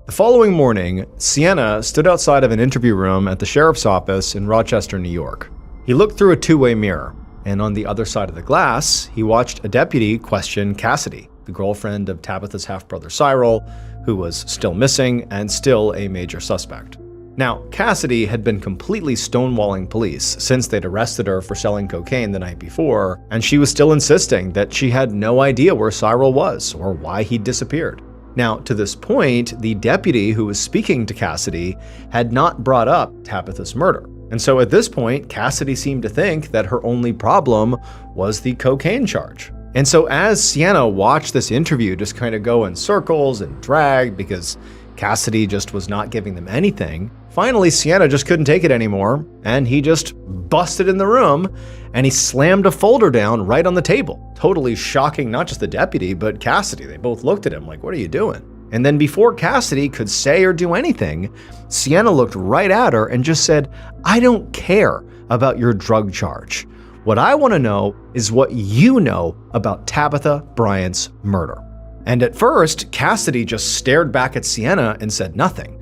The following morning, Sienna stood outside of an interview room at the sheriff's office in Rochester, New York. He looked through a two-way mirror, and on the other side of the glass, he watched a deputy question Cassidy, the girlfriend of Tabitha's half-brother Cyril, who was still missing and still a major suspect. Now, Cassidy had been completely stonewalling police since they'd arrested her for selling cocaine the night before, and she was still insisting that she had no idea where Cyril was or why he'd disappeared. Now, to this point, the deputy who was speaking to Cassidy had not brought up Tabitha's murder. And so at this point, Cassidy seemed to think that her only problem was the cocaine charge. And so as Sienna watched this interview just kind of go in circles and drag because Cassidy just was not giving them anything, finally Sienna just couldn't take it anymore, and he just busted in the room and he slammed a folder down right on the table, totally shocking not just the deputy, but Cassidy. They both looked at him like, "What are you doing?" And then before Cassidy could say or do anything, Sienna looked right at her and just said, "I don't care about your drug charge. What I want to know is what you know about Tabitha Bryant's murder." And at first, Cassidy just stared back at Sienna and said nothing.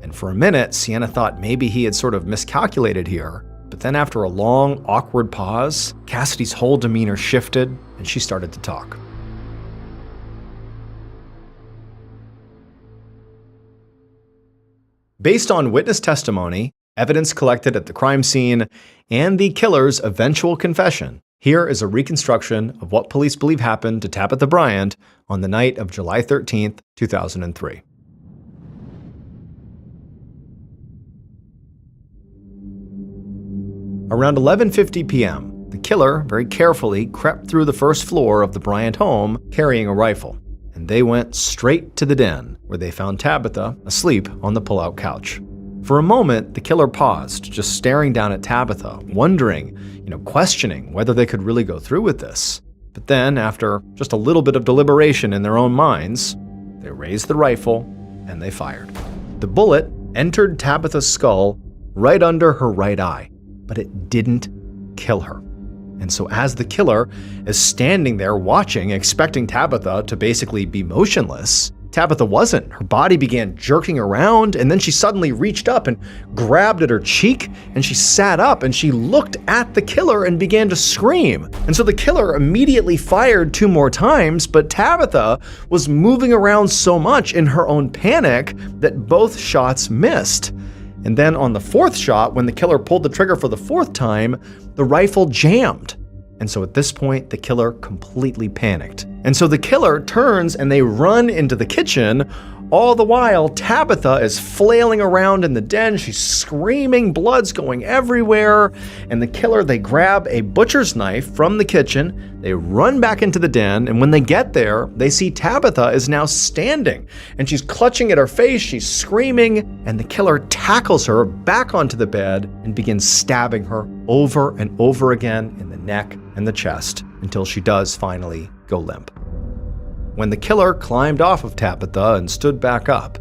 And for a minute, Sienna thought maybe he had sort of miscalculated here. But then after a long, awkward pause, Cassidy's whole demeanor shifted and she started to talk. Based on witness testimony, evidence collected at the crime scene, and the killer's eventual confession, here is a reconstruction of what police believe happened to Tabitha Bryant on the night of July 13th, 2003. Around 11:50 p.m., the killer very carefully crept through the first floor of the Bryant home carrying a rifle, and they went straight to the den where they found Tabitha asleep on the pull-out couch. For a moment, the killer paused, just staring down at Tabitha, wondering, questioning whether they could really go through with this. But then, after just a little bit of deliberation in their own minds, they raised the rifle and they fired. The bullet entered Tabitha's skull right under her right eye, but it didn't kill her. And so as the killer is standing there watching, expecting Tabitha to basically be motionless, Tabitha wasn't. Her body began jerking around, and then she suddenly reached up and grabbed at her cheek, and she sat up and she looked at the killer and began to scream. And so the killer immediately fired 2 more times, but Tabitha was moving around so much in her own panic that both shots missed. And then on the 4th shot, when the killer pulled the trigger for the 4th time, the rifle jammed. And so at this point, the killer completely panicked. And so the killer turns and they run into the kitchen. All the while, Tabitha is flailing around in the den. She's screaming, blood's going everywhere. And the killer, they grab a butcher's knife from the kitchen. They run back into the den. And when they get there, they see Tabitha is now standing. And she's clutching at her face. She's screaming. And the killer tackles her back onto the bed and begins stabbing her over and over again in the neck and the chest until she does finally go limp. When the killer climbed off of Tabitha and stood back up,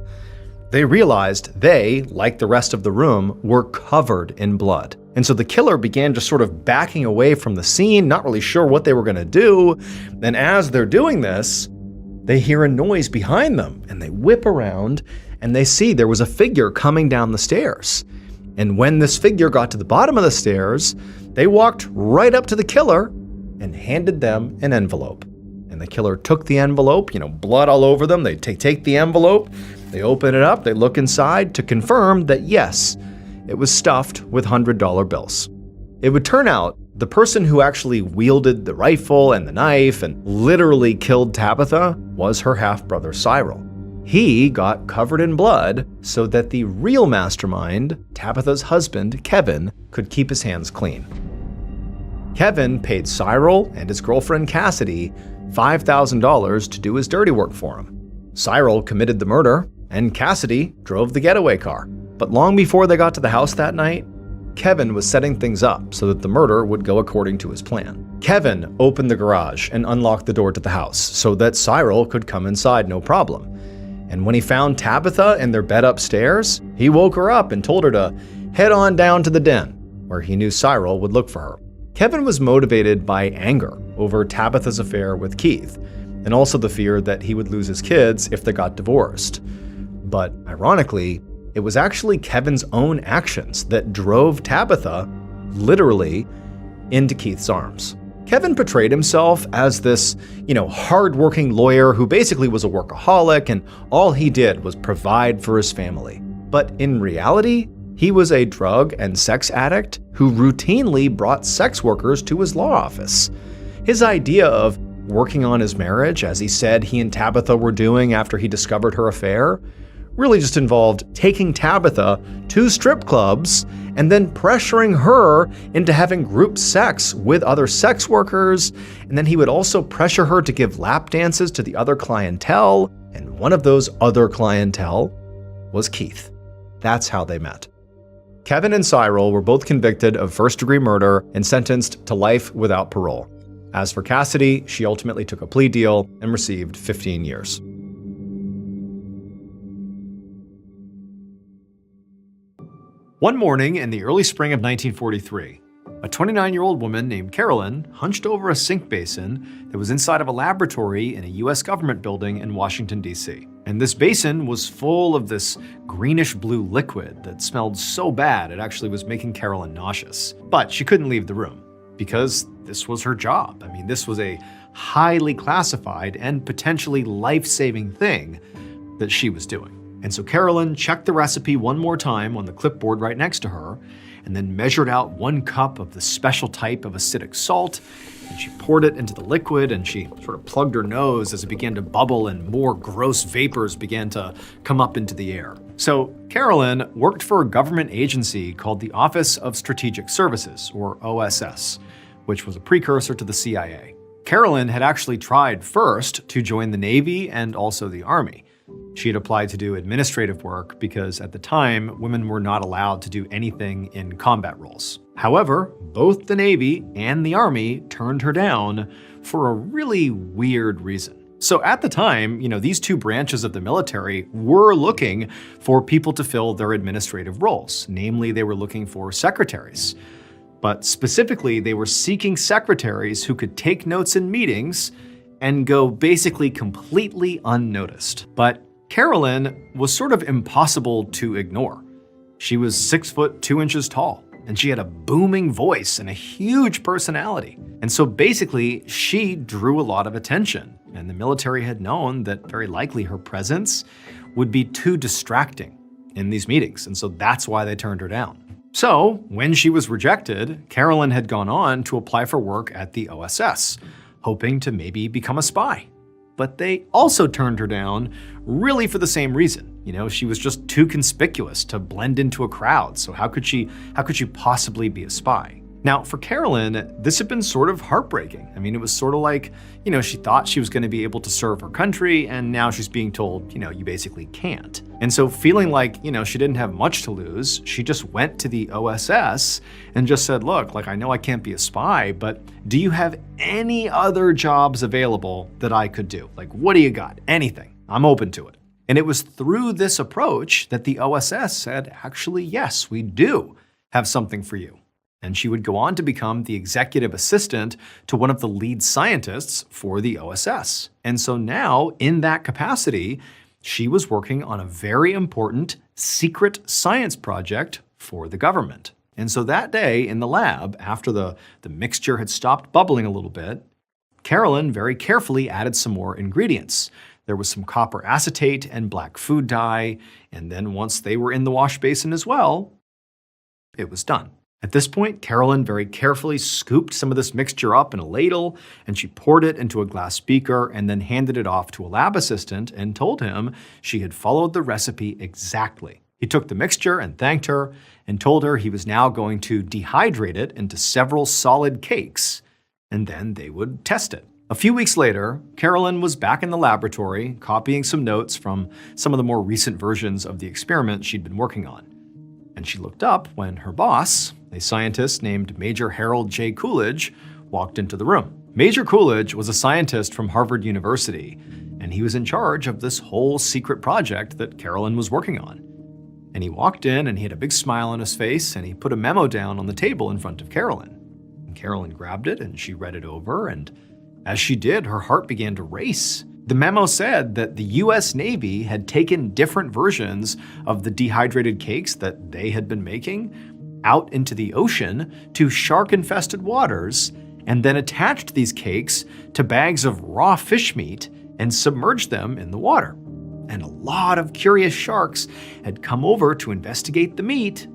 they realized they, like the rest of the room, were covered in blood. And so the killer began just sort of backing away from the scene, not really sure what they were going to do. And as they're doing this, they hear a noise behind them and they whip around and they see there was a figure coming down the stairs. And when this figure got to the bottom of the stairs, they walked right up to the killer and handed them an envelope. And the killer took the envelope, blood all over them. They take the envelope, they open it up, they look inside to confirm that yes, it was stuffed with $100 bills. It would turn out the person who actually wielded the rifle and the knife and literally killed Tabitha was her half-brother Cyril. He got covered in blood so that the real mastermind, Tabitha's husband, Kevin, could keep his hands clean. Kevin paid Cyril and his girlfriend Cassidy $5,000 to do his dirty work for him. Cyril committed the murder, and Cassidy drove the getaway car. But long before they got to the house that night, Kevin was setting things up so that the murder would go according to his plan. Kevin opened the garage and unlocked the door to the house so that Cyril could come inside no problem. And when he found Tabitha in their bed upstairs, he woke her up and told her to head on down to the den, where he knew Cyril would look for her. Kevin was motivated by anger over Tabitha's affair with Keith, and also the fear that he would lose his kids if they got divorced. But ironically, it was actually Kevin's own actions that drove Tabitha, literally, into Keith's arms. Kevin portrayed himself as this, hardworking lawyer who basically was a workaholic, and all he did was provide for his family. But in reality, he was a drug and sex addict who routinely brought sex workers to his law office. His idea of working on his marriage, as he said he and Tabitha were doing after he discovered her affair, really just involved taking Tabitha to strip clubs and then pressuring her into having group sex with other sex workers. And then he would also pressure her to give lap dances to the other clientele. And one of those other clientele was Keith. That's how they met. Kevin and Cyril were both convicted of first-degree murder and sentenced to life without parole. As for Cassidy, she ultimately took a plea deal and received 15 years. One morning in the early spring of 1943, a 29-year-old woman named Carolyn hunched over a sink basin that was inside of a laboratory in a U.S. government building in Washington, D.C. And this basin was full of this greenish-blue liquid that smelled so bad it actually was making Carolyn nauseous. But she couldn't leave the room because this was her job. This was a highly classified and potentially life-saving thing that she was doing. And so Carolyn checked the recipe one more time on the clipboard right next to her, and then measured out 1 cup of the special type of acidic salt, and she poured it into the liquid, and she sort of plugged her nose as it began to bubble and more gross vapors began to come up into the air. So Carolyn worked for a government agency called the Office of Strategic Services, or OSS, which was a precursor to the CIA. Carolyn had actually tried first to join the Navy and also the Army. She had applied to do administrative work because at the time, women were not allowed to do anything in combat roles. However, both the Navy and the Army turned her down for a really weird reason. So at the time, these two branches of the military were looking for people to fill their administrative roles. Namely, they were looking for secretaries. But specifically, they were seeking secretaries who could take notes in meetings and go basically completely unnoticed. But Carolyn was sort of impossible to ignore. She was 6 foot 2 inches tall, and she had a booming voice and a huge personality. And so basically, she drew a lot of attention, and the military had known that very likely her presence would be too distracting in these meetings, and so that's why they turned her down. So, when she was rejected, Carolyn had gone on to apply for work at the OSS, hoping to maybe become a spy. But they also turned her down really for the same reason. She was just too conspicuous to blend into a crowd, so how could she possibly be a spy? Now, for Carolyn, this had been sort of heartbreaking. It was sort of like, she thought she was going to be able to serve her country, and now she's being told, you basically can't. And so feeling like, she didn't have much to lose, she just went to the OSS and just said, look, I know I can't be a spy, but do you have any other jobs available that I could do? What do you got? Anything. I'm open to it. And it was through this approach that the OSS said, actually, yes, we do have something for you. And she would go on to become the executive assistant to one of the lead scientists for the OSS. And so now, in that capacity, she was working on a very important secret science project for the government. And so that day in the lab, after the mixture had stopped bubbling a little bit, Carolyn very carefully added some more ingredients. There was some copper acetate and black food dye, and then once they were in the wash basin as well, it was done. At this point, Carolyn very carefully scooped some of this mixture up in a ladle, and she poured it into a glass beaker and then handed it off to a lab assistant and told him she had followed the recipe exactly. He took the mixture and thanked her and told her he was now going to dehydrate it into several solid cakes, and then they would test it. A few weeks later, Carolyn was back in the laboratory copying some notes from some of the more recent versions of the experiment she'd been working on. And she looked up when her boss, a scientist named Major Harold J. Coolidge, walked into the room. Major Coolidge was a scientist from Harvard University, and he was in charge of this whole secret project that Carolyn was working on. And he walked in and he had a big smile on his face, and he put a memo down on the table in front of Carolyn. And Carolyn grabbed it and she read it over, and as she did, her heart began to race. The memo said that the US Navy had taken different versions of the dehydrated cakes that they had been making out into the ocean to shark-infested waters, and then attached these cakes to bags of raw fish meat and submerged them in the water. And a lot of curious sharks had come over to investigate the meat,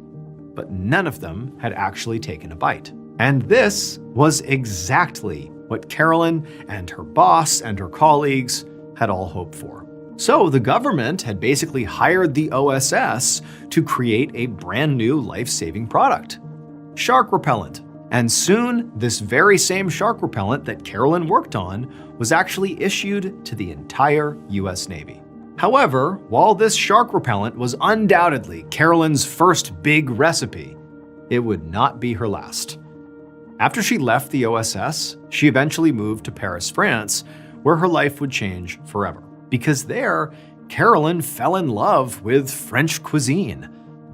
but none of them had actually taken a bite. And this was exactly what Carolyn and her boss and her colleagues had all hoped for. So the government had basically hired the OSS to create a brand new life-saving product, shark repellent. And soon, this very same shark repellent that Carolyn worked on was actually issued to the entire US Navy. However, while this shark repellent was undoubtedly Carolyn's first big recipe, it would not be her last. After she left the OSS, she eventually moved to Paris, France, where her life would change forever. Because there, Carolyn fell in love with French cuisine.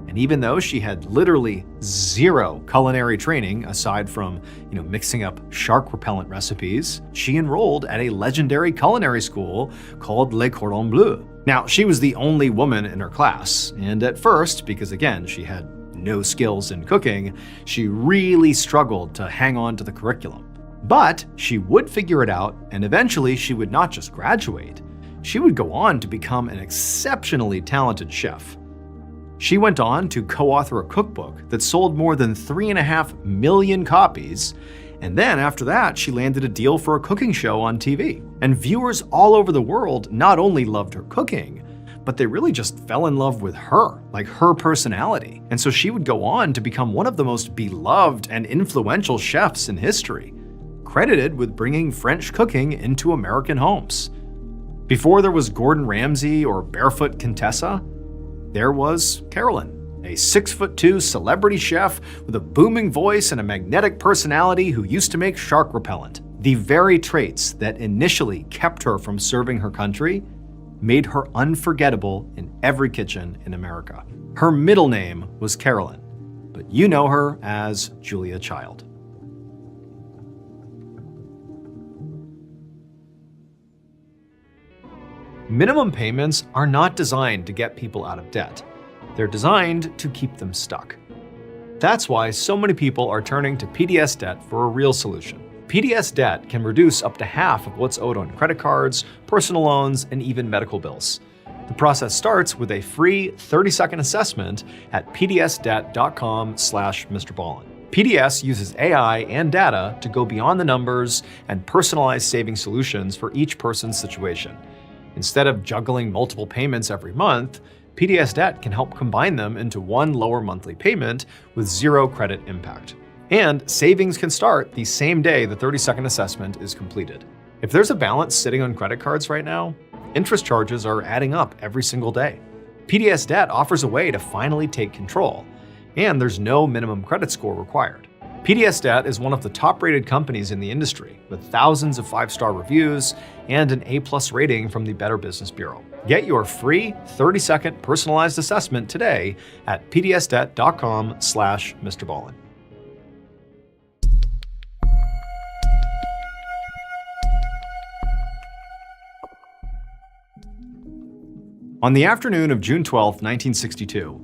And even though she had literally zero culinary training aside from, mixing up shark repellent recipes, she enrolled at a legendary culinary school called Les Cordons Bleus. Now, she was the only woman in her class, and at first, because again, she had no skills in cooking, she really struggled to hang on to the curriculum. But she would figure it out, and eventually she would not just graduate, she would go on to become an exceptionally talented chef. She went on to co-author a cookbook that sold more than 3.5 million copies, and then after that, she landed a deal for a cooking show on TV. And viewers all over the world not only loved her cooking, but they really just fell in love with her, her personality. And so she would go on to become one of the most beloved and influential chefs in history, credited with bringing French cooking into American homes. Before there was Gordon Ramsay or Barefoot Contessa, there was Carolyn, a 6'2" celebrity chef with a booming voice and a magnetic personality who used to make shark repellent. The very traits that initially kept her from serving her country made her unforgettable in every kitchen in America. Her middle name was Carolyn, but you know her as Julia Child. Minimum payments are not designed to get people out of debt. They're designed to keep them stuck. That's why so many people are turning to PDS Debt for a real solution. PDS Debt can reduce up to half of what's owed on credit cards, personal loans, and even medical bills. The process starts with a free 30-second assessment at pdsdebt.com/MrBallen. PDS uses AI and data to go beyond the numbers and personalize saving solutions for each person's situation. Instead of juggling multiple payments every month, PDS Debt can help combine them into one lower monthly payment with zero credit impact. And savings can start the same day the 30-second assessment is completed. If there's a balance sitting on credit cards right now, interest charges are adding up every single day. PDS Debt offers a way to finally take control, and there's no minimum credit score required. PDS Debt is one of the top-rated companies in the industry, with thousands of 5-star reviews and an A+ rating from the Better Business Bureau. Get your free 30-second personalized assessment today at pdsdebt.com/MrBallen. On the afternoon of June 12, 1962,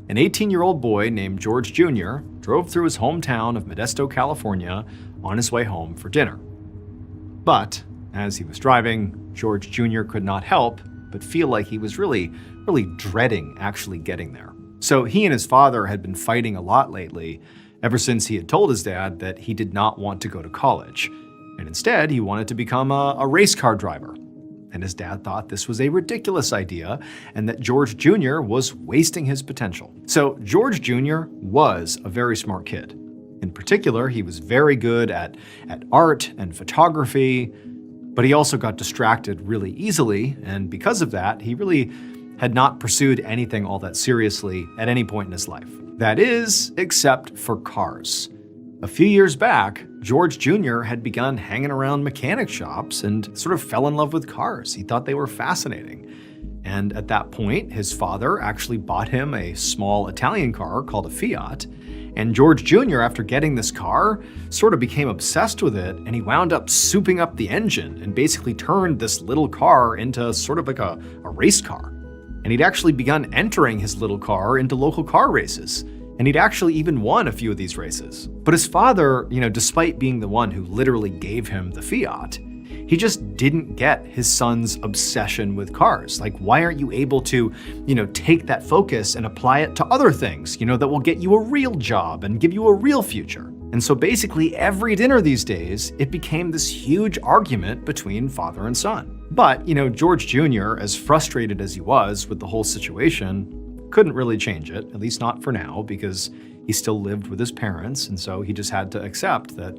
an 18-year-old boy named George Jr. drove through his hometown of Modesto, California, on his way home for dinner. But as he was driving, George Jr. could not help but feel like he was really dreading actually getting there. So he and his father had been fighting a lot lately, ever since he had told his dad that he did not want to go to college, and instead he wanted to become a race car driver. And his dad thought this was a ridiculous idea and that George Jr. was wasting his potential. So George Jr. was a very smart kid. In particular, he was very good at art and photography, but he also got distracted really easily, and because of that, he really had not pursued anything all that seriously at any point in his life. That is, except for cars. A few years back, George Jr. had begun hanging around mechanic shops and sort of fell in love with cars. He thought they were fascinating. And at that point, his father actually bought him a small Italian car called a Fiat. And George Jr., after getting this car, sort of became obsessed with it, and he wound up souping up the engine and basically turned this little car into sort of like a race car. And he'd actually begun entering his little car into local car races. And he'd actually even won a few of these races. But his father, despite being the one who literally gave him the Fiat, he just didn't get his son's obsession with cars. Like, why aren't you able to, take that focus and apply it to other things, that will get you a real job and give you a real future? And so basically every dinner these days, it became this huge argument between father and son. But, George Jr., as frustrated as he was with the whole situation, couldn't really change it, at least not for now, because he still lived with his parents, and so he just had to accept that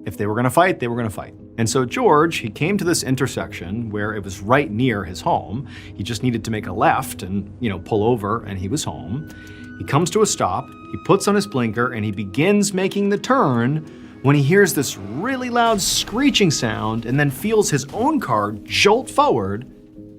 if they were going to fight, they were going to fight. And so George, he came to this intersection where it was right near his home. He just needed to make a left and, pull over, and he was home. He comes to a stop, he puts on his blinker, and he begins making the turn when he hears this really loud screeching sound and then feels his own car jolt forward,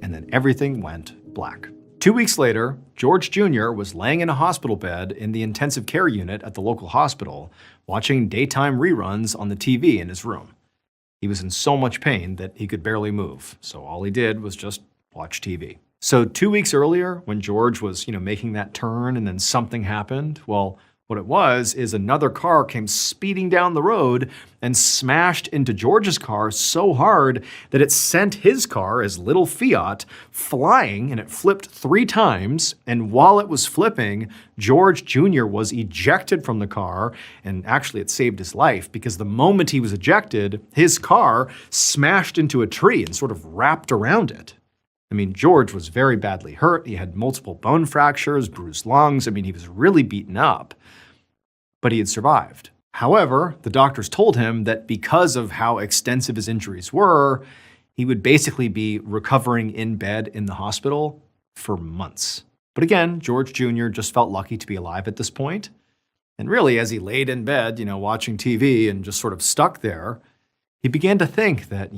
and then everything went black. 2 weeks later, George Jr. was laying in a hospital bed in the intensive care unit at the local hospital, watching daytime reruns on the TV in his room. He was in so much pain that he could barely move, so all he did was just watch TV. So 2 weeks earlier, when George was, making that turn and then something happened, well, what it was is another car came speeding down the road and smashed into George's car so hard that it sent his car, his little Fiat, flying, and it flipped 3 times. And while it was flipping, George Jr. was ejected from the car, and actually it saved his life because the moment he was ejected, his car smashed into a tree and sort of wrapped around it. I mean, George was very badly hurt. He had multiple bone fractures, bruised lungs. I mean, he was really beaten up, but he had survived. However, the doctors told him that because of how extensive his injuries were, he would basically be recovering in bed in the hospital for months. But again, George Jr. just felt lucky to be alive at this point. And really, as he laid in bed, watching TV and just sort of stuck there, he began to think that,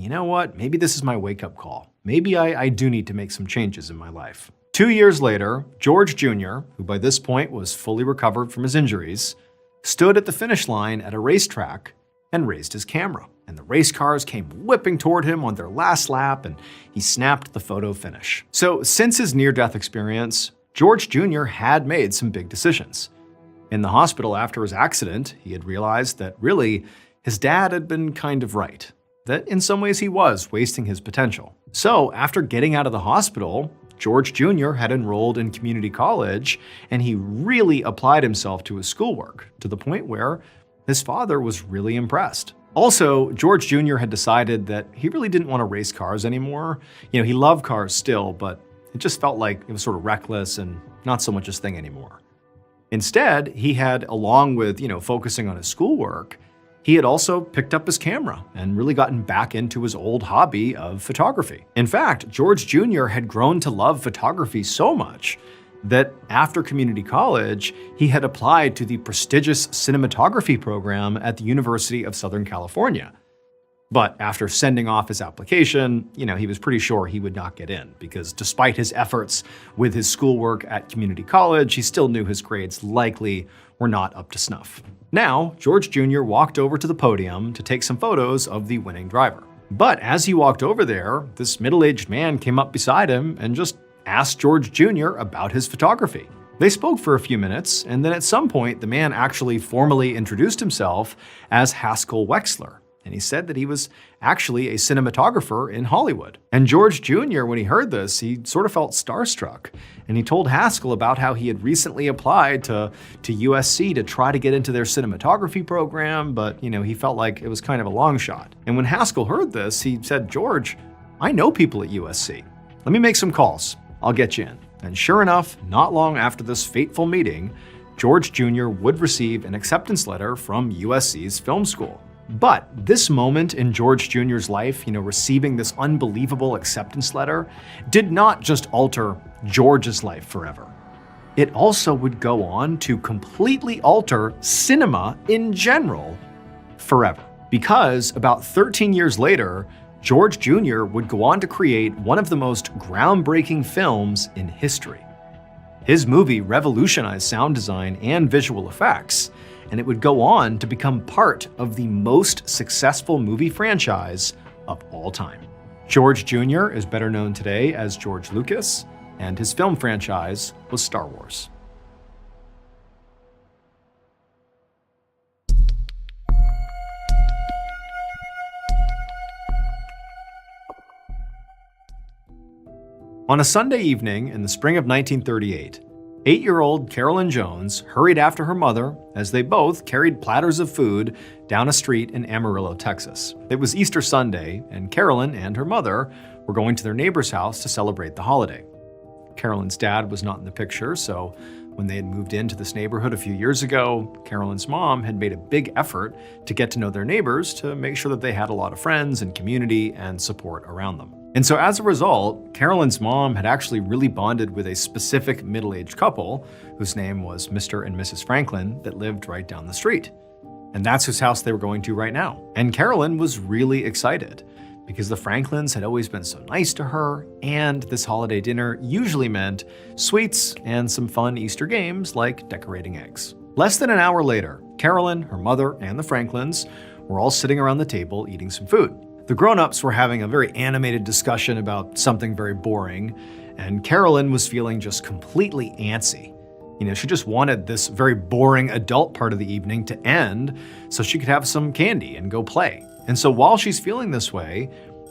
maybe this is my wake-up call. Maybe I do need to make some changes in my life. 2 years later, George Jr., who by this point was fully recovered from his injuries, stood at the finish line at a racetrack and raised his camera. And the race cars came whipping toward him on their last lap, and he snapped the photo finish. So since his near-death experience, George Jr. had made some big decisions. In the hospital after his accident, he had realized that really, his dad had been kind of right. That in some ways he was wasting his potential. So after getting out of the hospital, George Jr. had enrolled in community college, and he really applied himself to his schoolwork, to the point where his father was really impressed. Also, George Jr. had decided that he really didn't want to race cars anymore. He loved cars still, but it just felt like it was sort of reckless and not so much his thing anymore. Instead, he had, along with, focusing on his schoolwork, he had also picked up his camera and really gotten back into his old hobby of photography. In fact, George Jr. had grown to love photography so much that after community college, he had applied to the prestigious cinematography program at the University of Southern California. But after sending off his application, he was pretty sure he would not get in, because despite his efforts with his schoolwork at community college, he still knew his grades likely were not up to snuff. Now, George Jr. walked over to the podium to take some photos of the winning driver. But as he walked over there, this middle-aged man came up beside him and just asked George Jr. about his photography. They spoke for a few minutes, and then at some point, the man actually formally introduced himself as Haskell Wexler. And he said that he was actually a cinematographer in Hollywood. And George Jr., when he heard this, he sort of felt starstruck. And he told Haskell about how he had recently applied to USC to try to get into their cinematography program, but he felt like it was kind of a long shot. And when Haskell heard this, he said, "George, I know people at USC. Let me make some calls. I'll get you in." And sure enough, not long after this fateful meeting, George Jr. would receive an acceptance letter from USC's film school. But this moment in George Jr.'s life, receiving this unbelievable acceptance letter, did not just alter George's life forever. It also would go on to completely alter cinema in general forever. Because about 13 years later, George Jr. would go on to create one of the most groundbreaking films in history. His movie revolutionized sound design and visual effects, and it would go on to become part of the most successful movie franchise of all time. George Jr. is better known today as George Lucas, and his film franchise was Star Wars. On a Sunday evening in the spring of 1938, 8-year-old Carolyn Jones hurried after her mother as they both carried platters of food down a street in Amarillo, Texas. It was Easter Sunday, and Carolyn and her mother were going to their neighbor's house to celebrate the holiday. Carolyn's dad was not in the picture, so when they had moved into this neighborhood a few years ago, Carolyn's mom had made a big effort to get to know their neighbors to make sure that they had a lot of friends and community and support around them. And so as a result, Carolyn's mom had actually really bonded with a specific middle-aged couple whose name was Mr. and Mrs. Franklin that lived right down the street. And that's whose house they were going to right now. And Carolyn was really excited because the Franklins had always been so nice to her, and this holiday dinner usually meant sweets and some fun Easter games like decorating eggs. Less than an hour later, Carolyn, her mother, and the Franklins were all sitting around the table eating some food. The grown-ups were having a very animated discussion about something very boring, and Carolyn was feeling just completely antsy. She just wanted this very boring adult part of the evening to end so she could have some candy and go play. And so while she's feeling this way,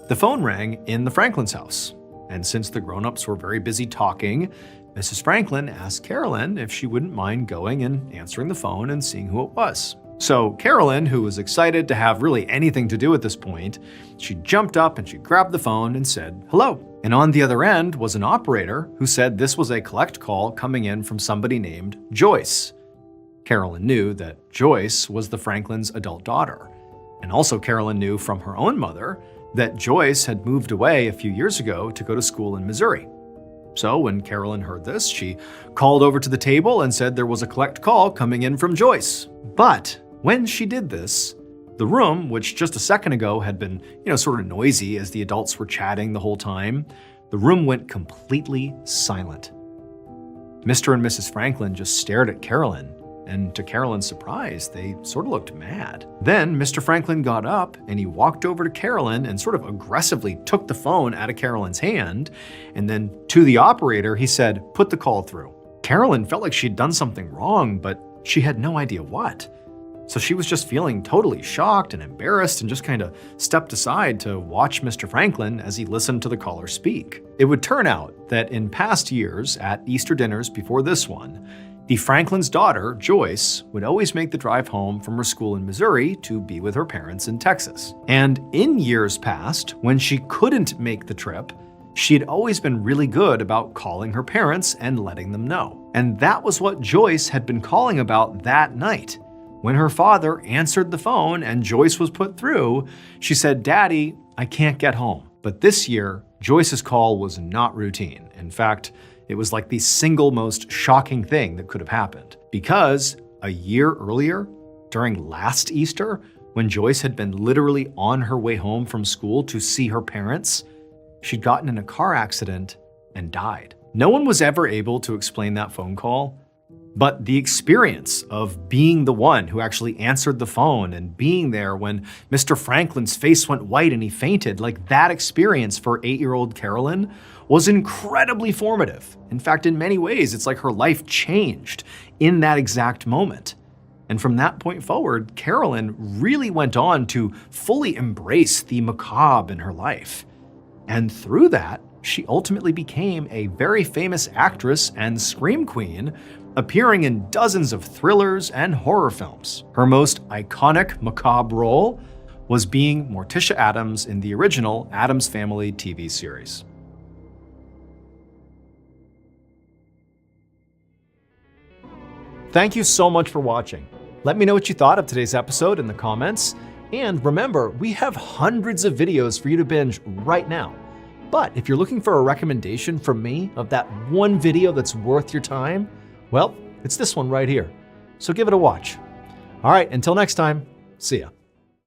the phone rang in the Franklin's house. And since the grown-ups were very busy talking, Mrs. Franklin asked Carolyn if she wouldn't mind going and answering the phone and seeing who it was. So Carolyn, who was excited to have really anything to do at this point, she jumped up and she grabbed the phone and said, "Hello." And on the other end was an operator who said this was a collect call coming in from somebody named Joyce. Carolyn knew that Joyce was the Franklin's adult daughter. And also Carolyn knew from her own mother that Joyce had moved away a few years ago to go to school in Missouri. So when Carolyn heard this, she called over to the table and said there was a collect call coming in from Joyce. But when she did this, the room, which just a second ago had been, sort of noisy as the adults were chatting the whole time, the room went completely silent. Mr. and Mrs. Franklin just stared at Carolyn, and to Carolyn's surprise, they sort of looked mad. Then Mr. Franklin got up and he walked over to Carolyn and sort of aggressively took the phone out of Carolyn's hand, and then to the operator, he said, "Put the call through." Carolyn felt like she'd done something wrong, but she had no idea what. So she was just feeling totally shocked and embarrassed and just kind of stepped aside to watch Mr. Franklin as he listened to the caller speak. It would turn out that in past years, at Easter dinners before this one, the Franklin's daughter, Joyce, would always make the drive home from her school in Missouri to be with her parents in Texas. And in years past, when she couldn't make the trip, she'd always been really good about calling her parents and letting them know. And that was what Joyce had been calling about that night. When her father answered the phone and Joyce was put through, she said, "Daddy, I can't get home." But this year, Joyce's call was not routine. In fact, it was like the single most shocking thing that could have happened. Because a year earlier, during last Easter, when Joyce had been literally on her way home from school to see her parents, she'd gotten in a car accident and died. No one was ever able to explain that phone call, but the experience of being the one who actually answered the phone and being there when Mr. Franklin's face went white and he fainted, like that experience for 8-year-old Carolyn was incredibly formative. In fact, in many ways, it's like her life changed in that exact moment. And from that point forward, Carolyn really went on to fully embrace the macabre in her life. And through that, she ultimately became a very famous actress and scream queen, appearing in dozens of thrillers and horror films. Her most iconic macabre role was being Morticia Addams in the original Addams Family TV series. Thank you so much for watching. Let me know what you thought of today's episode in the comments. And remember, we have hundreds of videos for you to binge right now. But if you're looking for a recommendation from me of that one video that's worth your time, well, it's this one right here. So give it a watch. All right, until next time, see ya.